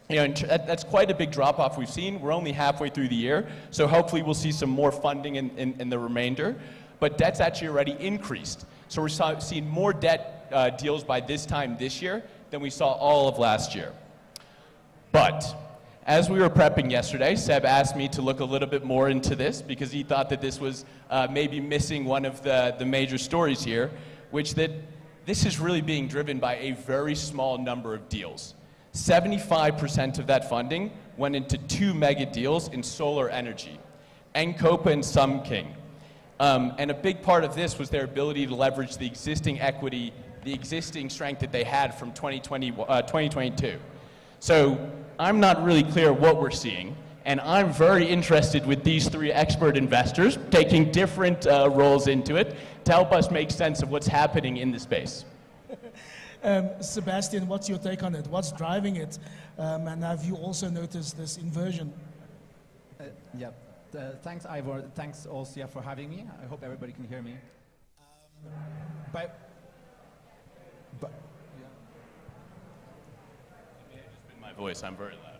that's quite a big drop-off we've seen. We're only halfway through the year, so hopefully we'll see some more funding in the remainder. But debt's actually already increased. So we're seeing more debt deals by this time this year than we saw all of last year. But as we were prepping yesterday, Seb asked me to look a little bit more into this because he thought that this was maybe missing one of the major stories here, which that this is really being driven by a very small number of deals. 75% of that funding went into 2 mega deals in solar energy, Encopa and SumKing. And a big part of this was their ability to leverage the existing equity, the existing strength that they had from 2022. So I'm not really clear what we're seeing, and I'm very interested with these 3 expert investors taking different roles into it to help us make sense of what's happening in the space. Sebastian, what's your take on it? What's driving it? And have you also noticed this inversion? Yeah. Thanks, Ivor. Thanks, also, for having me. I hope everybody can hear me. My voice, I'm very loud.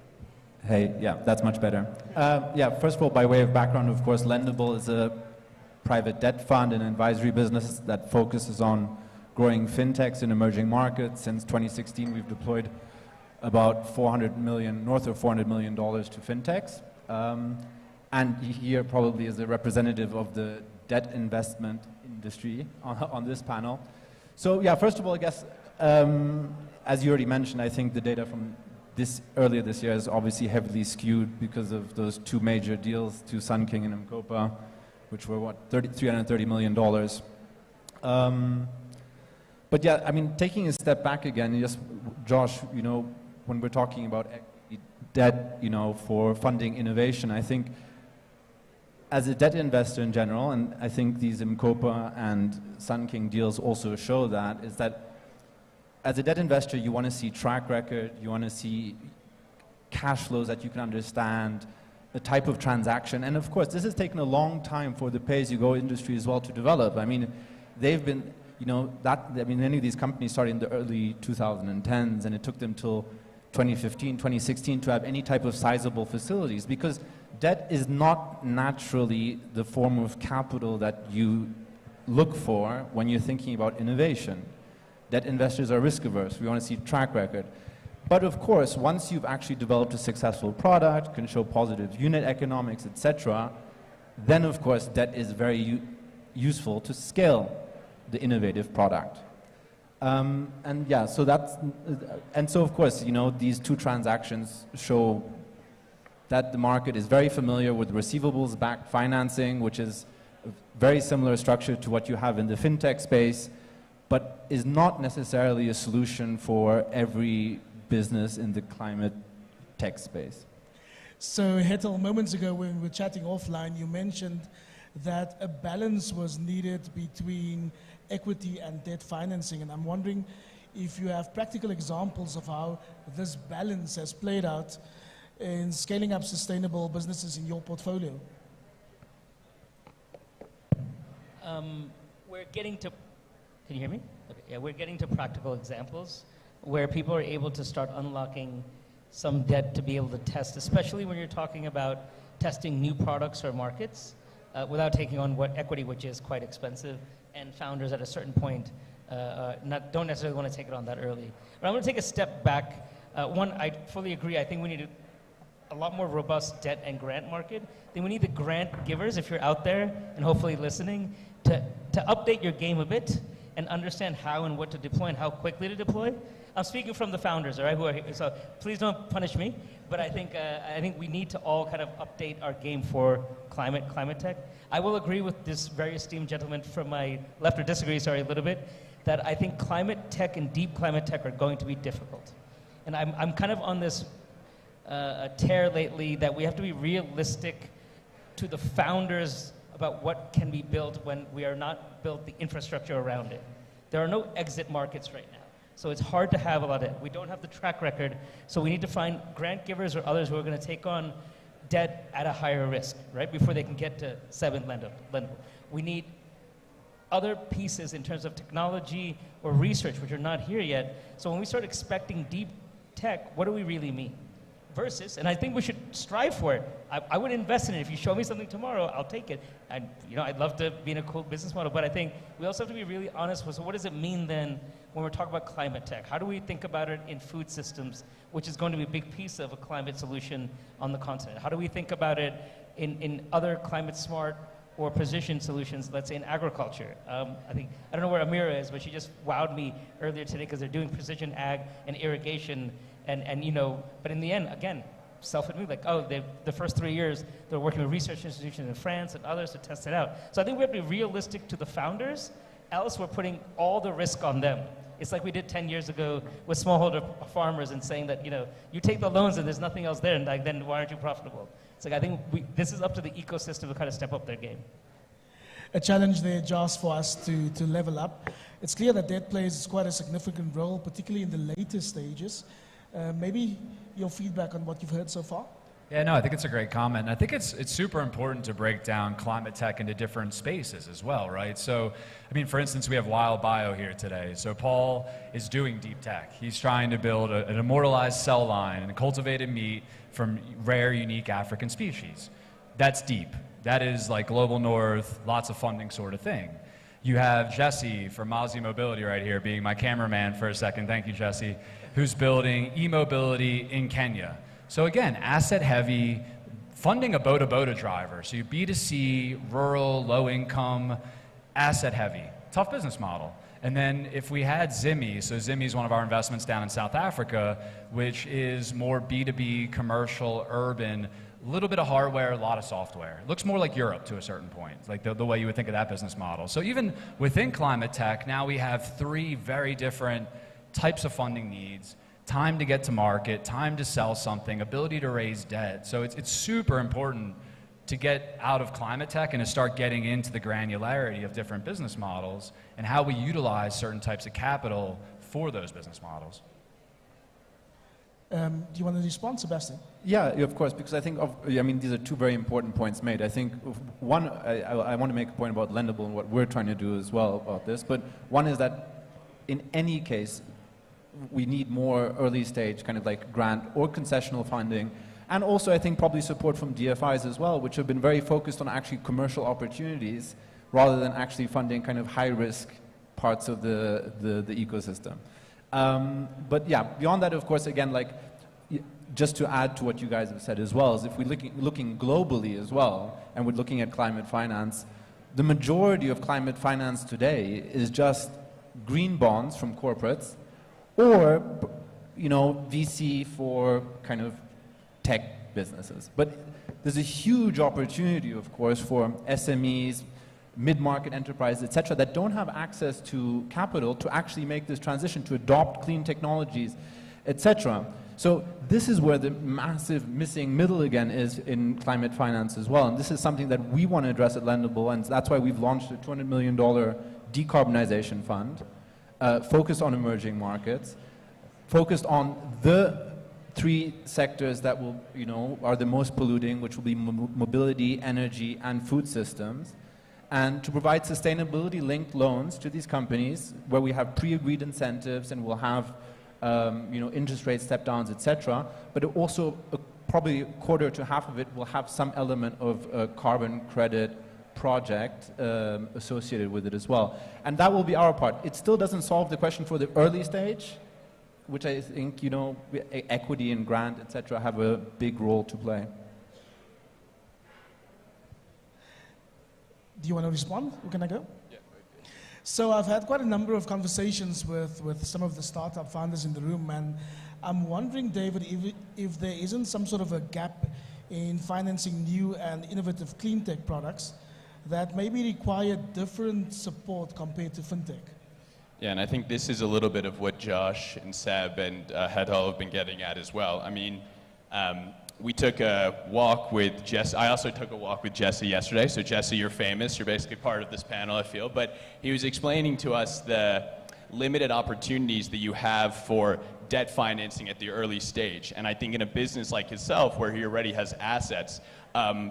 Hey, yeah, that's much better. Yeah, first of all, by way of background, of course, Lendable is a private debt fund and advisory business that focuses on growing fintechs in emerging markets. Since 2016, we've deployed about north of $400 million to fintechs. And here probably is a representative of the debt investment industry on this panel. So yeah, first of all, I guess, as you already mentioned, I think the data from earlier this year is obviously heavily skewed because of those two major deals to Sun King and Mkopa, which were what, $330 million. But yeah, I mean, taking a step back again, just Josh, you know, when we're talking about debt, you know, for funding innovation, I think as a debt investor in general, and I think these Mkopa and Sun King deals also show that, is that as a debt investor, you want to see track record, you want to see cash flows that you can understand, the type of transaction. And of course, this has taken a long time for the pay-as-you-go industry as well to develop. I mean, they've been, you know, many of these companies started in the early 2010s, and it took them till 2015, 2016 to have any type of sizable facilities, because debt is not naturally the form of capital that you look for when you're thinking about innovation. Debt investors are risk averse. We want to see track record. But of course, once you've actually developed a successful product, can show positive unit economics, etc., then of course debt is very useful to scale the innovative product. And yeah, so so of course, you know, these two transactions show that the market is very familiar with receivables-backed financing, which is a very similar structure to what you have in the fintech space, but is not necessarily a solution for every business in the climate tech space. So Hetal, moments ago when we were chatting offline, you mentioned that a balance was needed between equity and debt financing, and I'm wondering if you have practical examples of how this balance has played out in scaling up sustainable businesses in your portfolio. We're getting to, can you hear me? Okay. Yeah, we're getting to practical examples where people are able to start unlocking some debt to be able to test, especially when you're talking about testing new products or markets without taking on equity, which is quite expensive, and founders at a certain point don't necessarily want to take it on that early. But I'm going to take a step back. One, I fully agree. I think we need a lot more robust debt and grant market. Then we need the grant givers, if you're out there and hopefully listening, to update your game a bit and understand how and what to deploy and how quickly to deploy. I'm speaking from the founders, all right, who are here, so please don't punish me. But I think we need to all kind of update our game for climate tech. I will agree with this very esteemed gentleman from my left, or disagree, sorry, a little bit, that I think climate tech and deep climate tech are going to be difficult. And I'm kind of on this tear lately that we have to be realistic to the founders about what can be built when we are not built the infrastructure around it. There are no exit markets right now. So it's hard to have a lot of it. We don't have the track record, so we need to find grant givers or others who are going to take on debt at a higher risk, right, before they can get to 7 lendable. We need other pieces in terms of technology or research, which are not here yet. So when we start expecting deep tech, what do we really mean? Versus, and I think we should strive for it. I would invest in it. If you show me something tomorrow, I'll take it. And I'd love to be in a cool business model, but I think we also have to be really honest with, so what does it mean then when we're talking about climate tech? How do we think about it in food systems, which is going to be a big piece of a climate solution on the continent? How do we think about it in other climate smart or precision solutions, let's say in agriculture? I don't know where Amira is, but she just wowed me earlier today because they're doing precision ag and irrigation. But in the end, again, self-admitted, the first 3 years, they're working with research institutions in France and others to test it out. So I think we have to be realistic to the founders, else we're putting all the risk on them. It's like we did 10 years ago with smallholder farmers and saying that, you take the loans and there's nothing else there, and then why aren't you profitable? It's like, I think this is up to the ecosystem to kind of step up their game. A challenge there, Josh, for us to level up. It's clear that debt plays quite a significant role, particularly in the later stages. Maybe your feedback on what you've heard so far? Yeah, no, I think it's a great comment. And I think it's super important to break down climate tech into different spaces as well, right? So, for instance, we have Wild Bio here today. So Paul is doing deep tech. He's trying to build an immortalized cell line and cultivated meat from rare, unique African species. That's deep. That is like Global North, lots of funding sort of thing. You have Jesse from Mozi Mobility right here, being my cameraman for a second. Thank you, Jesse, who's building e-mobility in Kenya. So again, asset heavy, funding a Boda driver. So you B2C, rural, low income, asset heavy, tough business model. And then if we had Zimmy, so Zimmy is one of our investments down in South Africa, which is more B2B, commercial, urban, a little bit of hardware, a lot of software. It looks more like Europe to a certain point, like the way you would think of that business model. So even within climate tech, now we have 3 very different types of funding needs: time to get to market, time to sell something, ability to raise debt. So it's super important to get out of climate tech and to start getting into the granularity of different business models and how we utilize certain types of capital for those business models. Do you want to respond, Sebastian? Yeah, of course, because I think, these are 2 very important points made. I think one, I want to make a point about Lendable and what we're trying to do as well about this, but one is that in any case, we need more early stage kind of like grant or concessional funding, and also I think probably support from DFIs as well, which have been very focused on actually commercial opportunities rather than actually funding kind of high risk parts of the ecosystem. But yeah, beyond that, of course, again, like just to add to what you guys have said as well, is if we're looking globally as well, and we're looking at climate finance, the majority of climate finance today is just green bonds from corporates, or VC for kind of tech businesses. But there's a huge opportunity, of course, for SMEs, mid-market enterprises, etc., that don't have access to capital to actually make this transition, to adopt clean technologies, etc. So this is where the massive missing middle again is in climate finance as well. And this is something that we want to address at Lendable, and that's why we've launched a $200 million decarbonization fund, focused on emerging markets, focused on the 3 sectors that will, are the most polluting, which will be mobility, energy, and food systems, and to provide sustainability-linked loans to these companies where we have pre-agreed incentives and we'll have interest rate step-downs, etc. But also probably a quarter to half of it will have some element of a carbon credit project associated with it as well. And that will be our part. It still doesn't solve the question for the early stage, which I think, equity and grant, etc., have a big role to play. Do you want to respond? Or can I go? Yeah. So I've had quite a number of conversations with some of the startup founders in the room, and I'm wondering, David, if there isn't some sort of a gap in financing new and innovative clean tech products that maybe require different support compared to fintech. Yeah, and I think this is a little bit of what Josh and Seb and Hadal have been getting at as well. I mean, we took a walk with Jesse. I also took a walk with Jesse yesterday. So Jesse, you're famous. You're basically part of this panel, I feel. But he was explaining to us the limited opportunities that you have for debt financing at the early stage. And I think in a business like himself, where he already has assets,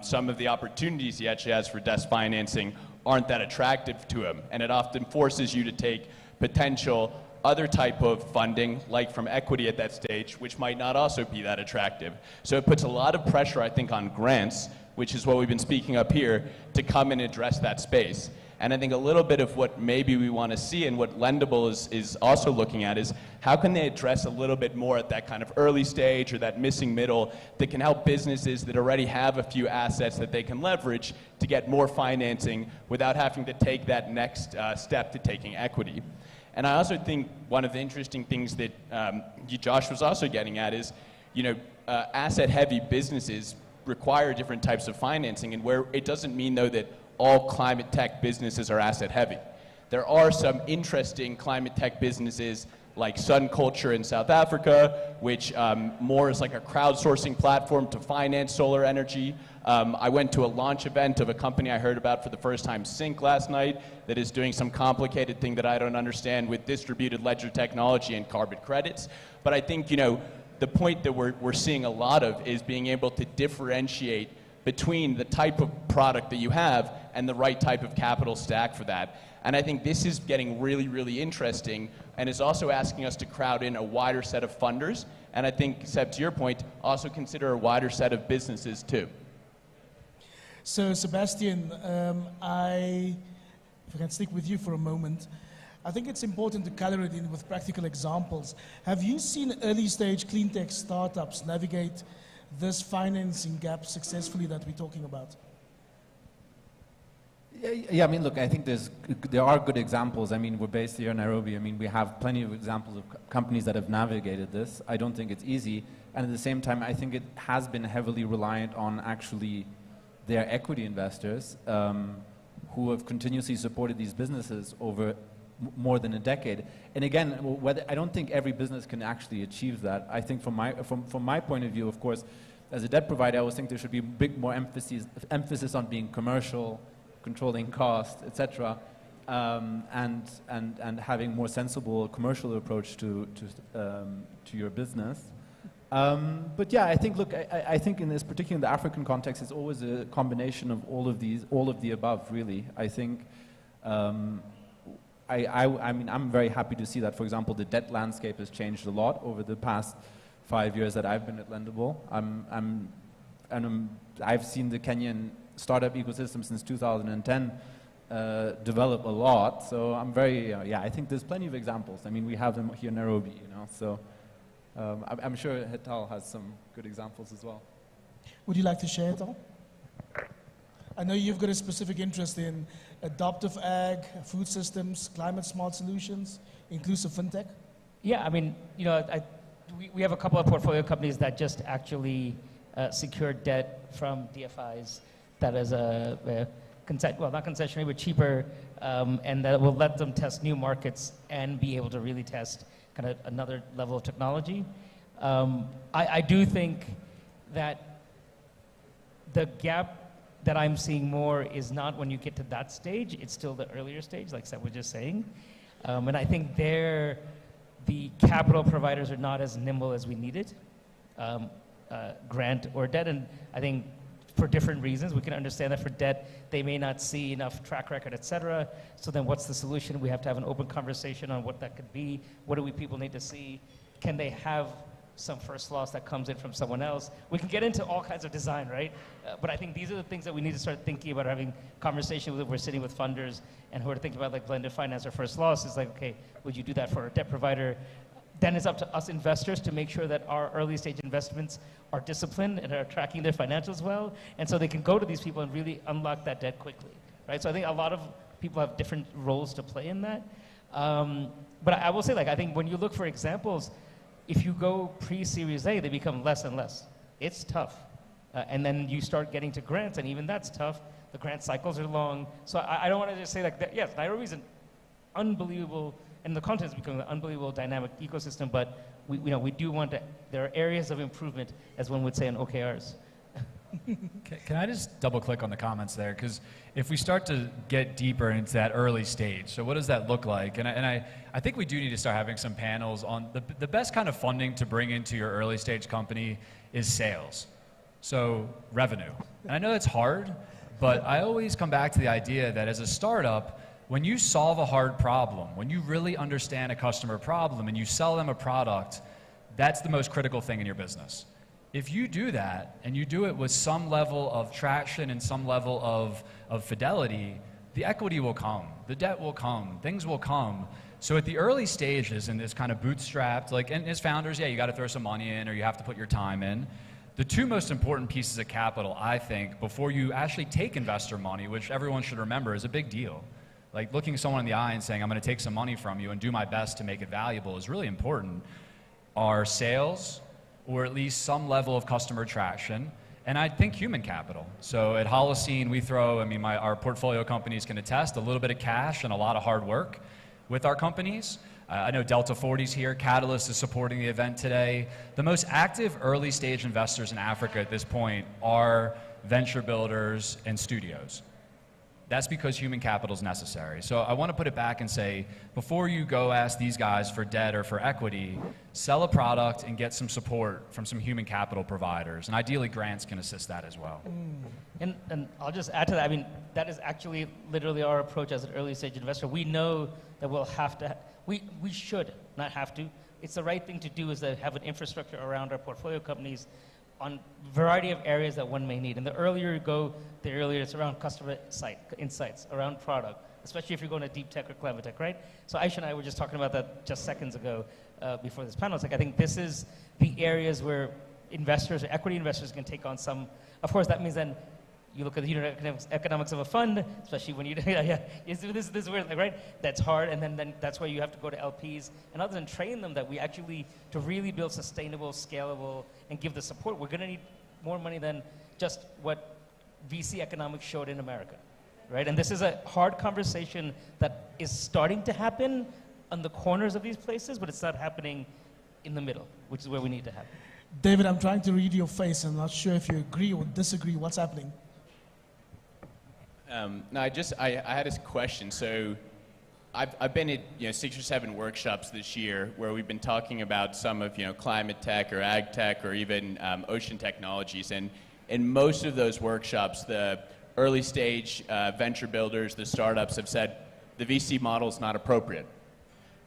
some of the opportunities he actually has for debt financing aren't that attractive to him. And it often forces you to take potential other type of funding, like from equity at that stage, which might not also be that attractive. So it puts a lot of pressure, I think, on grants, which is what we've been speaking up here, to come and address that space. And I think a little bit of what maybe we want to see and what Lendable is also looking at is how can they address a little bit more at that kind of early stage or that missing middle that can help businesses that already have a few assets that they can leverage to get more financing without having to take that next step to taking equity. And I also think one of the interesting things that Josh was also getting at is, asset-heavy businesses require different types of financing, and where it doesn't mean, though, that all climate tech businesses are asset-heavy. There are some interesting climate tech businesses like Sun Culture in South Africa, which more is like a crowdsourcing platform to finance solar energy. I went to a launch event of a company I heard about for the first time, Sync, last night, that is doing some complicated thing that I don't understand with distributed ledger technology and carbon credits. But I think, the point that we're seeing a lot of is being able to differentiate between the type of product that you have and the right type of capital stack for that. And I think this is getting really, really interesting and is also asking us to crowd in a wider set of funders. And I think, Seb, to your point, also consider a wider set of businesses too. So, Sebastian, if I can stick with you for a moment, I think it's important to color it in with practical examples. Have you seen early stage clean tech startups navigate this financing gap successfully that we're talking about? Yeah, I mean, look, I think there are good examples. I mean, we're based here in Nairobi. I mean, we have plenty of examples of companies that have navigated this. I don't think it's easy. And at the same time, I think it has been heavily reliant on actually their equity investors who have continuously supported these businesses over more than a decade. And again, I don't think every business can actually achieve that. I think from my point of view, of course, as a debt provider, I always think there should be a bit more emphasis on being commercial, controlling cost, etc., and having more sensible commercial approach to your business. But yeah, I think, look, I think in this, particularly in the African context, it's always a combination of all of the above, really. I think, I mean, I'm very happy to see that, for example, the debt landscape has changed a lot over the past 5 years that I've been at Lendable. I've seen the Kenyan startup ecosystem since 2010 develop a lot. So I'm very, yeah, I think there's plenty of examples. I mean, we have them here in Nairobi, you know, so I'm sure Hetal has some good examples as well. Would you like to share it all? I know you've got a specific interest in adaptive ag, food systems, climate smart solutions, inclusive fintech. Yeah, I mean, you know, we have a couple of portfolio companies that just actually secured debt from DFIs that is well, not concessionary, but cheaper, and that will let them test new markets and be able to really test kind of another level of technology. I do think that the gap that I'm seeing more is not when you get to that stage, it's still the earlier stage, like Seth was just saying. And I think there, the capital providers are not as nimble as we needed, grant or debt, and I think for different reasons. We can understand that for debt, they may not see enough track record, et cetera. So then what's the solution? We have to have an open conversation on what that could be. What do people need to see? Can they have some first loss that comes in from someone else? We can get into all kinds of design, right? But I think these are the things that we need to start thinking about, having conversation with. We're sitting with funders and who are thinking about like blended finance or first loss. It's like, okay, would you do that for a debt provider? Then it's up to us investors to make sure that our early stage investments are disciplined and are tracking their financials well, and so they can go to these people and really unlock that debt quickly, right? So I think a lot of people have different roles to play in that. But I will say, like, I think when you look for examples, if you go pre-Series A, they become less and less. It's tough. And then you start getting to grants, and even that's tough. The grant cycles are long. So I don't want to just say like, that, yes, Nairobi is an unbelievable, and the content is becoming an unbelievable dynamic ecosystem, but we do want to, there are areas of improvement, as one would say in OKRs. Can I just double click on the comments there? Because if we start to get deeper into that early stage, so what does that look like? And I think we do need to start having some panels on the best kind of funding to bring into your early stage company is sales. So revenue. And I know it's hard, but I always come back to the idea that as a startup, when you solve a hard problem, when you really understand a customer problem and you sell them a product, that's the most critical thing in your business. If you do that, and you do it with some level of traction and some level of fidelity, the equity will come, the debt will come, things will come. So at the early stages in this kind of bootstrapped, like, and as founders, yeah, you got to throw some money in or you have to put your time in. The two most important pieces of capital, I think, before you actually take investor money, which everyone should remember is a big deal. Like looking someone in the eye and saying, I'm going to take some money from you and do my best to make it valuable is really important, are sales, or at least some level of customer traction, and I think human capital. So at Holocene, we throw, I mean, our portfolio companies can attest, a little bit of cash and a lot of hard work with our companies. I know Delta 40's here, Catalyst is supporting the event today. The most active early stage investors in Africa at this point are venture builders and studios. That's because human capital is necessary. So I want to put it back and say, before you go ask these guys for debt or for equity, sell a product and get some support from some human capital providers. And ideally, grants can assist that as well. And I'll just add to that. I mean, that is actually literally our approach as an early stage investor. We know that we'll have to, we should, not have to. It's the right thing to do is to have an infrastructure around our portfolio companies on a variety of areas that one may need. And the earlier you go, the earlier it's around customer insights, around product, especially if you're going to deep tech or climate tech, right? So Aisha and I were just talking about that just seconds ago before this panel. It's like, I think this is the areas where investors or equity investors can take on some. Of course, that means then you look at the unit economics of a fund, especially when you, this is weird, right? That's hard, and then that's why you have to go to LPs and others and train them that we actually, to really build sustainable, scalable, and give the support, we're going to need more money than just what VC economics showed in America, right? And this is a hard conversation that is starting to happen on the corners of these places, but it's not happening in the middle, which is where we need to happen. David, I'm trying to read your face. I'm not sure if you agree or disagree. What's happening? No, I had this question. So I've been at 6 or 7 workshops this year where we've been talking about some of climate tech or ag tech or even ocean technologies, and in most of those workshops, the early stage venture builders, the startups have said the VC model is not appropriate.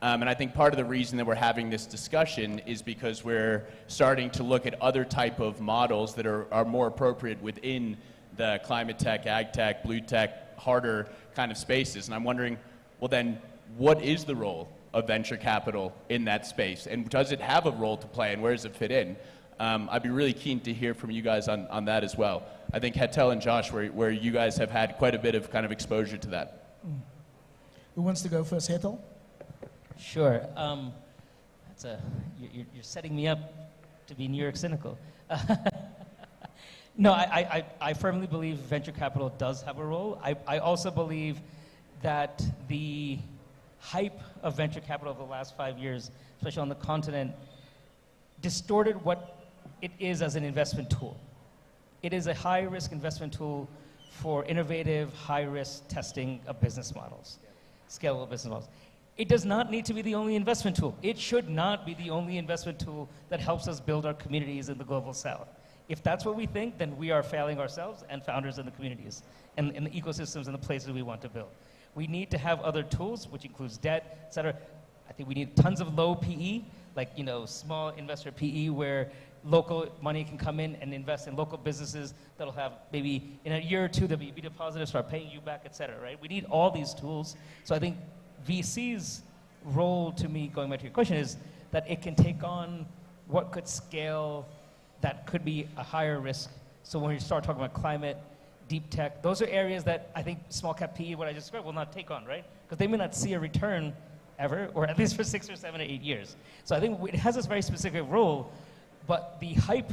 And I think part of the reason that we're having this discussion is because we're starting to look at other type of models that are more appropriate within the climate tech, ag tech, blue tech, harder kind of spaces. And I'm wondering, well then, what is the role of venture capital in that space? And does it have a role to play, and where does it fit in? I'd be really keen to hear from you guys on that as well. I think Hetel and Josh, where you guys have had quite a bit of kind of exposure to that. Who wants to go first, Hetel? Sure. You're setting me up to be New York cynical. No, I firmly believe venture capital does have a role. I also believe that the hype of venture capital over the last 5 years, especially on the continent, distorted what it is as an investment tool. It is a high-risk investment tool for innovative, high-risk testing of business models, scalable business models. It does not need to be the only investment tool. It should not be the only investment tool that helps us build our communities in the global south. If that's what we think, then we are failing ourselves and founders in the communities and in the ecosystems and the places we want to build. We need to have other tools, which includes debt, et cetera. I think we need tons of low PE, like small investor PE, where local money can come in and invest in local businesses that'll have maybe in a year or two they'll be EBITDA positive, start paying you back, et cetera, right? We need all these tools. So I think VC's role, to me, going back to your question, is that it can take on what could scale that could be a higher risk. So when you start talking about climate, deep tech, those are areas that I think small cap PE, what I just described, will not take on, right? Because they may not see a return ever, or at least for 6 or 7 or 8 years. So I think it has this very specific role, but the hype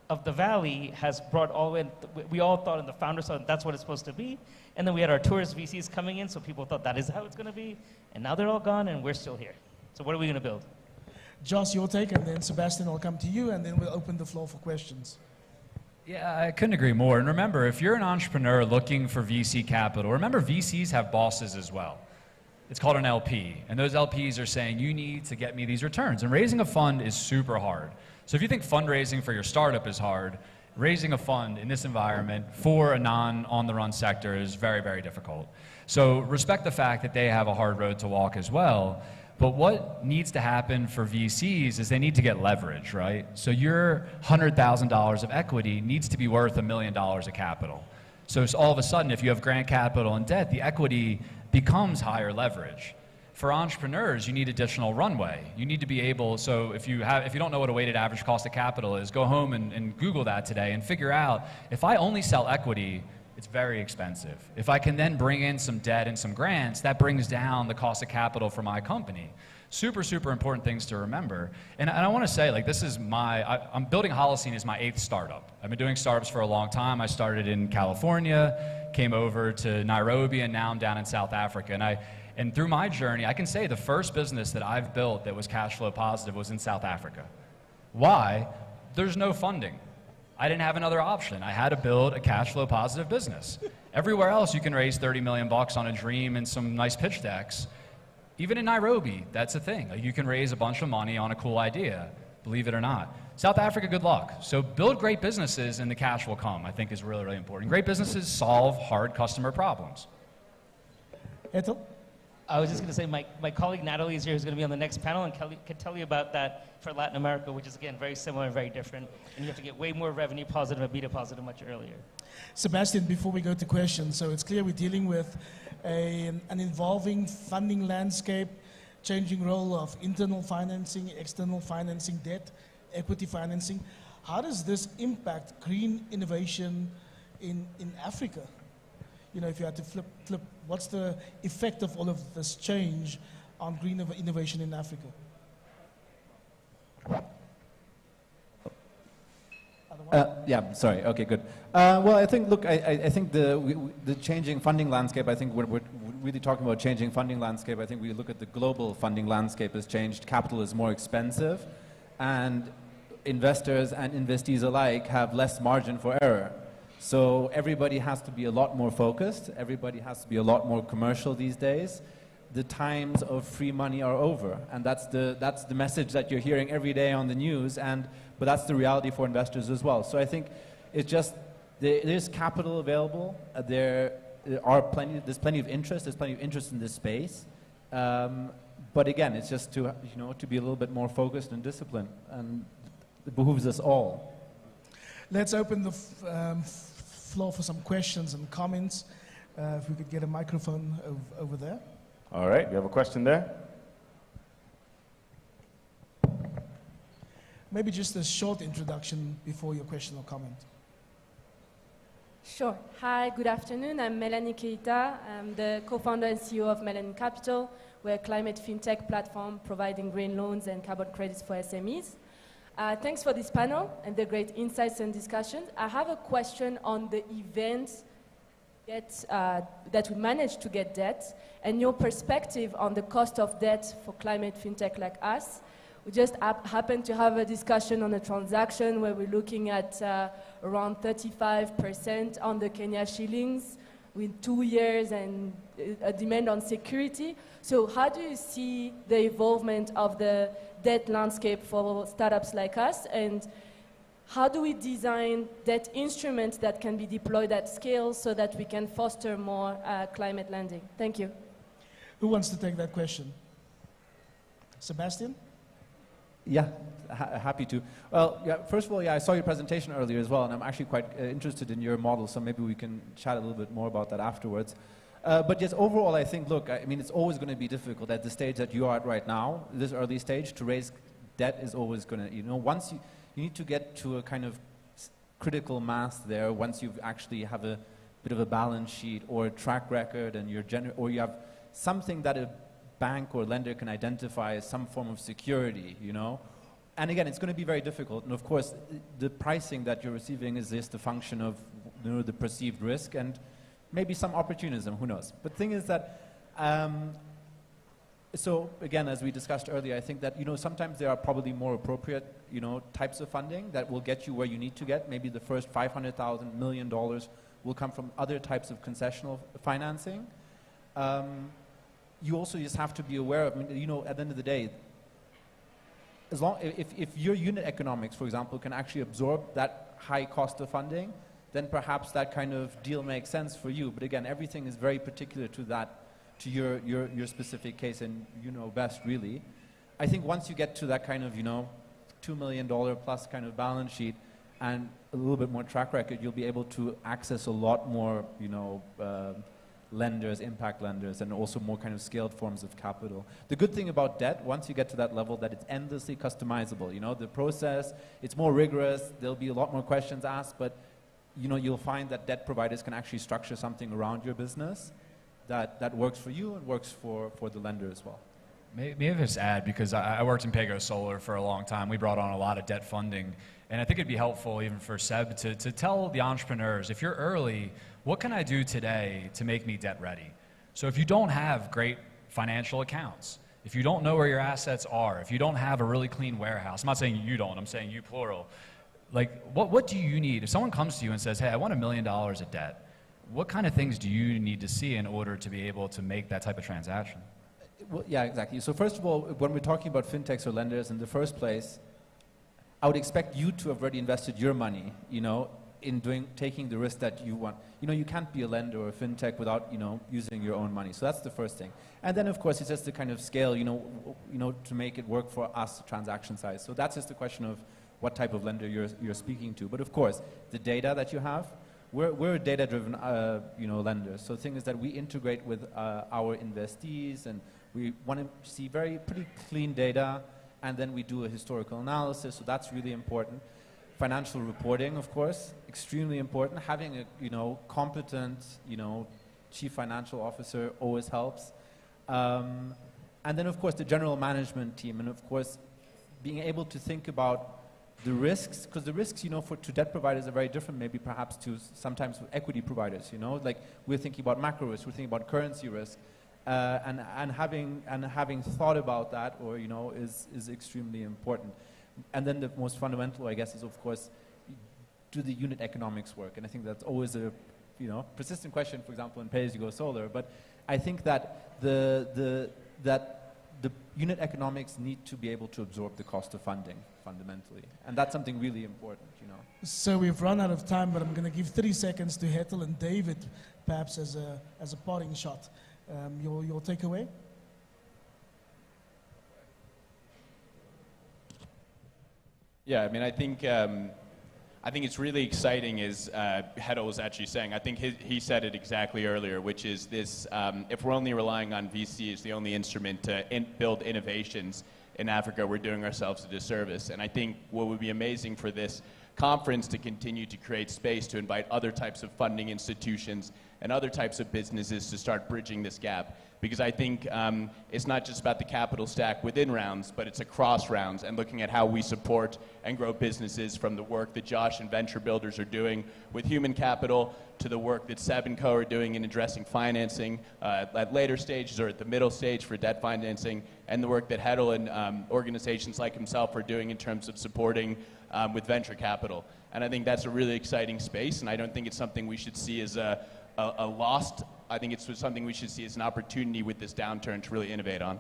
of the Valley has brought all in, we all thought in the founders thought that's what it's supposed to be. And then we had our tourist VCs coming in, so people thought that is how it's gonna be. And now they're all gone and we're still here. So what are we gonna build? Josh, your take, and then Sebastian will come to you, and then we'll open the floor for questions. Yeah, I couldn't agree more. And remember, if you're an entrepreneur looking for VC capital, remember VCs have bosses as well. It's called an LP. And those LPs are saying, you need to get me these returns. And raising a fund is super hard. So if you think fundraising for your startup is hard, raising a fund in this environment for a non-on-the-run sector is very, very difficult. So respect the fact that they have a hard road to walk as well. But what needs to happen for VCs is they need to get leverage, right? So your $100,000 of equity needs to be worth $1 million of capital. So all of a sudden, if you have grant capital and debt, the equity becomes higher leverage. For entrepreneurs, you need additional runway. You need to be able, so if you don't know what a weighted average cost of capital is, go home and Google that today and figure out, if I only sell equity, it's very expensive. If I can then bring in some debt and some grants, that brings down the cost of capital for my company. Super, super important things to remember. And I want to say, like, this is I'm building Holocene is my 8th startup. I've been doing startups for a long time. I started in California, came over to Nairobi, and now I'm down in South Africa. And through my journey, I can say the first business that I've built that was cash flow positive was in South Africa. Why? There's no funding. I didn't have another option. I had to build a cash flow positive business. Everywhere else you can raise 30 million bucks on a dream and some nice pitch decks. Even in Nairobi, that's a thing. Like, you can raise a bunch of money on a cool idea, believe it or not. South Africa, good luck. So build great businesses and the cash will come, I think is really, really important. Great businesses solve hard customer problems. Ethel? I was just going to say my colleague Natalie is here, who's going to be on the next panel, and can tell you about that for Latin America, which is, again, very similar and very different. And you have to get way more revenue positive and beta positive much earlier. Sebastian, before we go to questions, so it's clear we're dealing with an evolving funding landscape, changing role of internal financing, external financing, debt, equity financing. How does this impact green innovation in Africa? You know, if you had to flip, what's the effect of all of this change on green innovation in Africa? Yeah, sorry. Okay, good. Well, I think, look, I think the changing funding landscape, I think we're really talking about changing funding landscape. I think we look at the global funding landscape has changed. Capital is more expensive, and investors and investees alike have less margin for error. So everybody has to be a lot more focused. Everybody has to be a lot more commercial these days. The times of free money are over, and that's the message that you're hearing every day on the news. But that's the reality for investors as well. So I think it's just there's capital available. There's plenty of interest. There's plenty of interest in this space. But again, it's just to be a little bit more focused and disciplined, and it behooves us all. Let's open the floor for some questions and comments. If we could get a microphone over there. All right, we have a question there. Maybe just a short introduction before your question or comment. Sure. Hi, good afternoon. I'm Melanie Keita. I'm the co-founder and CEO of Melanie Capital. We're a climate fintech platform providing green loans and carbon credits for SMEs. Thanks for this panel and the great insights and discussions. I have a question on the events that we managed to get debt and your perspective on the cost of debt for climate fintech like us. We just happened to have a discussion on a transaction where we're looking at around 35% on the Kenya shillings with 2 years and a demand on security. So how do you see the evolvement of the debt landscape for startups like us, and how do we design debt instruments that can be deployed at scale so that we can foster more climate lending? Thank you. Who wants to take that question? Sebastian? Yeah, happy to. Well, yeah, first of all, yeah, I saw your presentation earlier as well, and I'm actually quite interested in your model, so maybe we can chat a little bit more about that afterwards. But yes, overall, I think, look, I mean, it's always going to be difficult at the stage that you are at right now, this early stage, to raise debt is always going to, once you need to get to a kind of critical mass there, once you actually have a bit of a balance sheet or a track record, and or you have something that a bank or lender can identify as some form of security, And again, it's going to be very difficult. And of course, the pricing that you're receiving is just a function of the perceived risk and maybe some opportunism, who knows. But the thing is that, so again, as we discussed earlier, I think that, sometimes there are probably more appropriate, types of funding that will get you where you need to get. Maybe the first $500,000, $1 million will come from other types of concessional financing. You also just have to be aware of, at the end of the day, if your unit economics, for example, can actually absorb that high cost of funding, then perhaps that kind of deal makes sense for you. But again, everything is very particular to that, to your specific case, and you know best, really. I think once you get to that kind of, $2 million plus kind of balance sheet and a little bit more track record, you'll be able to access a lot more, lenders, impact lenders, and also more kind of scaled forms of capital. The good thing about debt, once you get to that level, that it's endlessly customizable. The process, it's more rigorous, there'll be a lot more questions asked, but you'll find that debt providers can actually structure something around your business that works for you and works for the lender as well. Maybe just add, because I worked in Pego Solar for a long time. We brought on a lot of debt funding. And I think it'd be helpful even for Seb to tell the entrepreneurs, if you're early, what can I do today to make me debt ready? So if you don't have great financial accounts, if you don't know where your assets are, if you don't have a really clean warehouse, I'm not saying you don't, I'm saying you plural, like what do you need? If someone comes to you and says, hey, I want $1 million of debt, what kind of things do you need to see in order to be able to make that type of transaction? Well, yeah, exactly. So first of all, when we're talking about fintechs or lenders in the first place, I would expect you to have already invested your money, taking the risk that you want. You can't be a lender or a fintech without, using your own money. So that's the first thing. And then, of course, it's just the kind of scale, to make it work for us, transaction size. So that's just a question of what type of lender you're speaking to. But of course, the data that you have, we're a data-driven, lender. So the thing is that we integrate with our investees, and we want to see pretty clean data, and then we do a historical analysis. So that's really important. Financial reporting, of course, extremely important. Having a competent chief financial officer always helps. And then, of course, the general management team, and of course, being able to think about the risks, because the risks, to debt providers are very different, maybe perhaps to sometimes equity providers. Like we're thinking about macro risk, we're thinking about currency risk, and having thought about that, or is extremely important. And then the most fundamental, I guess, is of course, do the unit economics work? And I think that's always a persistent question, for example, in pay-as-you-go solar. But I think that the unit economics need to be able to absorb the cost of funding fundamentally, and that's something really important. So we've run out of time, but I'm going to give 30 seconds to Hetel and David, perhaps as a parting shot. Your takeaway. Yeah, I mean, I think it's really exciting, as Heddle was actually saying. I think he said it exactly earlier, which is this, if we're only relying on VC as the only instrument to build innovations in Africa, we're doing ourselves a disservice. And I think what would be amazing for this conference to continue to create space to invite other types of funding institutions and other types of businesses to start bridging this gap. Because I think it's not just about the capital stack within rounds, but it's across rounds, and looking at how we support and grow businesses, from the work that Josh and Venture Builders are doing with human capital, to the work that Seb and Co are doing in addressing financing at later stages or at the middle stage for debt financing, and the work that Heddle and organizations like himself are doing in terms of supporting with venture capital. And I think that's a really exciting space, and I don't think it's something we should see as a lost. I think it's something we should see as an opportunity with this downturn to really innovate on.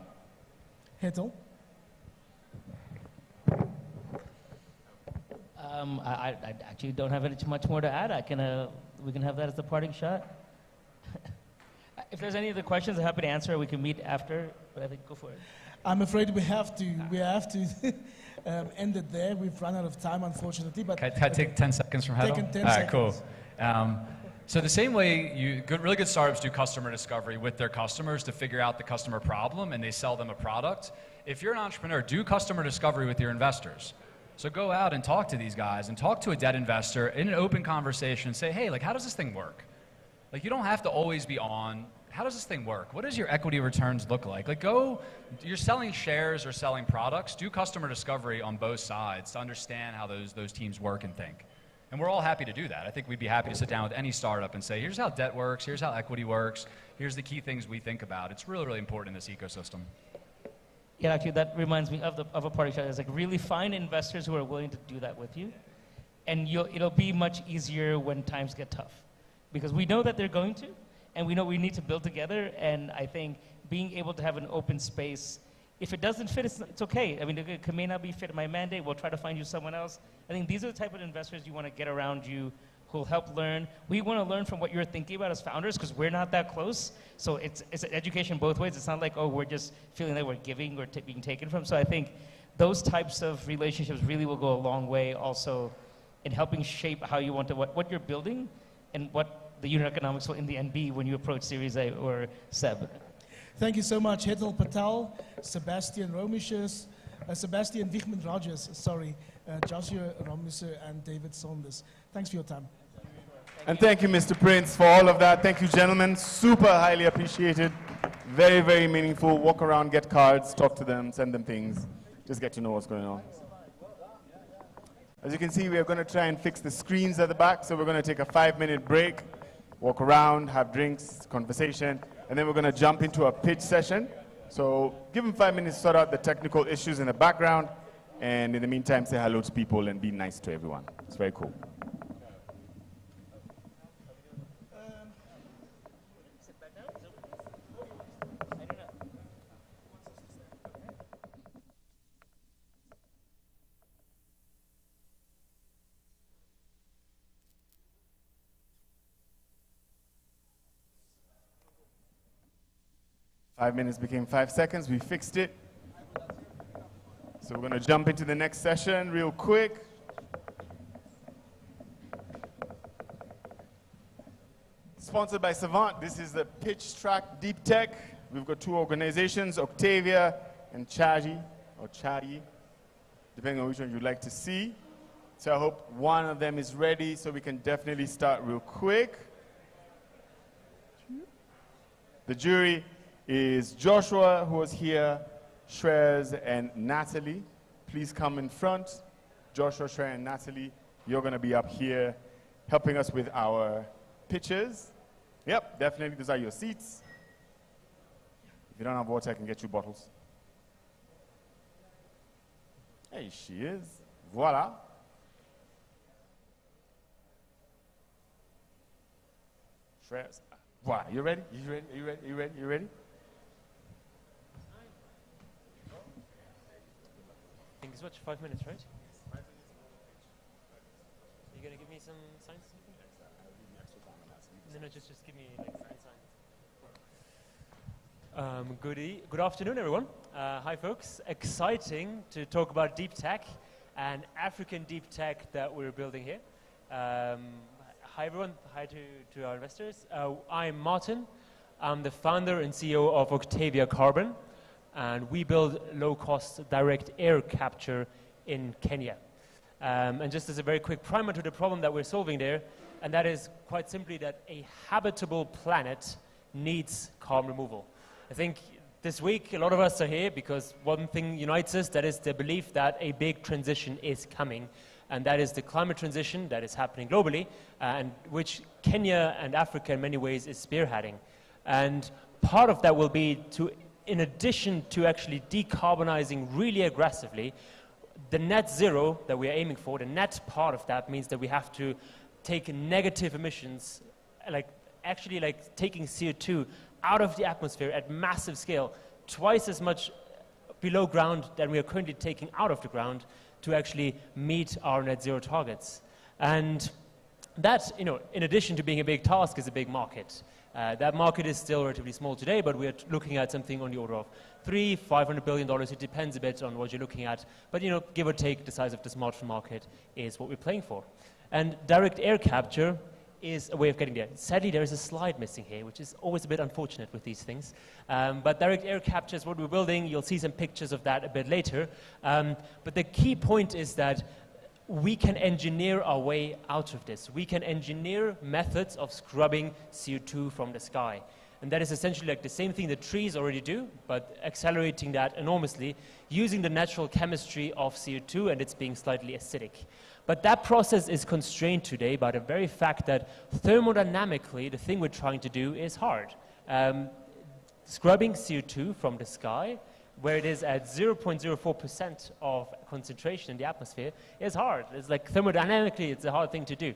Hetel? I actually don't have much more to add. We can have that as the parting shot. If there's any other questions, I'm happy to answer. We can meet after, but I think go for it. I'm afraid we have to end it there. We've run out of time, unfortunately. But can I take 10 seconds from Heddle? Taking 10 All right, seconds. cool. So the same way really good startups do customer discovery with their customers to figure out the customer problem, and they sell them a product. If you're an entrepreneur, do customer discovery with your investors. So go out and talk to these guys and talk to a debt investor in an open conversation. Say, hey, how does this thing work? You don't have to always be on. How does this thing work? What does your equity returns look like? You're selling shares or selling products. Do customer discovery on both sides to understand how those teams work and think. And we're all happy to do that. I think we'd be happy to sit down with any startup and say, here's how debt works, here's how equity works, here's the key things we think about. It's really, really important in this ecosystem. Yeah, actually, that reminds me of a party shot. It's really find investors who are willing to do that with you, and it'll be much easier when times get tough, because we know that they're going to, and we know we need to build together. And I think being able to have an open space, if it doesn't fit, it's okay. I mean, it may not be fit in my mandate. We'll try to find you someone else. I think these are the type of investors you want to get around you, who'll help learn. We want to learn from what you're thinking about as founders, because we're not that close. So it's an education both ways. It's not like, oh, we're just feeling that we're giving or being taken from. So I think those types of relationships really will go a long way also in helping shape how you want to, what you're building and what the unit economics will in the end be when you approach Series A or SEB. Thank you so much, Hetel Patel, Sebastian Wichmann Rogers, Joshua Romisser, and David Saunders. Thanks for your time. And thank you, Mr. Prince, for all of that. Thank you, gentlemen. Super highly appreciated. Very, very meaningful. Walk around, get cards, talk to them, send them things. Just get to know what's going on. As you can see, we are going to try and fix the screens at the back, so we're going to take a 5-minute break, walk around, have drinks, conversation, and then we're going to jump into a pitch session. So give them 5 minutes to sort out the technical issues in the background, and in the meantime, say hello to people and be nice to everyone. It's very cool. 5 minutes became 5 seconds. We fixed it. So we're going to jump into the next session real quick. Sponsored by Savant. This is the Pitch Track Deep Tech. We've got two organizations, Octavia and Chadi, or Chadi, depending on which one you'd like to see. So I hope one of them is ready so we can definitely start real quick. The jury is Joshua, who was here, Shreyas, and Natalie. Please come in front. Joshua, Shreyas, and Natalie, you're going to be up here helping us with our pitches. Yep, definitely, those are your seats. If you don't have water, I can get you bottles. Hey, she is. Voila. Shreyas. Wow, you ready? You ready? You ready? You ready? You ready? I think it's what, 5 minutes, right? Are you going to give me some signs? No, just give me like signs. Good afternoon, everyone. Hi, folks. Exciting to talk about deep tech and African deep tech that we're building here. Hi, everyone. Hi to our investors. I'm Martin. I'm the founder and CEO of Octavia Carbon, and we build low-cost direct air capture in Kenya. And just as a very quick primer to the problem that we're solving there, and that is quite simply that a habitable planet needs carbon removal. I think this week a lot of us are here because one thing unites us, that is the belief that a big transition is coming, and that is the climate transition that is happening globally, and which Kenya and Africa in many ways is spearheading. And part of that will be to, in addition to actually decarbonizing really aggressively, the net zero that we are aiming for, the net part of that means that we have to take negative emissions, like taking CO2 out of the atmosphere at massive scale, twice as much below ground than we are currently taking out of the ground to actually meet our net zero targets. And that, in addition to being a big task, is a big market. That market is still relatively small today, but we are looking at something on the order of $500 billion. It depends a bit on what you're looking at, but give or take, the size of the smartphone market is what we're playing for. And direct air capture is a way of getting there. Sadly, there is a slide missing here, which is always a bit unfortunate with these things. But direct air capture is what we're building. You'll see some pictures of that a bit later. But the key point is that we can engineer our way out of this. We can engineer methods of scrubbing CO2 from the sky. And that is essentially like the same thing that trees already do, but accelerating that enormously using the natural chemistry of CO2 and it's being slightly acidic. But that process is constrained today by the very fact that thermodynamically, the thing we're trying to do is hard. Scrubbing CO2 from the sky, where it is at 0.04% of concentration in the atmosphere, is hard. It's like thermodynamically, it's a hard thing to do.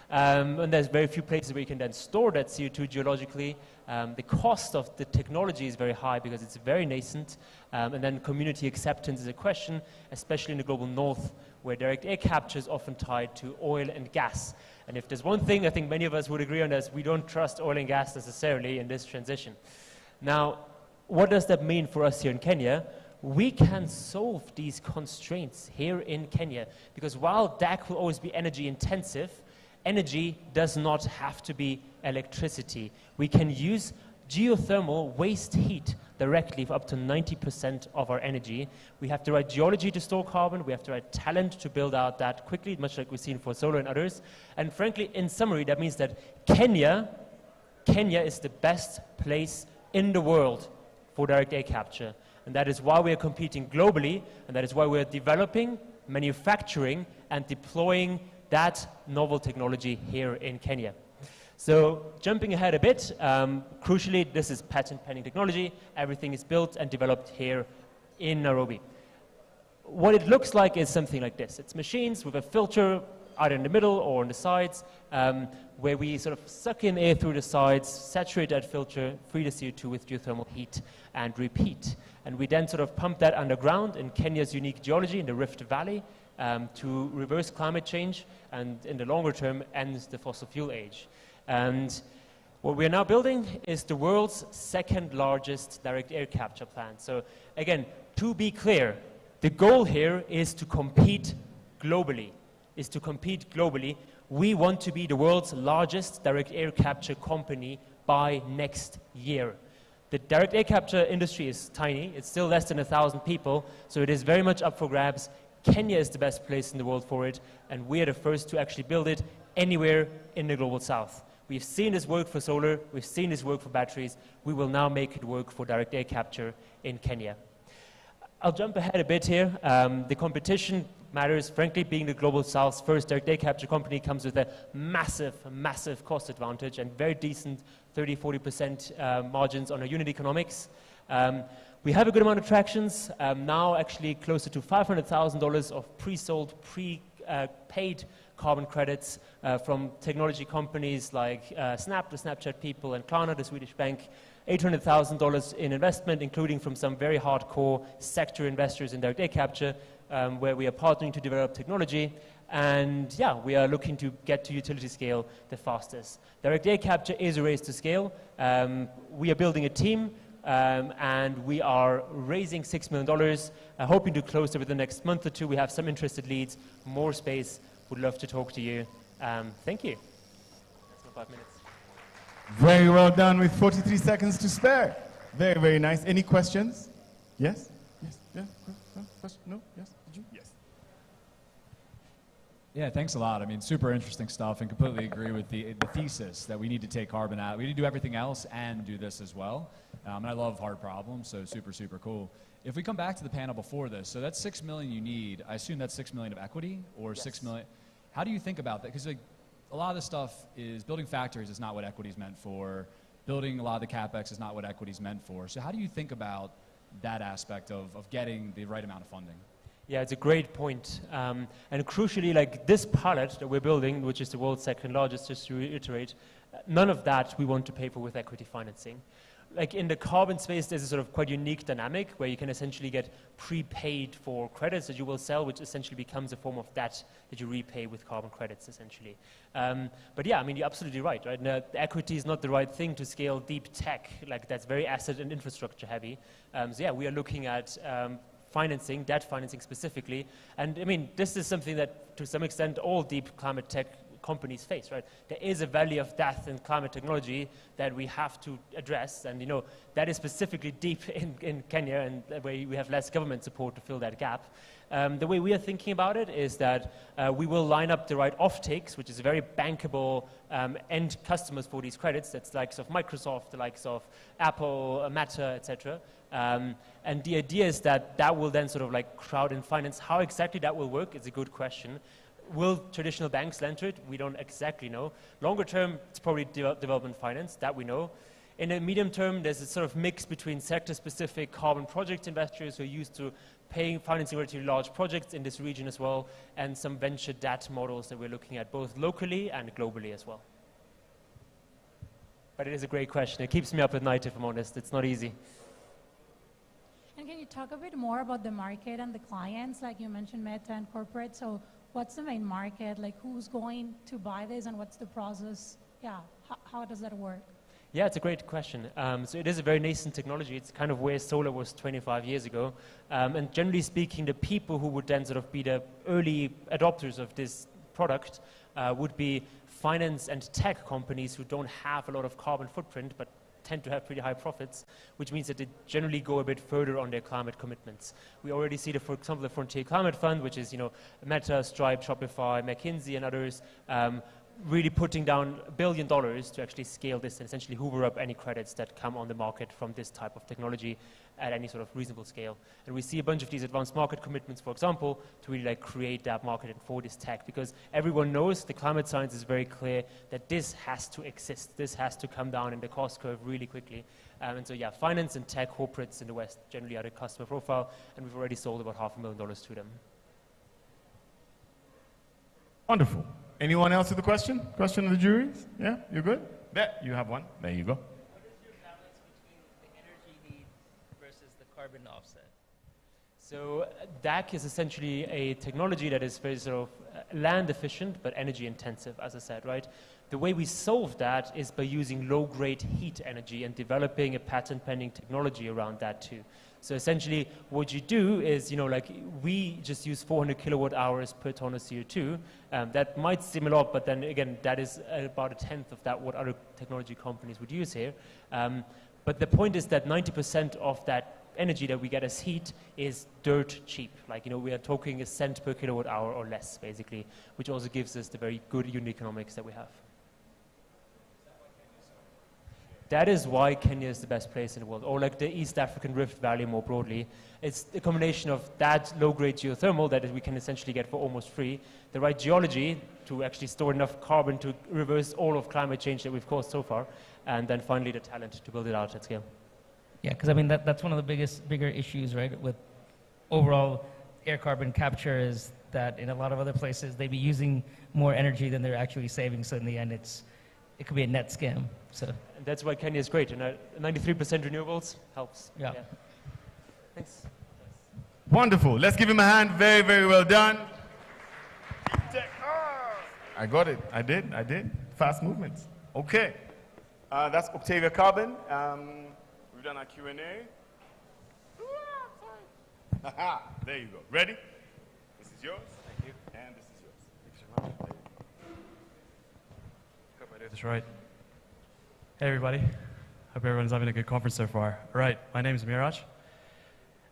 And there's very few places where you can then store that CO2 geologically. The cost of the technology is very high because it's very nascent. And then community acceptance is a question, especially in the global north, where direct air capture is often tied to oil and gas. And if there's one thing I think many of us would agree on is we don't trust oil and gas necessarily in this transition. Now, what does that mean for us here in Kenya? We can solve these constraints here in Kenya because while DAC will always be energy intensive, energy does not have to be electricity. We can use geothermal waste heat directly for up to 90% of our energy. We have the right geology to store carbon. We have the right talent to build out that quickly, much like we've seen for solar and others. And frankly, in summary, that means that Kenya is the best place in the world for direct air capture. And that is why we are competing globally, and that is why we are developing, manufacturing, and deploying that novel technology here in Kenya. So jumping ahead a bit, crucially, this is patent-pending technology. Everything is built and developed here in Nairobi. What it looks like is something like this. It's machines with a filter either in the middle or on the sides, where we sort of suck in air through the sides, saturate that filter, free the CO2 with geothermal heat, and repeat. And we then sort of pump that underground in Kenya's unique geology in the Rift Valley to reverse climate change and in the longer term end the fossil fuel age. And What we are now building is the world's second largest direct air capture plant. So again, to be clear, the goal here is to compete globally. We want to be the world's largest direct air capture company by next year. The direct air capture industry is tiny. It's still less than 1,000 people, so it is very much up for grabs. Kenya is the best place in the world for it, and we are the first to actually build it anywhere in the global south. We've seen this work for solar. We've seen this work for batteries. We will now make it work for direct air capture in Kenya. I'll jump ahead a bit here. The competition matters. Frankly, being the global south's first direct air capture company comes with a massive, massive cost advantage and very decent 30–40% margins on our unit economics. We have a good amount of tractions, now actually closer to $500,000 of pre-sold, paid carbon credits from technology companies like Snap, the Snapchat people, and Klarna, the Swedish bank. $800,000 in investment, including from some very hardcore sector investors in direct air capture, where we are partnering to develop technology. And yeah, we are looking to get to utility scale the fastest. Direct air capture is a race to scale. We are building a team, and we are raising $6 million, hoping to close over the next month or two. We have some interested leads, more space. Would love to talk to you. Thank you. That's my 5 minutes. Very well done with 43 seconds to spare. Very, very nice. Any questions? Yes? Yes? Yeah? No? Question? No? Yes? Did you? Yes. Yeah, thanks a lot. I mean, super interesting stuff, and completely agree with the thesis that we need to take carbon out. We need to do everything else and do this as well. And I love hard problems, so super, super cool. If we come back to the panel before this, so that's $6 million you need. I assume that's $6 million of equity, or yes. $6 million. How do you think about that? Because like, a lot of this stuff is building factories is not what equity is meant for. Building a lot of the CapEx is not what equity is meant for. So how do you think about that aspect of getting the right amount of funding? Yeah, it's a great point. And crucially, like this pilot that we're building, which is the world's second largest, just to reiterate, none of that we want to pay for with equity financing. Like in the carbon space, there's a sort of quite unique dynamic where you can essentially get prepaid for credits that you will sell, which essentially becomes a form of debt that you repay with carbon credits, essentially. But yeah, I mean, you're absolutely right? Now, the equity is not the right thing to scale deep tech, like that's very asset and infrastructure heavy. So yeah, we are looking at financing, debt financing specifically. And I mean, this is something that to some extent all deep climate tech companies face, right? There is a valley of death in climate technology that we have to address, and you know that is specifically deep in Kenya, and where we have less government support to fill that gap. The way we are thinking about it is that we will line up the right offtakes, which is very bankable end customers for these credits. That's the likes of Microsoft, the likes of Apple, Meta, etc. And the idea is that that will then sort of like crowd and finance. How exactly that will work is a good question. Will traditional banks lend to it? We don't exactly know. Longer term, it's probably development finance, that we know. In the medium term, there's a sort of mix between sector-specific carbon project investors who are used to paying financing relatively large projects in this region as well, and some venture debt models that we're looking at both locally and globally as well. But it is a great question. It keeps me up at night, if I'm honest. It's not easy. And can you talk a bit more about the market and the clients? Like you mentioned Meta and corporate, so what's the main market? Like who's going to buy this and what's the process? Yeah, how does that work? Yeah, it's a great question. So it is a very nascent technology. It's kind of where solar was 25 years ago. And generally speaking, the people who would then sort of be the early adopters of this product would be finance and tech companies who don't have a lot of carbon footprint, but tend to have pretty high profits, which means that they generally go a bit further on their climate commitments. We already see, for example, the Frontier Climate Fund, which is, you know, Meta, Stripe, Shopify, McKinsey, and others, really putting down $1 billion to actually scale this and essentially hoover up any credits that come on the market from this type of technology at any sort of reasonable scale. And we see a bunch of these advanced market commitments, for example, to really like create that market for this tech, because everyone knows the climate science is very clear that this has to exist. This has to come down in the cost curve really quickly. And so yeah, finance and tech corporates in the West generally are the customer profile, and we've already sold about $500,000 to them. Wonderful. Anyone else with a question? Question of the jury? Yeah, you're good? There, you have one. There you go. What is your balance between the energy need versus the carbon offset? So DAC is essentially a technology that is very sort of land efficient but energy intensive, as I said, right? The way we solve that is by using low-grade heat energy and developing a patent-pending technology around that too. So essentially, what you do is, you know, like we just use 400 kilowatt hours per ton of CO2. That might seem a lot, but then again, that is about a tenth of that what other technology companies would use here. But the point is that 90% of that energy that we get as heat is dirt cheap. Like, you know, we are talking a cent per kilowatt hour or less, basically, which also gives us the very good unit economics that we have. That is why Kenya is the best place in the world, or like the East African Rift Valley more broadly. It's a combination of that low-grade geothermal that we can essentially get for almost free, the right geology to actually store enough carbon to reverse all of climate change that we've caused so far, and then finally the talent to build it out at scale. Yeah, because I mean, that's one of the bigger issues, right, with overall air carbon capture is that in a lot of other places, they'd be using more energy than they're actually saving, so in the end, it could be a net scam. So. And that's why Kenya is great, and 93% renewables helps. Yeah. Thanks. Wonderful. Let's give him a hand. Very, very well done. I got it. I did. Fast movements. Okay. That's Octavia Carbon. We've done our Q&A. There you go. Ready? This is yours. Thank you. And this is yours. Thanks so much. Hope I do this right. Hey everybody. Hope everyone's having a good conference so far. All right, my name is Miraj,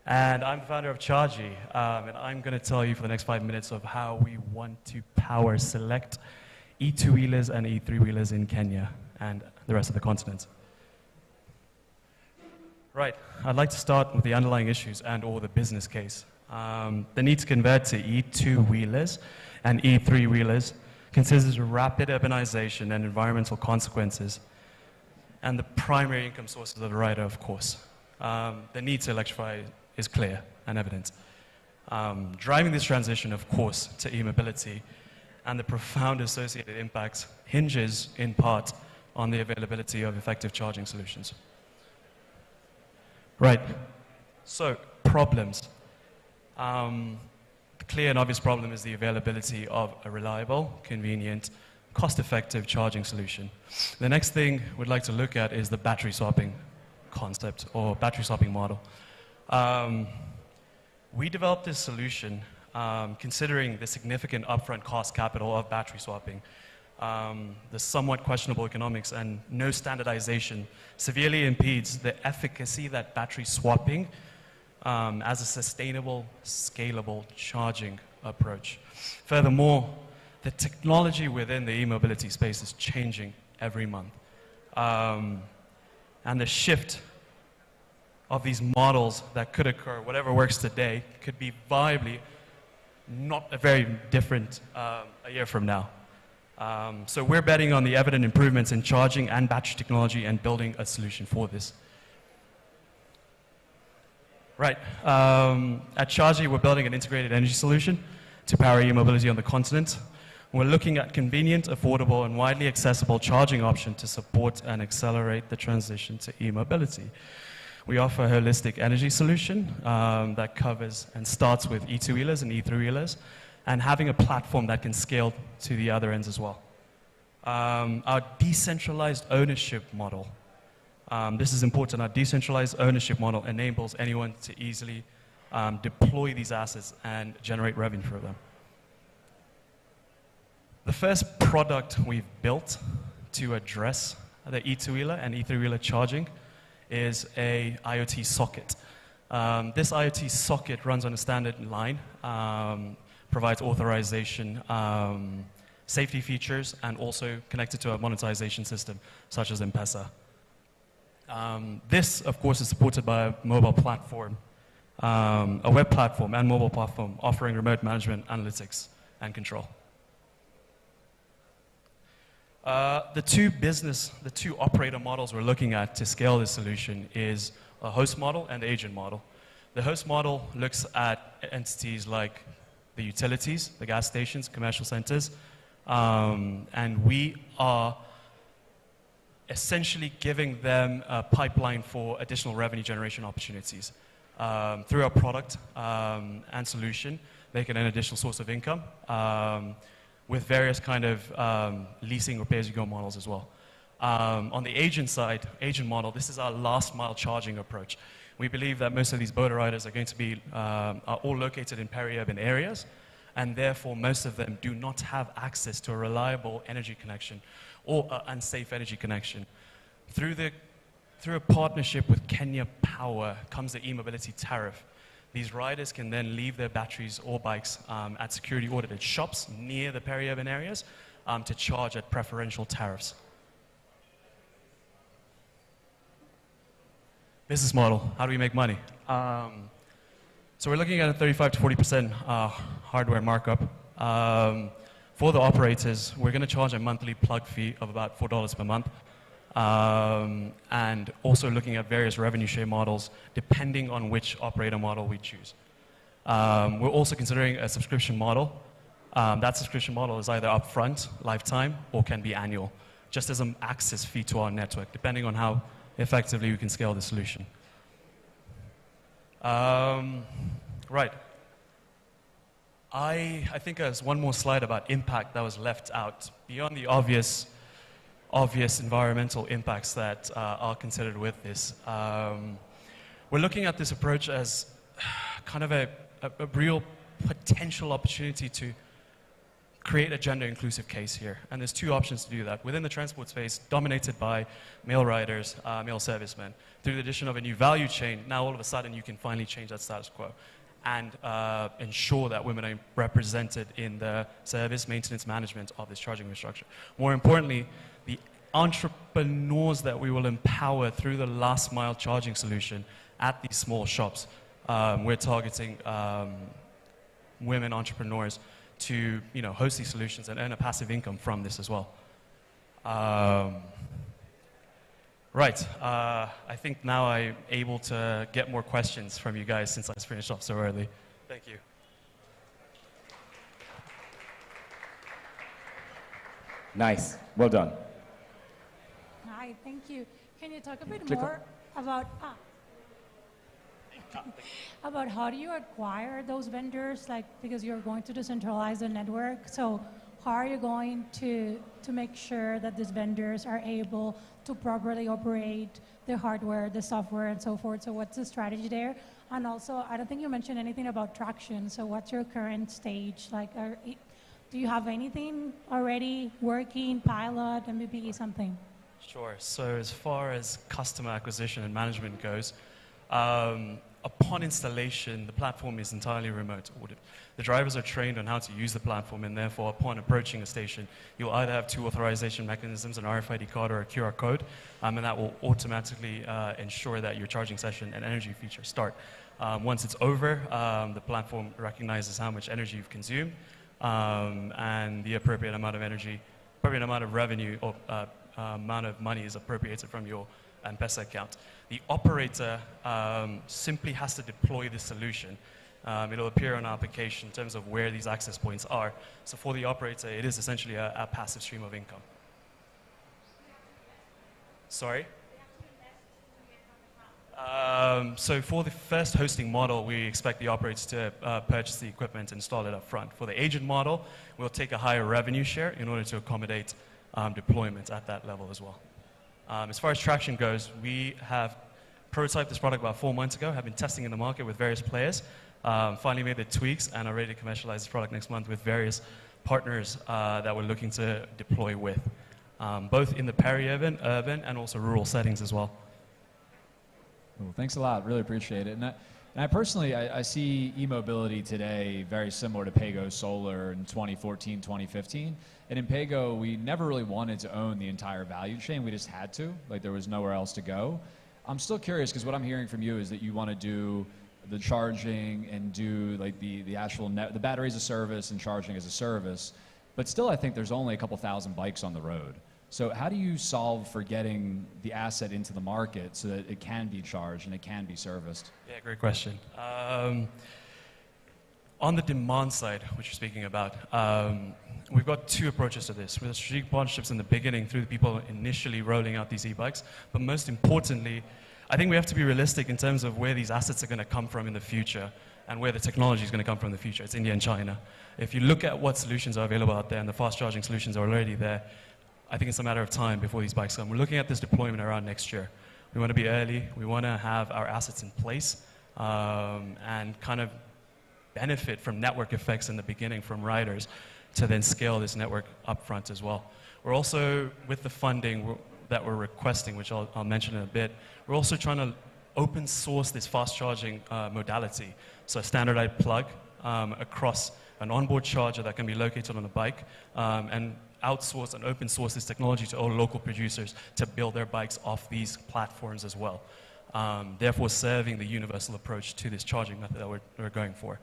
and I'm the founder of Chargy, and I'm going to tell you for the next 5 minutes of how we want to power select E2-wheelers and E3-wheelers in Kenya and the rest of the continent. Right, I'd like to start with the underlying issues and or the business case. The need to convert to E2-wheelers and E3-wheelers considers rapid urbanization and environmental consequences, and the primary income sources of the rider, of course. The need to electrify is clear and evident. Driving this transition, of course, to e-mobility and the profound associated impacts hinges, in part, on the availability of effective charging solutions. Right, so problems. The clear and obvious problem is the availability of a reliable, convenient, cost-effective charging solution. The next thing we'd like to look at is the battery swapping concept or battery swapping model. We developed this solution considering the significant upfront cost capital of battery swapping, the somewhat questionable economics, and no standardization severely impedes the efficacy that battery swapping as a sustainable, scalable charging approach. Furthermore, the technology within the e-mobility space is changing every month. And the shift of these models that could occur, whatever works today, could be viably not a very different a year from now. So we're betting on the evident improvements in charging and battery technology and building a solution for this. Right, at Chargy, we're building an integrated energy solution to power e-mobility on the continent. We're looking at convenient, affordable, and widely accessible charging option to support and accelerate the transition to e-mobility. We offer a holistic energy solution that covers and starts with E2-wheelers and E3-wheelers, and having a platform that can scale to the other ends as well. Our decentralized ownership model. This is important. Our decentralized ownership model enables anyone to easily deploy these assets and generate revenue for them. The first product we've built to address the E2-wheeler and E3-wheeler charging is a IoT socket. This IoT socket runs on a standard line, provides authorization, safety features, and also connected to a monetization system such as M-Pesa. This, of course, is supported by a mobile platform, a web platform and mobile platform offering remote management, analytics, and control. The two operator models we're looking at to scale this solution is a host model and agent model. The host model looks at entities like the utilities, the gas stations, commercial centers, and we are essentially giving them a pipeline for additional revenue generation opportunities through our product and solution. make it an additional source of income with various kind of leasing or pay-as-you-go models as well. On the agent side, agent model, this is our last mile charging approach. We believe that most of these boater riders are going to be are all located in peri-urban areas, and therefore most of them do not have access to a reliable energy connection or an unsafe energy connection. Through a partnership with Kenya Power comes the e-mobility tariff. These riders can then leave their batteries or bikes at security audited shops near the peri-urban areas to charge at preferential tariffs. Business model, how do we make money? So we're looking at a 35 to 40% hardware markup. For the operators, we're going to charge a monthly plug fee of about $4 per month. And also looking at various revenue share models depending on which operator model we choose. We're also considering a subscription model. That subscription model is either upfront, lifetime, or can be annual, just as an access fee to our network, depending on how effectively we can scale the solution. Right. I think there's one more slide about impact that was left out. Beyond the obvious environmental impacts that are considered with this, we're looking at this approach as kind of a real potential opportunity to create a gender-inclusive case here. And there's two options to do that. Within the transport space, dominated by male riders, male servicemen, through the addition of a new value chain, now all of a sudden you can finally change that status quo and ensure that women are represented in the service, maintenance, management of this charging infrastructure. More importantly, the entrepreneurs that we will empower through the last mile charging solution at these small shops. We're targeting women entrepreneurs to host these solutions and earn a passive income from this as well. Right, I think now I'm able to get more questions from you guys since I finished off so early. Thank you. Nice, well done. Hi, thank you. Can you talk a bit more about how do you acquire those vendors, because you're going to decentralize the network, so how are you going to make sure that these vendors are able to properly operate the hardware, the software, and so forth? So what's the strategy there? And also, I don't think you mentioned anything about traction, so what's your current stage? Do you have anything already working, pilot, MVP, something? Sure, so as far as customer acquisition and management goes, upon installation, the platform is entirely remote audit. The drivers are trained on how to use the platform, and therefore, upon approaching a station, you'll either have two authorization mechanisms, an RFID card or a QR code, and that will automatically ensure that your charging session and energy features start. Once it's over, the platform recognizes how much energy you've consumed, and the appropriate amount of energy, appropriate amount of revenue, or amount of money is appropriated from your M-Pesa account. The operator simply has to deploy the solution. It'll appear on our application in terms of where these access points are. So for the operator, it is essentially a passive stream of income. Sorry? So for the first hosting model, we expect the operator to purchase the equipment and install it up front. For the agent model, we'll take a higher revenue share in order to accommodate deployment at that level as well. As far as traction goes, we have prototyped this product about 4 months ago, have been testing in the market with various players, finally made the tweaks, and are ready to commercialize this product next month with various partners that we're looking to deploy with, both in the peri-urban, urban, and also rural settings as well. Cool. Thanks a lot. Really appreciate it. And I personally, I see e-mobility today very similar to Paygo Solar in 2014, 2015. And in Paygo, we never really wanted to own the entire value chain. We just had to. There was nowhere else to go. I'm still curious, because what I'm hearing from you is that you want to do the charging and do the actual the battery as a service and charging as a service. But still, I think there's only a couple thousand bikes on the road. So how do you solve for getting the asset into the market so that it can be charged and it can be serviced? Yeah, great question. On the demand side, which you're speaking about, we've got two approaches to this. With the strategic partnerships in the beginning through the people initially rolling out these e-bikes, but most importantly, I think we have to be realistic in terms of where these assets are going to come from in the future. and where the technology is going to come from in the future. It's India and China. If you look at what solutions are available out there, and the fast charging solutions are already there, I think it's a matter of time before these bikes come. We're looking at this deployment around next year. We want to be early. We want to have our assets in place and kind of benefit from network effects in the beginning from riders to then scale this network up front as well. We're also, with the funding that we're requesting, which I'll mention in a bit, we're also trying to open source this fast charging modality. So a standardized plug across an onboard charger that can be located on a bike and outsource and open source this technology to all local producers to build their bikes off these platforms as well. Therefore serving the universal approach to this charging method that we're going for.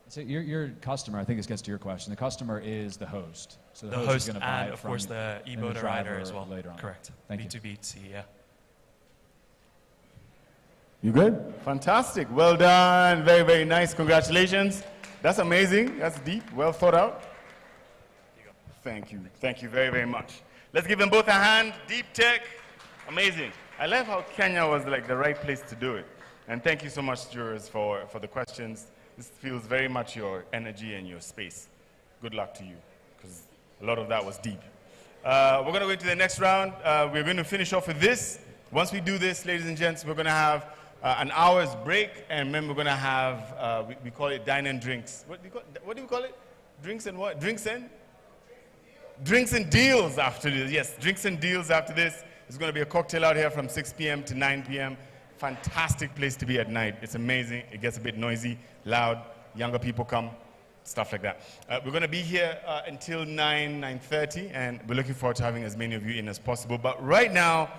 So your customer, I think this gets to your question, the customer is the host. So the host host is going to and buy it of from course you, the and e-motor driver rider as well. Later on. Correct. Thank you. B2B2C, yeah. You good? Fantastic. Well done. Very, very nice. Congratulations. That's amazing. That's deep. Well thought out. Thank you. Thank you very, very much. Let's give them both a hand. Deep tech. Amazing. I love how Kenya was like the right place to do it. And thank you so much, jurors, for the questions. This feels very much your energy and your space. Good luck to you, because a lot of that was deep. We're going to go into the next round. We're going to finish off with this. Once we do this, ladies and gents, we're going to have an hour's break, and then we're going to have, we call it dine and drinks. What do you call it? Drinks and what? Drinks and? Drinks and deals after this. Yes, drinks and deals after this. There's going to be a cocktail out here from 6 p.m. to 9 p.m. Fantastic place to be at night. It's amazing. It gets a bit noisy, loud. Younger people come, stuff like that. We're going to be here until 9:30, and we're looking forward to having as many of you in as possible. But right now,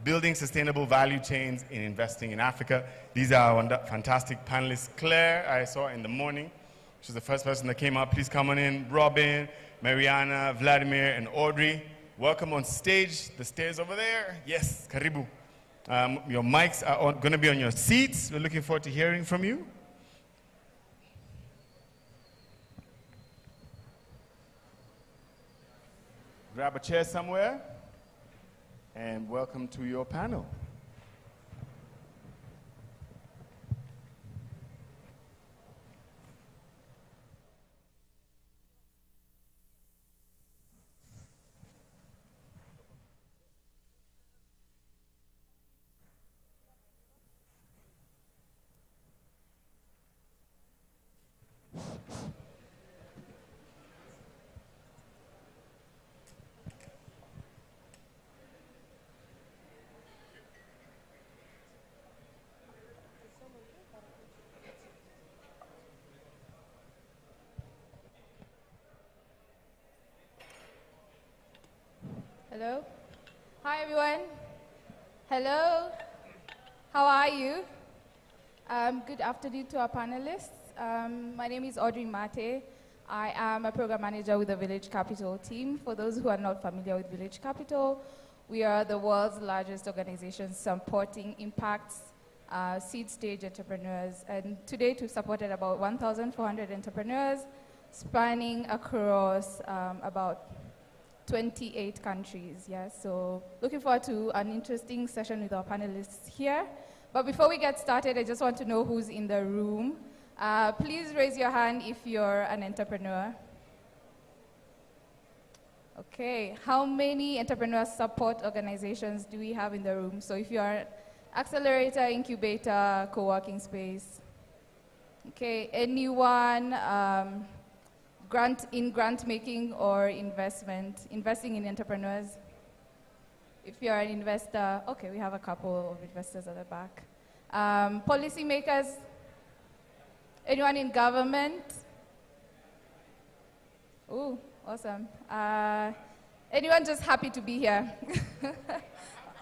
building sustainable value chains in investing in Africa. These are our fantastic panelists. Claire, I saw in the morning. She's the first person that came up. Please come on in. Robin, Mariana, Vladimir, and Audrey. Welcome on stage. The stairs over there. Yes, karibu. Your mics are going to be on your seats. We're looking forward to hearing from you. Grab a chair somewhere, and welcome to your panel. Hello. Hi, everyone. Hello. How are you? Good afternoon to our panelists. My name is Audrey Mate. I am a program manager with the Village Capital team. For those who are not familiar with Village Capital, we are the world's largest organization supporting impacts, seed stage entrepreneurs. And to date, we've supported about 1,400 entrepreneurs spanning across about 28 countries, yes. So looking forward to an interesting session with our panelists here. But before we get started, I just want to know who's in the room. Please raise your hand if you're an entrepreneur. Okay, how many entrepreneur support organizations do we have in the room? So if you're an accelerator, incubator, co-working space. Okay, anyone grant making or investing in entrepreneurs? If you're an investor, okay, we have a couple of investors at the back. Policy makers, anyone in government? Ooh, awesome. Anyone just happy to be here?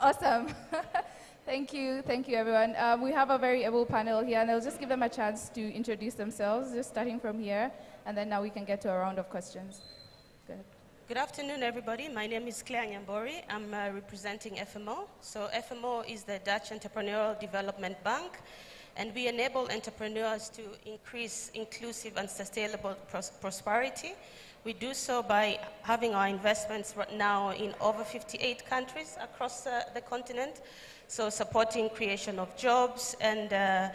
Awesome. Thank you everyone. We have a very able panel here, and I'll just give them a chance to introduce themselves, just starting from here, and then now we can get to a round of questions. Go ahead. Good afternoon, everybody. My name is Claire Nyambori. I'm representing FMO. So FMO is the Dutch Entrepreneurial Development Bank, And we enable entrepreneurs to increase inclusive and sustainable prosperity. We do so by having our investments right now in over 58 countries across the continent. So supporting creation of jobs and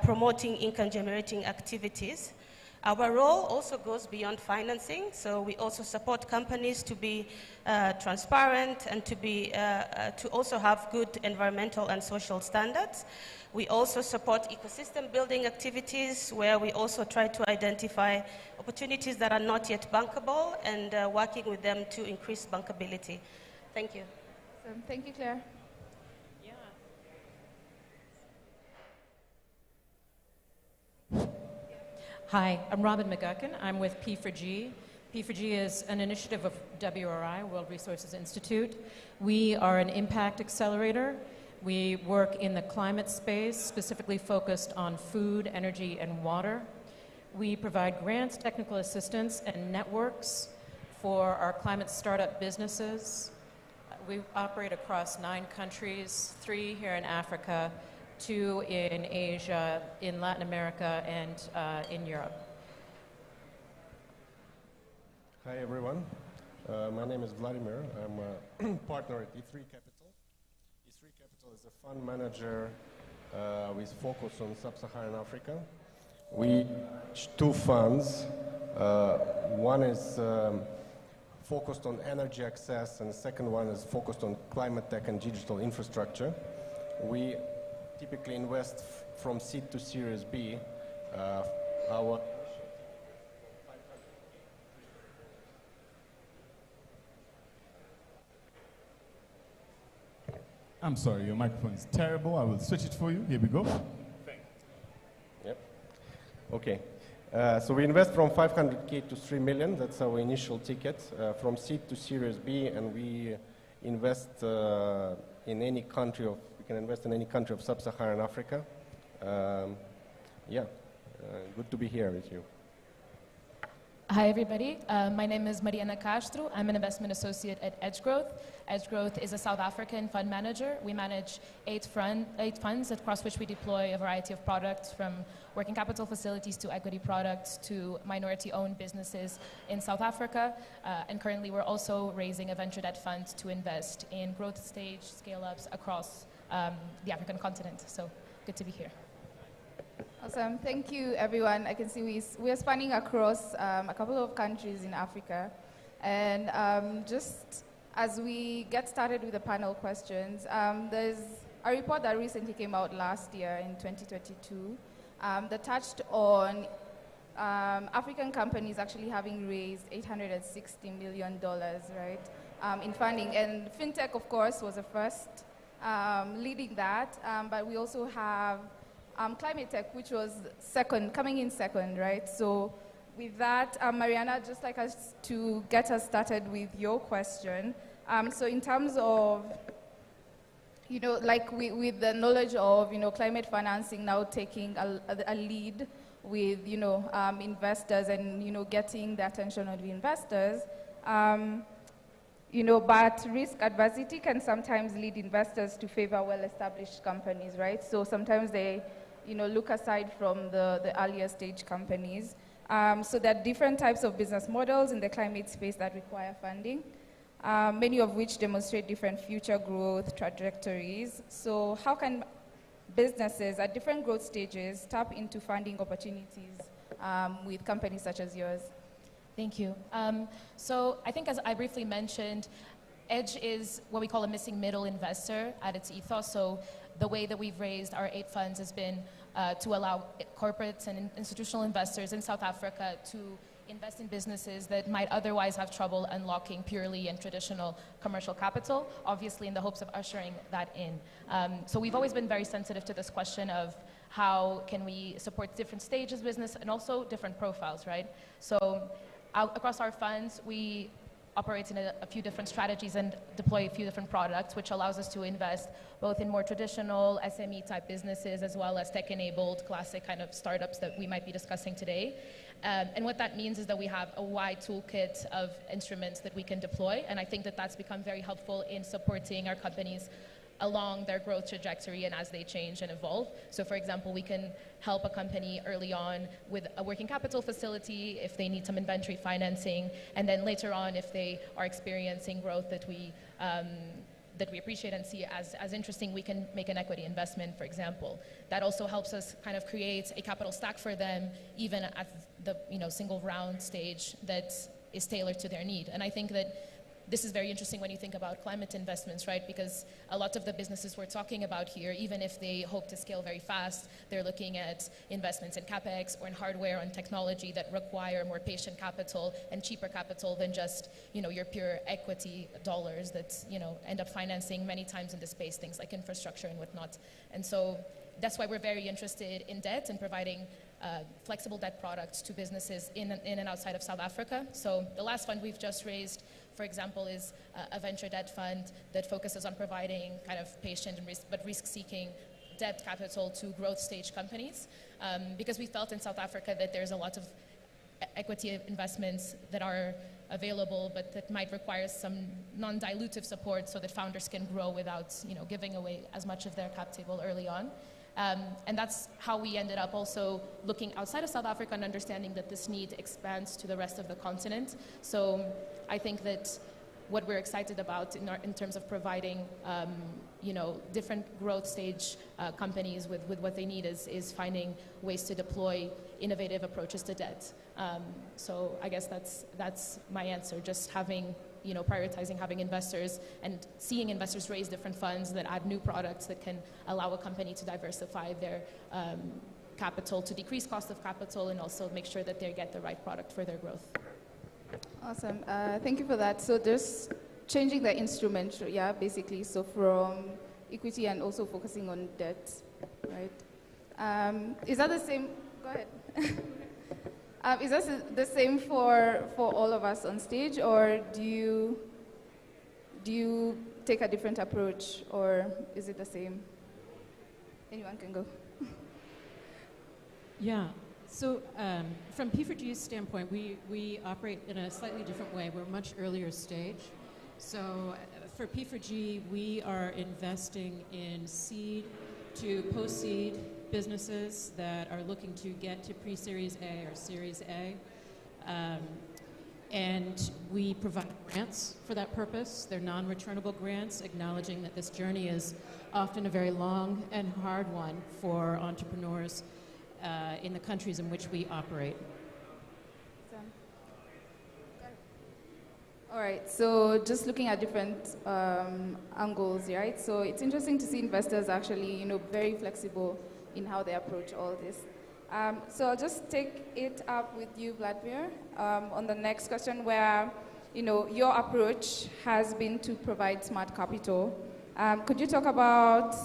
promoting income-generating activities. Our role also goes beyond financing, so we also support companies to be transparent and to also have good environmental and social standards. We also support ecosystem building activities where we also try to identify opportunities that are not yet bankable and working with them to increase bankability. Thank you. Thank you, Claire. Hi, I'm Robin McGuckin. I'm with P4G. P4G is an initiative of WRI, World Resources Institute. We are an impact accelerator. We work in the climate space, specifically focused on food, energy, and water. We provide grants, technical assistance, and networks for our climate startup businesses. We operate across 9 countries, 3 here in Africa, 2 in Asia, in Latin America, and in Europe. Hi, everyone. My name is Vladimir. I'm a partner at E3 Capital. E3 Capital is a fund manager with focus on sub-Saharan Africa. We manage 2 funds. One is focused on energy access, and the second one is focused on climate tech and digital infrastructure. We typically invest from seed to Series B. I'm sorry, your microphone is terrible. I will switch it for you. Here we go. Yep. Okay. So we invest from 500K to 3 million. That's our initial ticket. From seed to Series B, and we invest in any country of, we can invest in any country of sub-Saharan Africa. Good to be here with you. Hi, everybody. My name is Mariana Castro. I'm an investment associate at Edge Growth. Edge Growth is a South African fund manager. We manage 8 funds across which we deploy a variety of products, from working capital facilities to equity products to minority-owned businesses in South Africa. And currently, we're also raising a venture debt fund to invest in growth stage scale-ups across the African continent. So good to be here. Awesome. Thank you, everyone. I can see we are spanning across a couple of countries in Africa. And just as we get started with the panel questions, there's a report that recently came out last year in 2022 that touched on African companies actually having raised $860 million, right, in funding. And fintech, of course, was the first leading that, but we also have climate tech, which was coming in second, right? So with that, Mariana, I'd just like us to get us started with your question. So in terms of, like with the knowledge of, climate financing now taking a lead with, investors and, getting the attention of the investors, but risk adversity can sometimes lead investors to favor well-established companies, right? So sometimes they look aside from the earlier stage companies. So there are different types of business models in the climate space that require funding, many of which demonstrate different future growth trajectories. So how can businesses at different growth stages tap into funding opportunities with companies such as yours? Thank you. So I think, as I briefly mentioned, Edge is what we call a missing middle investor at its ethos. So the way that we've raised our 8 funds has been to allow corporates and institutional investors in South Africa to invest in businesses that might otherwise have trouble unlocking purely and traditional commercial capital, obviously in the hopes of ushering that in. So we've always been very sensitive to this question of how can we support different stages of business and also different profiles, right? So across our funds, we operate in a few different strategies and deploy a few different products, which allows us to invest both in more traditional SME type businesses as well as tech-enabled classic kind of startups that we might be discussing today. And what that means is that we have a wide toolkit of instruments that we can deploy, and I think that that's become very helpful in supporting our companies along their growth trajectory and as they change and evolve. So for example, we can help a company early on with a working capital facility if they need some inventory financing, and then later on if they are experiencing growth that we appreciate and see as interesting, we can make an equity investment, for example. That also helps us kind of create a capital stack for them, even at the single round stage that is tailored to their need. And I think that this is very interesting when you think about climate investments, right? Because a lot of the businesses we're talking about here, even if they hope to scale very fast, they're looking at investments in CapEx or in hardware and technology that require more patient capital and cheaper capital than just, your pure equity dollars that, end up financing many times in this space, things like infrastructure and whatnot. And so that's why we're very interested in debt and providing flexible debt products to businesses in and outside of South Africa. So the last fund we've just raised, for example, is a venture debt fund that focuses on providing kind of patient but risk-seeking debt capital to growth stage companies. Because we felt in South Africa that there's a lot of equity investments that are available, but that might require some non-dilutive support so that founders can grow without giving away as much of their cap table early on. And that's how we ended up also looking outside of South Africa and understanding that this need expands to the rest of the continent. So I think that what we're excited about in terms of providing different growth stage companies with what they need is finding ways to deploy innovative approaches to debt. So I guess that's my answer, just having prioritizing having investors and seeing investors raise different funds that add new products that can allow a company to diversify their capital, to decrease cost of capital, and also make sure that they get the right product for their growth. Awesome. Thank you for that. So just changing the instrument, yeah, basically. So from equity and also focusing on debt, right? Is that the same? Go ahead. Is that the same for all of us on stage, or do you take a different approach, or is it the same? Anyone can go. Yeah. So from P4G's standpoint, we operate in a slightly different way. We're much earlier stage. So for P4G, we are investing in seed to post-seed businesses that are looking to get to pre-Series A or Series A. And we provide grants for that purpose. They're non-returnable grants, acknowledging that this journey is often a very long and hard one for entrepreneurs in the countries in which we operate. All right, so just looking at different angles, right? So it's interesting to see investors actually, very flexible in how they approach all this. So I'll just take it up with you, Vladimir, on the next question where, your approach has been to provide smart capital. Could you talk about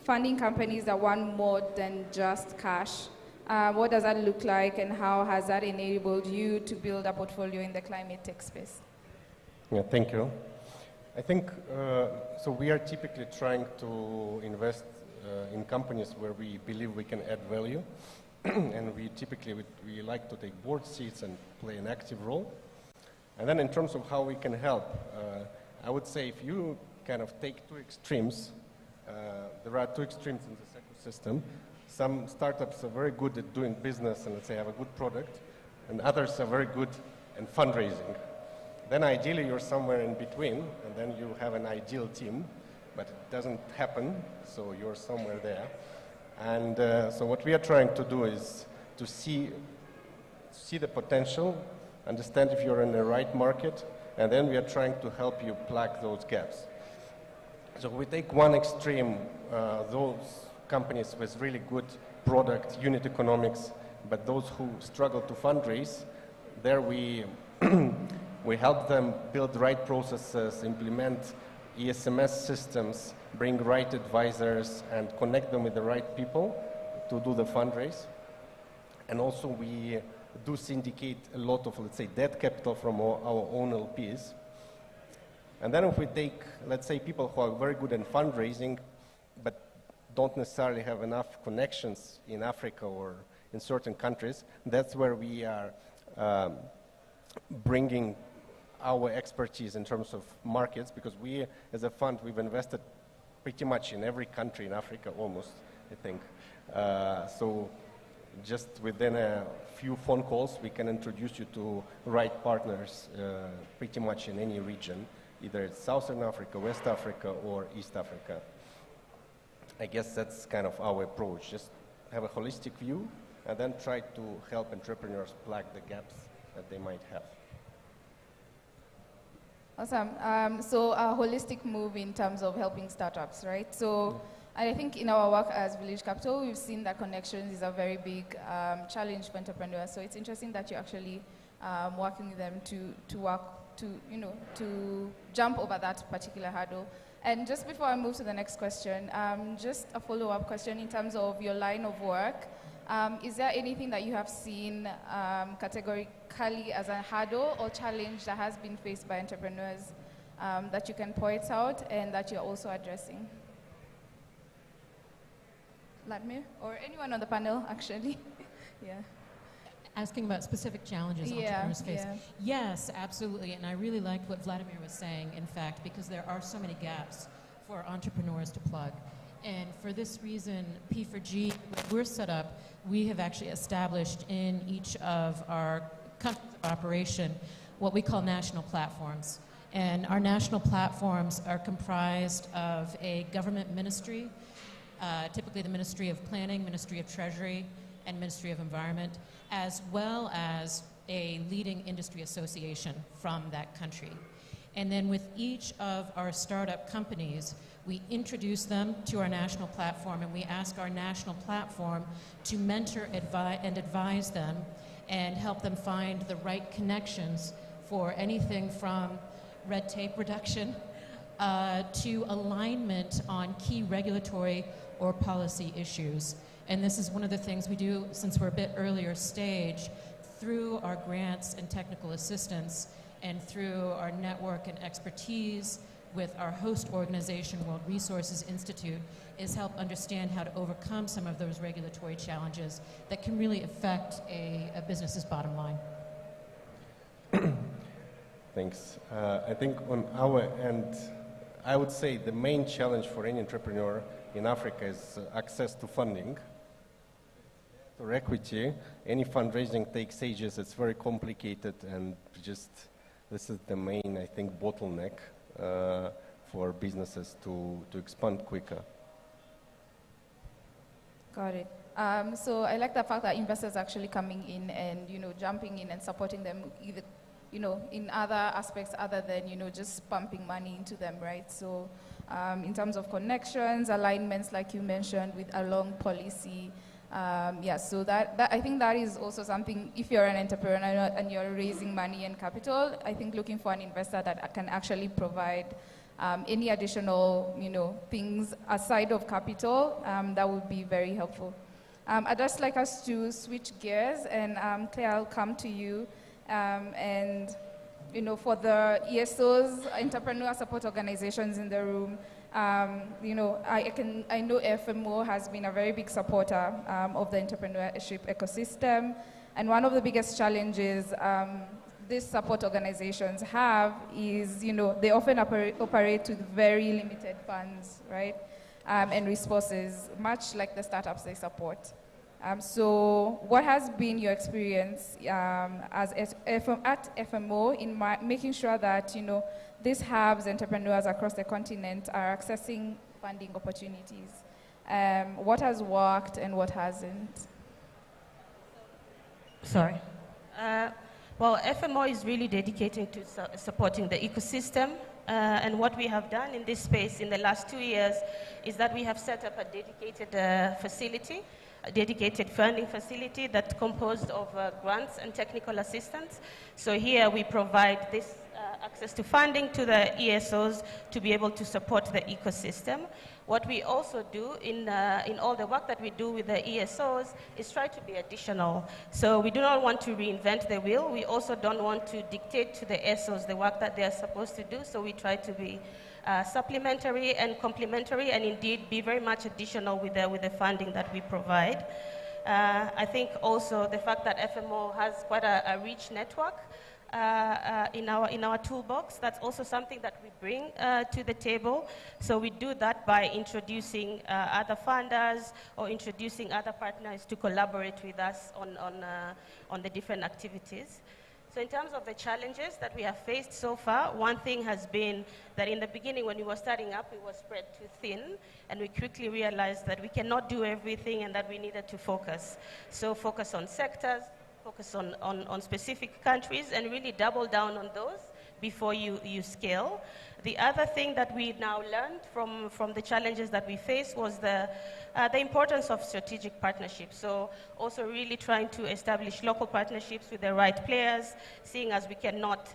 funding companies that want more than just cash? What does that look like, and how has that enabled you to build a portfolio in the climate tech space? Yeah, thank you. I think, so we are typically trying to invest in companies where we believe we can add value. And we typically, we like to take board seats and play an active role. And then in terms of how we can help, I would say if you kind of take two extremes, there are two extremes in this ecosystem. Some startups are very good at doing business and let's say have a good product, and others are very good in fundraising. Then ideally you're somewhere in between, and then you have an ideal team, but it doesn't happen, so you're somewhere there. And so what we are trying to do is to see the potential, understand if you're in the right market, and then we are trying to help you plug those gaps. So we take one extreme, those companies with really good product, unit economics, but those who struggle to fundraise, there we we help them build the right processes, implement ESMS systems, bring right advisors, and connect them with the right people to do the fundraise. And also we do syndicate a lot of, let's say, debt capital from our own LPs. And then if we take, let's say, people who are very good in fundraising, but don't necessarily have enough connections in Africa or in certain countries, that's where we are bringing our expertise in terms of markets, because we, as a fund, we've invested pretty much in every country in Africa, almost, I think. So just within a few phone calls, we can introduce you to right partners pretty much in any region, either it's Southern Africa, West Africa, or East Africa. I guess that's kind of our approach. Just have a holistic view and then try to help entrepreneurs plug the gaps that they might have. Awesome. So a holistic move in terms of helping startups, right? So I think in our work as Village Capital, we've seen that connections is a very big challenge for entrepreneurs. So it's interesting that you're actually working with them to jump over that particular hurdle. And just before I move to the next question, just a follow-up question in terms of your line of work. Is there anything that you have seen categorically as a hurdle or challenge that has been faced by entrepreneurs that you can point out and that you're also addressing? Vladimir, or anyone on the panel, actually. Yeah. Asking about specific challenges entrepreneurs face. Yeah. Yes, absolutely. And I really liked what Vladimir was saying, in fact, because there are so many gaps for entrepreneurs to plug. And for this reason, P4G, we're set up, we have actually established in each of our countries of operation what we call national platforms. And our national platforms are comprised of a government ministry, typically the Ministry of Planning, Ministry of Treasury, and Ministry of Environment, as well as a leading industry association from that country. And then with each of our startup companies, we introduce them to our national platform, and we ask our national platform to mentor and advise them and help them find the right connections for anything from red tape reduction to alignment on key regulatory or policy issues. And this is one of the things we do, since we're a bit earlier stage, through our grants and technical assistance and through our network and expertise with our host organization, World Resources Institute, is help understand how to overcome some of those regulatory challenges that can really affect a business's bottom line. Thanks. I think on our end, I would say the main challenge for any entrepreneur in Africa is access to funding. For equity, any fundraising takes ages, it's very complicated, and just this is the main, I think, bottleneck for businesses to expand quicker. Got it. So I like the fact that investors are actually coming in and, jumping in and supporting them either, in other aspects other than, just pumping money into them, right? So in terms of connections, alignments, like you mentioned, with a long policy, so that I think that is also something, if you're an entrepreneur and you're raising money and capital, I think looking for an investor that can actually provide any additional, things aside of capital, that would be very helpful. I'd just like us to switch gears, and Claire, I'll come to you. And, for the ESOs, entrepreneur support organizations in the room, I know FMO has been a very big supporter of the entrepreneurship ecosystem. And one of the biggest challenges these support organizations have is, they often operate with very limited funds, right? And resources, much like the startups they support. So what has been your experience at FMO in making sure that, these hubs, entrepreneurs across the continent are accessing funding opportunities? What has worked and what hasn't? Sorry. Well, FMO is really dedicated to supporting the ecosystem. And what we have done in this space in the last 2 years is that we have set up a dedicated facility, a dedicated funding facility that's composed of grants and technical assistance. So here we provide this access to funding to the ESOs to be able to support the ecosystem. What we also do in all the work that we do with the ESOs is try to be additional. So we do not want to reinvent the wheel. We also don't want to dictate to the ESOs the work that they are supposed to do. So we try to be supplementary and complementary, and indeed be very much additional with the funding that we provide. I think also the fact that FMO has quite a rich network in our toolbox. That's also something that we bring to the table. So we do that by introducing other funders or introducing other partners to collaborate with us on the different activities. So in terms of the challenges that we have faced so far, one thing has been that in the beginning when we were starting up, we were spread too thin, and we quickly realized that we cannot do everything and that we needed to focus. So focus on sectors, focus on specific countries, and really double down on those before you scale. The other thing that we now learned from the challenges that we faced was the importance of strategic partnerships. So also really trying to establish local partnerships with the right players, seeing as we cannot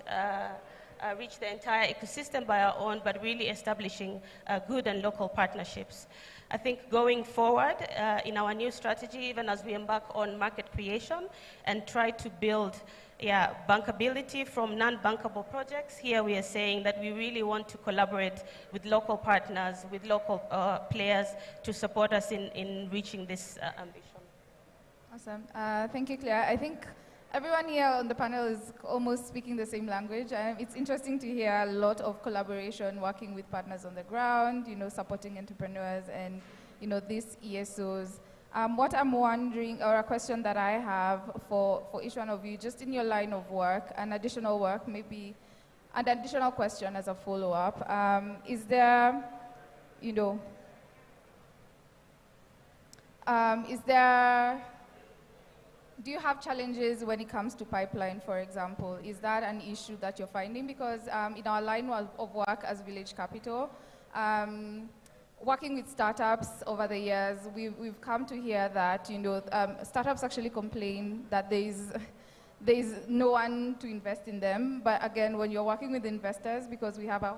reach the entire ecosystem by our own, but really establishing good and local partnerships. I think going forward in our new strategy, even as we embark on market creation and try to build bankability from non-bankable projects, here we are saying that we really want to collaborate with local partners, with local players to support us in reaching this ambition. Awesome. Thank you, Claire. I think everyone here on the panel is almost speaking the same language. It's interesting to hear a lot of collaboration, working with partners on the ground, supporting entrepreneurs and, these ESOs. What I'm wondering, or a question that I have for each one of you, just in your line of work, an additional work, maybe an additional question as a follow-up. Is there, do you have challenges when it comes to pipeline, for example? Is that an issue that you're finding? Because in our line of work as Village Capital, working with startups over the years, we've come to hear that startups actually complain that there's no one to invest in them. But again, when you're working with investors, because we have a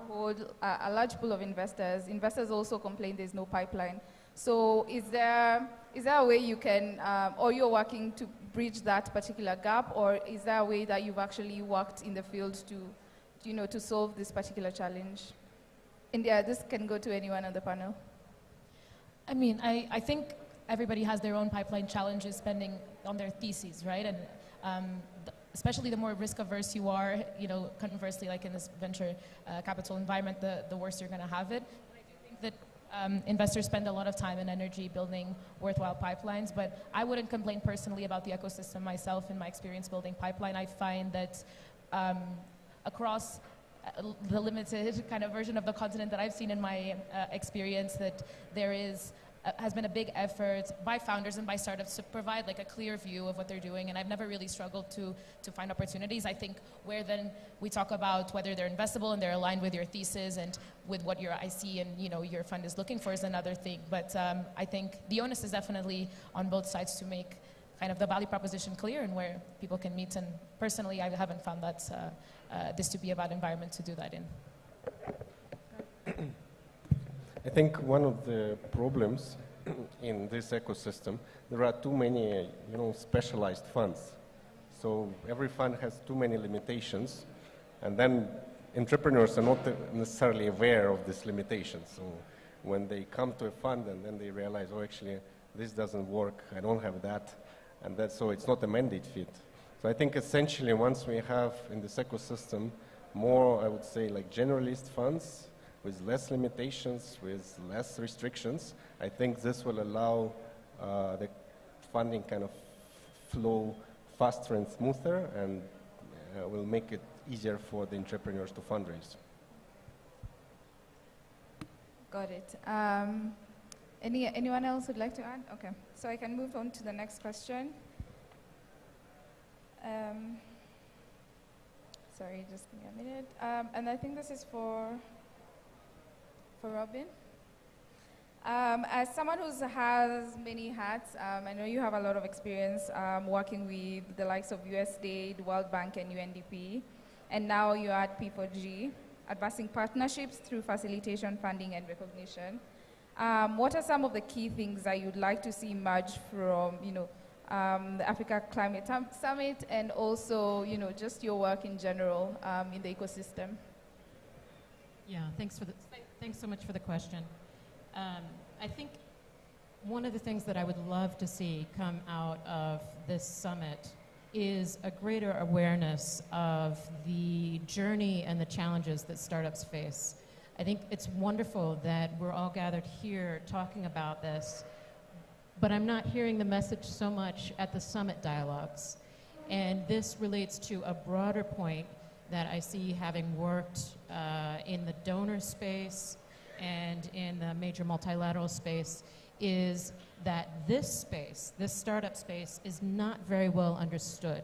large pool of investors also complain there's no pipeline. So is there a way you can, or you're working to bridge that particular gap, or is there a way that you've actually worked in the field to solve this particular challenge? And this can go to anyone on the panel. I mean, I think everybody has their own pipeline challenges depending on their theses, right? And especially the more risk-averse you are, conversely, like in this venture capital environment, the worse you're going to have it. But I do think that investors spend a lot of time and energy building worthwhile pipelines, but I wouldn't complain personally about the ecosystem myself. In my experience building pipeline, I find that across the limited kind of version of the continent that I've seen in my experience, that there has been a big effort by founders and by startups to provide like a clear view of what they're doing, and I've never really struggled to find opportunities. I think where then we talk about whether they're investable and they're aligned with your thesis and with what your IC and your fund is looking for is another thing. But I think the onus is definitely on both sides to make kind of the value proposition clear and where people can meet. And personally, I haven't found that this to be a bad environment to do that in. I think one of the problems in this ecosystem, there are too many, specialized funds. So every fund has too many limitations, and then entrepreneurs are not necessarily aware of these limitations. So when they come to a fund and then they realize, oh, actually, this doesn't work, I don't have that, and so it's not a mandate fit. So I think essentially once we have in this ecosystem more, I would say, like generalist funds with less limitations, with less restrictions, I think this will allow the funding kind of flow faster and smoother, and will make it easier for the entrepreneurs to fundraise. Got it. Anyone else would like to add? Okay, so I can move on to the next question. Sorry, just give me a minute. And I think this is for Robin. As someone who has many hats, I know you have a lot of experience working with the likes of USAID, World Bank, and UNDP, and now you're at P4G, advancing partnerships through facilitation, funding, and recognition. What are some of the key things that you'd like to see emerge from, the Africa Climate Summit, and also, just your work in general in the ecosystem? Yeah, thanks so much for the question. I think one of the things that I would love to see come out of this summit is a greater awareness of the journey and the challenges that startups face. I think it's wonderful that we're all gathered here talking about this, but I'm not hearing the message so much at the summit dialogues. And this relates to a broader point that I see, having worked in the donor space and in the major multilateral space, is that this space, this startup space, is not very well understood.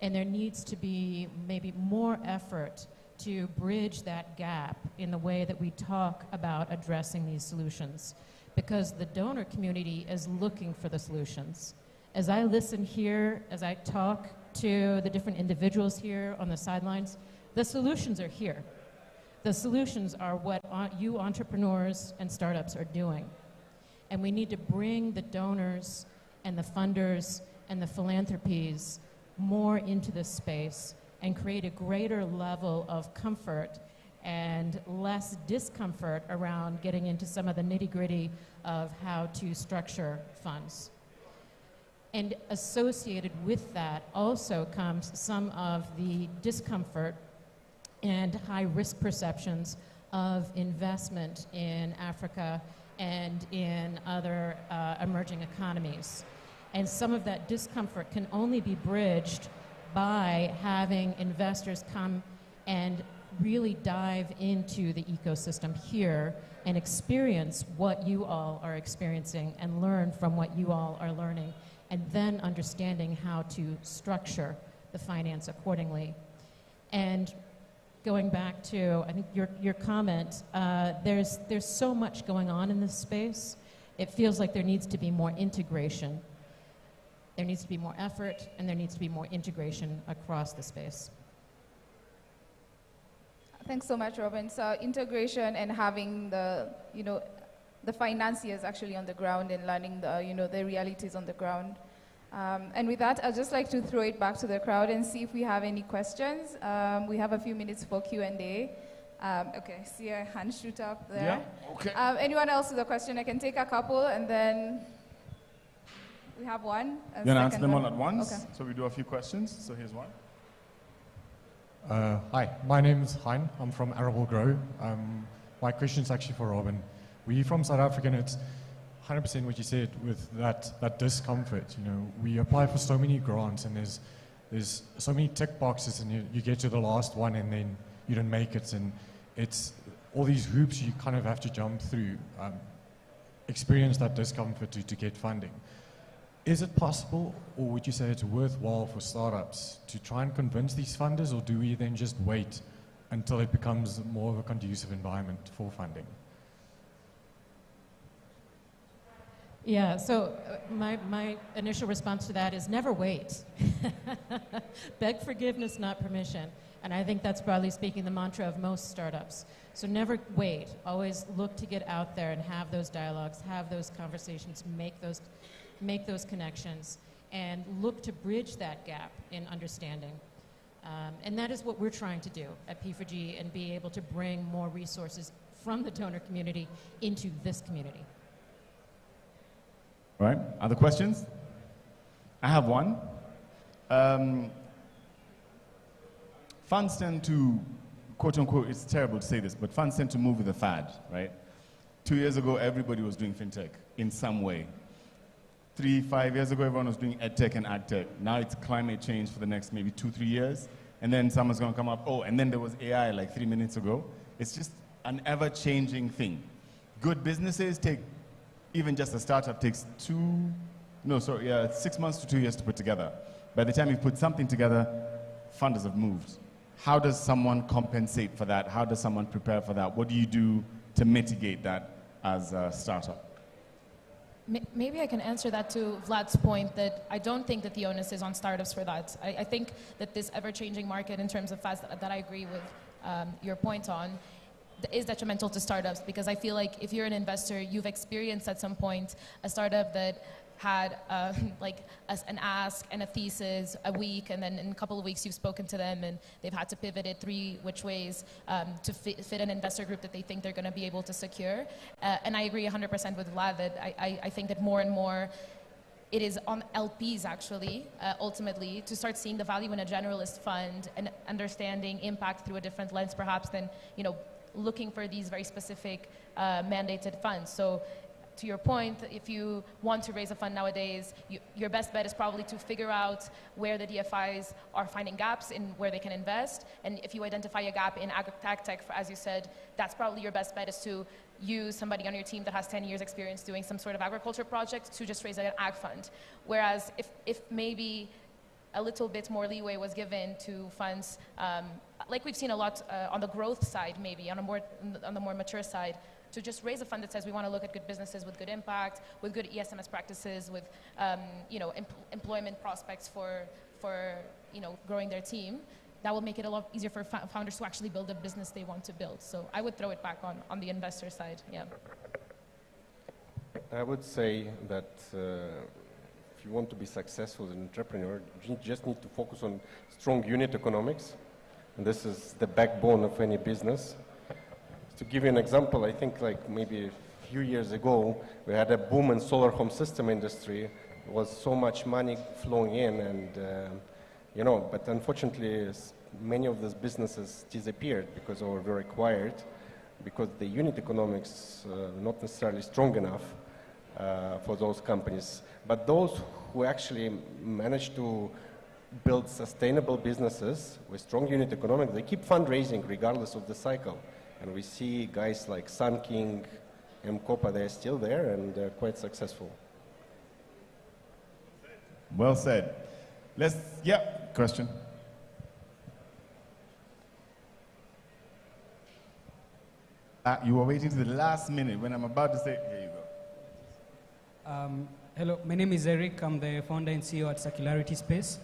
And there needs to be maybe more effort to bridge that gap in the way that we talk about addressing these solutions, because the donor community is looking for the solutions. As I listen here, as I talk to the different individuals here on the sidelines, the solutions are here. The solutions are what you entrepreneurs and startups are doing. And we need to bring the donors and the funders and the philanthropies more into this space and create a greater level of comfort and less discomfort around getting into some of the nitty-gritty of how to structure funds. And associated with that also comes some of the discomfort and high risk perceptions of investment in Africa and in other emerging economies. And some of that discomfort can only be bridged by having investors come and really dive into the ecosystem here and experience what you all are experiencing and learn from what you all are learning, and then understanding how to structure the finance accordingly. And going back to, I think, your comment, there's so much going on in this space. It feels like there needs to be more integration. There needs to be more effort, and there needs to be more integration across the space. Thanks so much, Robin. So integration and having the, the financiers actually on the ground and learning the, the realities on the ground. And with that, I'd just like to throw it back to the crowd and see if we have any questions. We have a few minutes for Q&A. Okay, see a hand shoot up there. Yeah, okay. Anyone else with a question? I can take a couple, and then we have one. You're going to answer them all at once? Okay. So we do a few questions. So here's one. Hi, my name is Hein. I'm from Arable Grow. My question is actually for Robin. We're from South Africa, and it's 100% what you said with that discomfort. We apply for so many grants, and there's so many tick boxes, and you get to the last one, and then you don't make it, and it's all these hoops you kind of have to jump through, experience that discomfort to get funding. Is it possible, or would you say it's worthwhile for startups to try and convince these funders, or do we then just wait until it becomes more of a conducive environment for funding? Yeah, so my initial response to that is never wait. Beg forgiveness, not permission. And I think that's, broadly speaking, the mantra of most startups. So never wait. Always look to get out there and have those dialogues, have those conversations, make those connections, and look to bridge that gap in understanding. And that is what we're trying to do at P4G, and be able to bring more resources from the donor community into this community. All right, other questions? I have one. Funds tend to, quote unquote, it's terrible to say this, but funds tend to move with the fad, right? 2 years ago, everybody was doing fintech in some way. 3-5 years ago, everyone was doing edtech and adtech. Now it's climate change for the next maybe 2-3 years. And then someone's going to come up, oh, and then there was AI like 3 minutes ago. It's just an ever-changing thing. Good businesses take, even just a startup takes 6 months to 2 years to put together. By the time you put something together, funders have moved. How does someone compensate for that? How does someone prepare for that? What do you do to mitigate that as a startup? Maybe I can answer that to Vlad's point, that I don't think that the onus is on startups for that. I think that this ever-changing market, in terms of fast, that I agree with your point on, is detrimental to startups, because I feel like if you're an investor, you've experienced at some point a startup that had an ask and a thesis a week, and then in a couple of weeks you've spoken to them and they've had to pivot it 3 which ways to fit an investor group that they think they're going to be able to secure. And I agree 100% with Vlad that I think that more and more it is on LPs actually, ultimately, to start seeing the value in a generalist fund and understanding impact through a different lens perhaps than, looking for these very specific mandated funds. So to your point, if you want to raise a fund nowadays, your best bet is probably to figure out where the DFIs are finding gaps in where they can invest. And if you identify a gap in agri-tech, as you said, that's probably your best bet, is to use somebody on your team that has 10 years experience doing some sort of agriculture project to just raise an ag fund. Whereas if maybe a little bit more leeway was given to funds, like we've seen a lot on the growth side, maybe on the more mature side, to just raise a fund that says we want to look at good businesses with good impact, with good ESMS practices, with employment prospects for growing their team. That will make it a lot easier for founders to actually build a business they want to build. So I would throw it back on the investor side. Yeah. I would say that if you want to be successful as an entrepreneur, you just need to focus on strong unit economics. And this is the backbone of any business. To give you an example, I think like maybe a few years ago, we had a boom in solar home system industry. There was so much money flowing in, and but unfortunately, many of these businesses disappeared because they were very quiet, because the unit economics not necessarily strong enough for those companies. But those who actually managed to build sustainable businesses with strong unit economics, they keep fundraising regardless of the cycle. And we see guys like Sun King, M-Copa, they're still there and they're quite successful. Well said. Question. You were waiting to the last minute when I'm about to say, here you go. Hello, my name is Eric. I'm the founder and CEO at Circularity Space.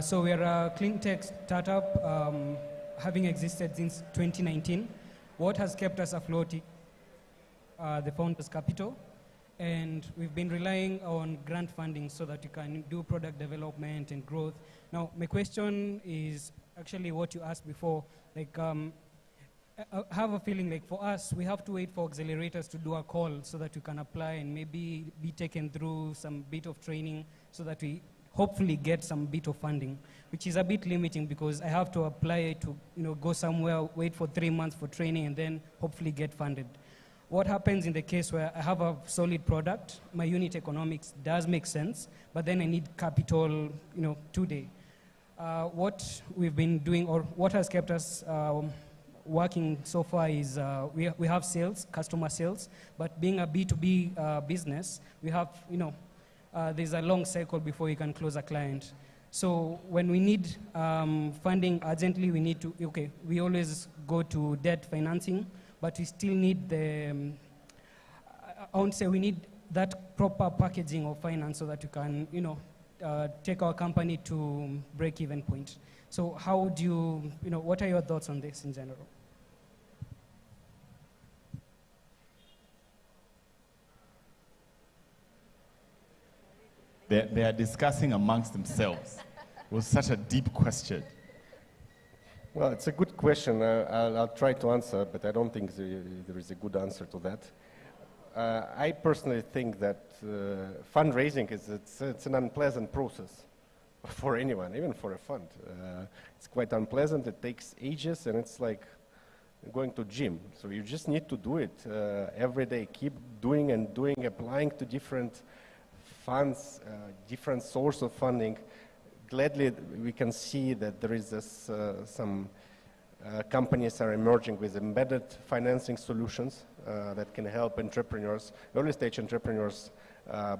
So we are a clean tech startup having existed since 2019. What has kept us afloat is the founders' capital, and we've been relying on grant funding so that we can do product development and growth. Now, my question is actually what you asked before. Like, I have a feeling like for us, we have to wait for accelerators to do a call so that we can apply and maybe be taken through some bit of training so that we hopefully get some bit of funding, which is a bit limiting because I have to apply to go somewhere, wait for 3 months for training, and then hopefully get funded. What happens in the case where I have a solid product, my unit economics does make sense, but then I need capital today? What we've been doing, or what has kept us working so far, is we have sales, customer sales, but being a B2B business, we have, there's a long cycle before you can close a client. So when we need funding urgently, we need to, we always go to debt financing, but we still need the, I won't say we need that proper packaging of finance so that we can, take our company to break-even point. So how do you, what are your thoughts on this in general? They are discussing amongst themselves. It was such a deep question. Well, it's a good question. I'll try to answer, but I don't think there is a good answer to that. I personally think that fundraising it's an unpleasant process for anyone, even for a fund. It's quite unpleasant. It takes ages, and it's like going to gym. So you just need to do it every day. Keep doing and doing, applying to different funds, different source of funding. Gladly, we can see that there is this, some companies are emerging with embedded financing solutions that can help entrepreneurs, early stage entrepreneurs,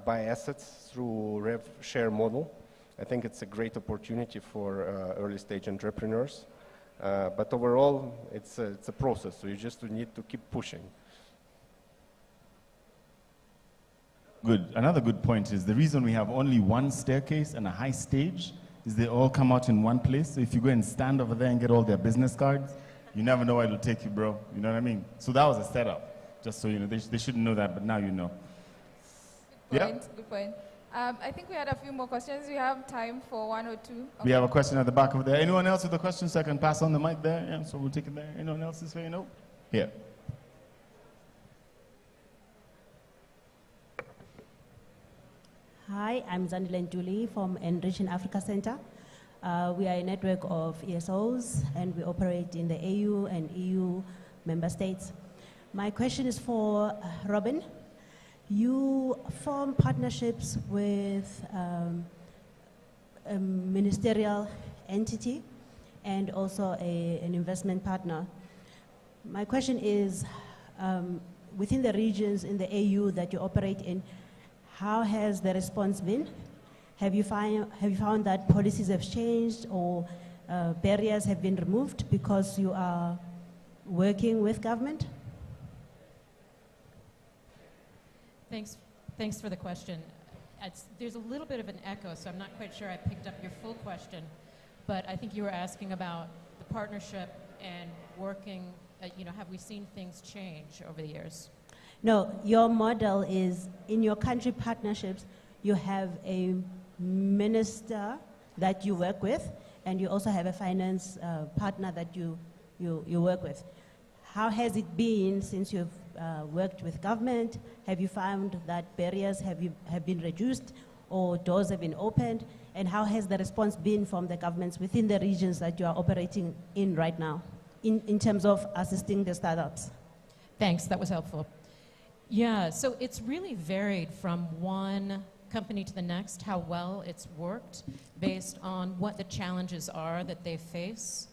buy assets through rev share model. I think it's a great opportunity for early stage entrepreneurs. But overall, it's a process, so you just need to keep pushing. Good. Another good point is the reason we have only one staircase and a high stage is they all come out in one place. So if you go and stand over there and get all their business cards, you never know where it'll take you, bro. You know what I mean? So that was a setup, just so you know. They shouldn't know that, but now you know. Good point. Good point. I think we had a few more questions. We have time for one or two. Okay. We have a question at the back over there. Anyone else with a question? So I can pass on the mic there. Yeah, so we'll take it there. Anyone else this way? No? Here. Hi, I'm Zandilen Julie from Enriching Africa Center. We are a network of ESOs and we operate in the AU and EU member states. My question is for Robin. You form partnerships with a ministerial entity and also an investment partner. My question is, within the regions in the AU that you operate in, how has the response been? Have you found that policies have changed or barriers have been removed because you are working with government? Thanks for the question. There's a little bit of an echo, so I'm not quite sure I picked up your full question, but I think you were asking about the partnership and working, have we seen things change over the years? No, your model is, in your country partnerships, you have a minister that you work with, and you also have a finance partner that you work with. How has it been since you've worked with government? Have you found that barriers have been reduced or doors have been opened? And how has the response been from the governments within the regions that you are operating in right now in terms of assisting the startups? Thanks, that was helpful. Yeah, so it's really varied from one company to the next, how well it's worked based on what the challenges are that they face.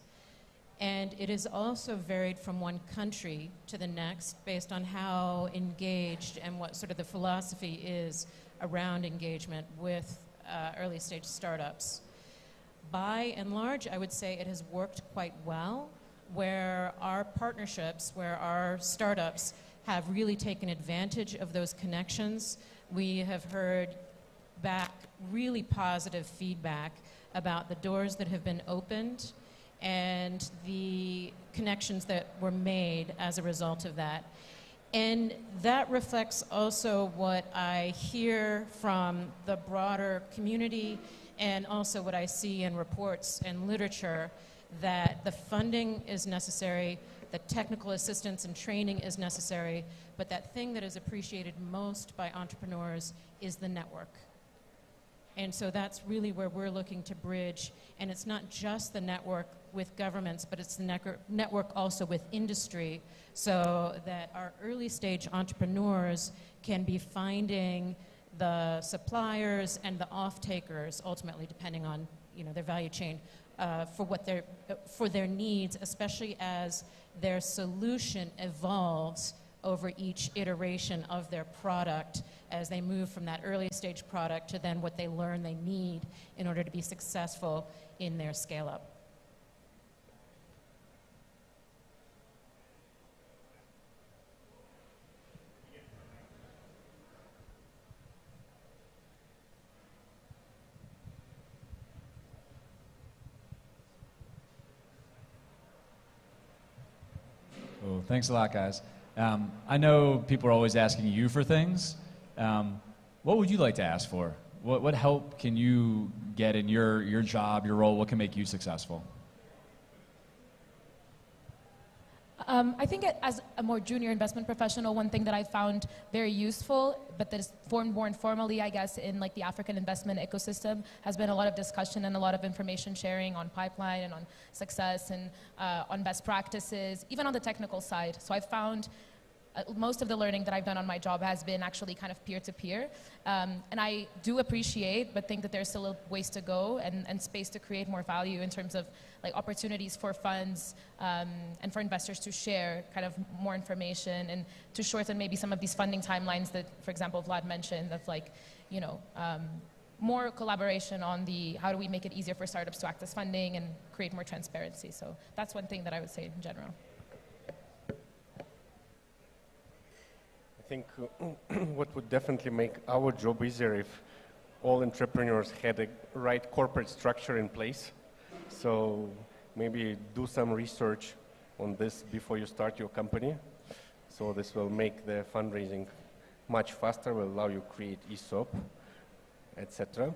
And it is also varied from one country to the next based on how engaged and what sort of the philosophy is around engagement with early stage startups. By and large, I would say it has worked quite well, where our partnerships, where our startups have really taken advantage of those connections. We have heard back really positive feedback about the doors that have been opened and the connections that were made as a result of that. And that reflects also what I hear from the broader community and also what I see in reports and literature, that the funding is necessary, the technical assistance and training is necessary, but that thing that is appreciated most by entrepreneurs is the network. And so that's really where we're looking to bridge. And it's not just the network with governments, but it's the network also with industry, so that our early stage entrepreneurs can be finding the suppliers and the off-takers, ultimately depending on their value chain, for their needs, especially as their solution evolves over each iteration of their product as they move from that early stage product to then what they learn they need in order to be successful in their scale up. Cool. Thanks a lot, guys. I know people are always asking you for things. What would you like to ask for? What help can you get in your job, your role? What can make you successful? I think as a more junior investment professional, one thing that I found very useful, but that is formed more informally, I guess, in like the African investment ecosystem, has been a lot of discussion and a lot of information sharing on pipeline and on success and on best practices, even on the technical side. So I found most of the learning that I've done on my job has been actually kind of peer-to-peer. And I do appreciate, but think that there's still a ways to go and space to create more value in terms of like opportunities for funds and for investors to share kind of more information and to shorten maybe some of these funding timelines that, for example, Vlad mentioned, of like, more collaboration on the how do we make it easier for startups to access funding and create more transparency. So that's one thing that I would say in general. I think what would definitely make our job easier if all entrepreneurs had a right corporate structure in place. So maybe do some research on this before you start your company. So this will make the fundraising much faster, will allow you to create ESOP, etc.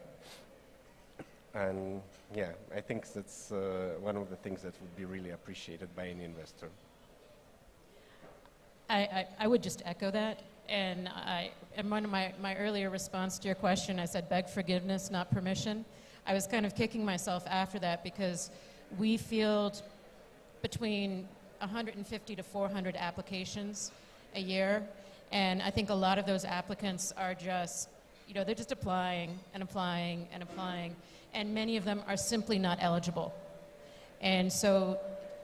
And yeah, I think that's one of the things that would be really appreciated by any investor. I would just echo that. And in one of my earlier response to your question, I said beg forgiveness, not permission. I was kind of kicking myself after that because we field between 150 to 400 applications a year. And I think a lot of those applicants are just, they're just applying and applying and applying. And many of them are simply not eligible. And so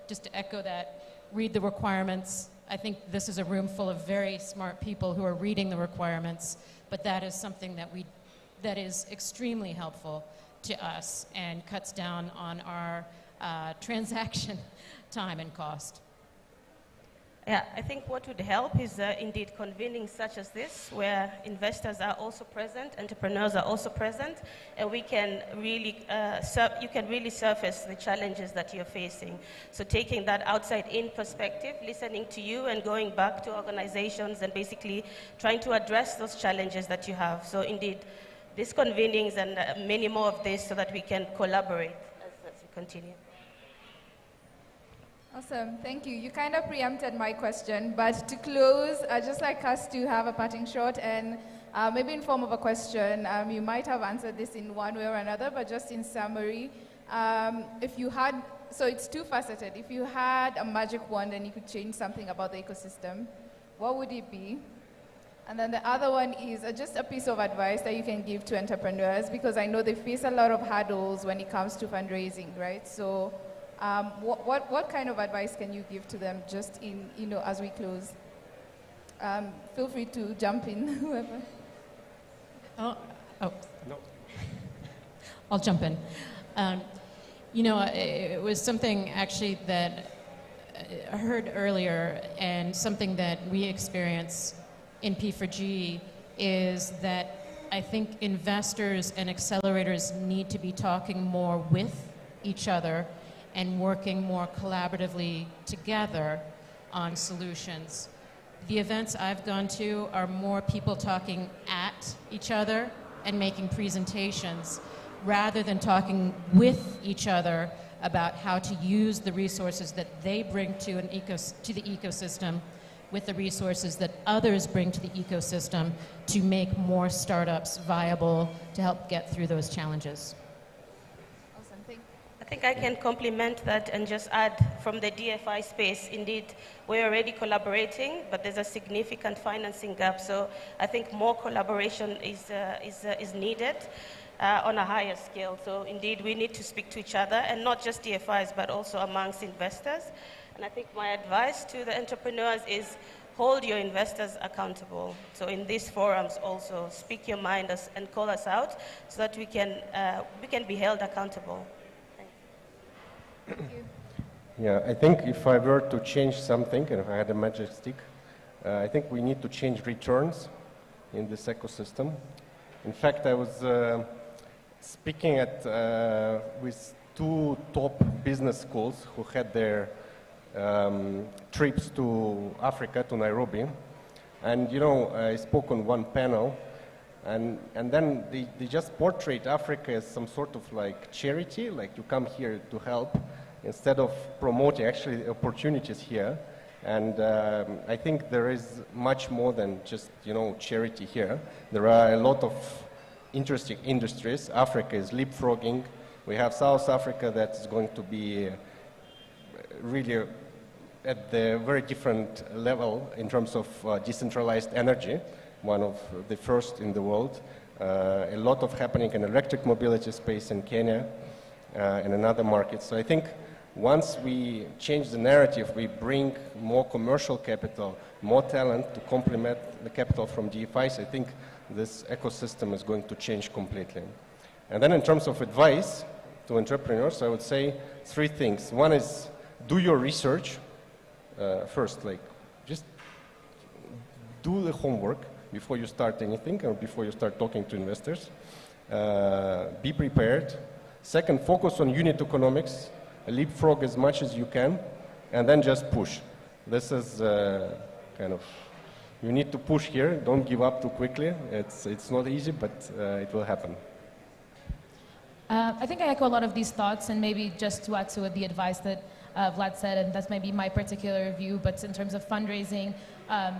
just to echo that, read the requirements. I think this is a room full of very smart people who are reading the requirements, but that is something that is extremely helpful to us and cuts down on our transaction time and cost. Yeah, I think what would help is indeed convening such as this, where investors are also present, entrepreneurs are also present, and we can really, you can really surface the challenges that you're facing. So taking that outside-in perspective, listening to you and going back to organizations and basically trying to address those challenges that you have. So indeed, these convenings and many more of this so that we can collaborate as we continue. Awesome, thank you. You kind of preempted my question, but to close, I'd just like us to have a parting shot and maybe in form of a question. You might have answered this in one way or another, but just in summary, if you had, so it's two-faceted. If you had a magic wand and you could change something about the ecosystem, what would it be? And then the other one is just a piece of advice that you can give to entrepreneurs, because I know they face a lot of hurdles when it comes to fundraising, right? So what kind of advice can you give to them just in, as we close? Feel free to jump in, whoever. No. I'll jump in. It was something actually that I heard earlier, and something that we experience in P4G is that I think investors and accelerators need to be talking more with each other and working more collaboratively together on solutions. The events I've gone to are more people talking at each other and making presentations rather than talking with each other about how to use the resources that they bring to the ecosystem with the resources that others bring to the ecosystem to make more startups viable to help get through those challenges. Awesome, thank you. I think I can complement that and just add from the DFI space, indeed, we're already collaborating, but there's a significant financing gap. So I think more collaboration is needed on a higher scale. So indeed, we need to speak to each other, and not just DFIs, but also amongst investors. And I think my advice to the entrepreneurs is hold your investors accountable. So in these forums also, speak your mind and call us out so that we can be held accountable. Thank you. Yeah, I think if I were to change something, and if I had a magic stick, I think we need to change returns in this ecosystem. In fact, I was speaking with two top business schools who had their trips to Africa, to Nairobi. And, I spoke on one panel, and then they just portrayed Africa as some sort of like charity, like you come here to help, instead of promoting actually the opportunities here. And I think there is much more than just, charity here. There are a lot of interesting industries. Africa is leapfrogging. We have South Africa that is going to be really at the very different level in terms of decentralized energy, one of the first in the world. A lot of happening in electric mobility space in Kenya and in other markets. So I think once we change the narrative, we bring more commercial capital, more talent to complement the capital from DFIs, I think this ecosystem is going to change completely. And then in terms of advice to entrepreneurs, I would say three things. One is do your research first, like just do the homework before you start anything or before you start talking to investors. Be prepared. Second, focus on unit economics. Leapfrog as much as you can, and then just push. This is kind of, you need to push here. Don't give up too quickly. It's not easy, but it will happen. I think I echo a lot of these thoughts, and maybe just to add to the advice that Vlad said, and that's maybe my particular view, but in terms of fundraising,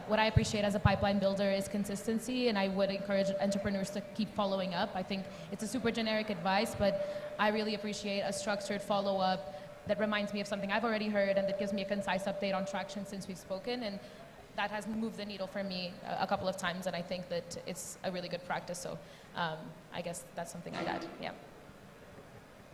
what I appreciate as a pipeline builder is consistency, and I would encourage entrepreneurs to keep following up. I think it's a super generic advice, but I really appreciate a structured follow-up that reminds me of something I've already heard and that gives me a concise update on traction since we've spoken, and that has moved the needle for me a couple of times, and I think that it's a really good practice, so I guess that's something I'd add, yeah.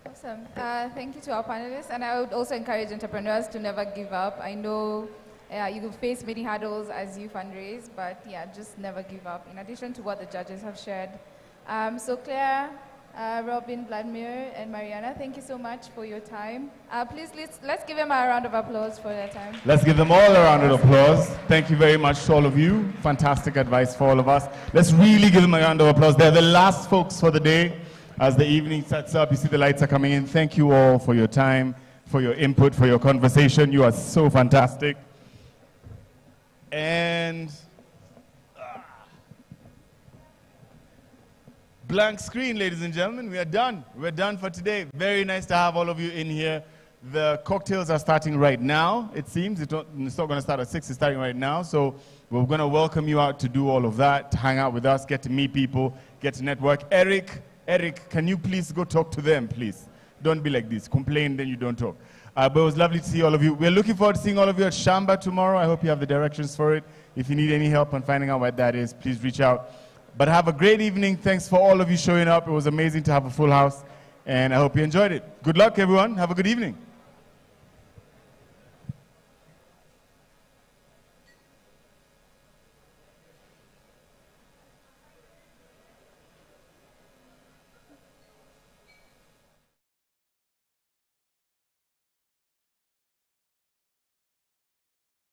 Awesome. Thank you to our panelists, and I would also encourage entrepreneurs to never give up. I know you will face many hurdles as you fundraise, but yeah, just never give up, in addition to what the judges have shared. So Claire, Robin, Vladimir, and Mariana, thank you so much for your time. Please, let's give them a round of applause for their time. Let's give them all a round of applause. Thank you very much to all of you. Fantastic advice for all of us. Let's really give them a round of applause. They're the last folks for the day. As the evening sets up, you see the lights are coming in. Thank you all for your time, for your input, for your conversation. You are so fantastic. And blank screen, ladies and gentlemen. We are done. We're done for today. Very nice to have all of you in here. The cocktails are starting right now, it seems. It's not going to start at 6. It's starting right now. So we're going to welcome you out to do all of that, to hang out with us, get to meet people, get to network. Eric, can you please go talk to them, please? Don't be like this. Complain, then you don't talk. But it was lovely to see all of you. We're looking forward to seeing all of you at Shamba tomorrow. I hope you have the directions for it. If you need any help on finding out what that is, please reach out. But have a great evening. Thanks for all of you showing up. It was amazing to have a full house, and I hope you enjoyed it. Good luck, everyone. Have a good evening.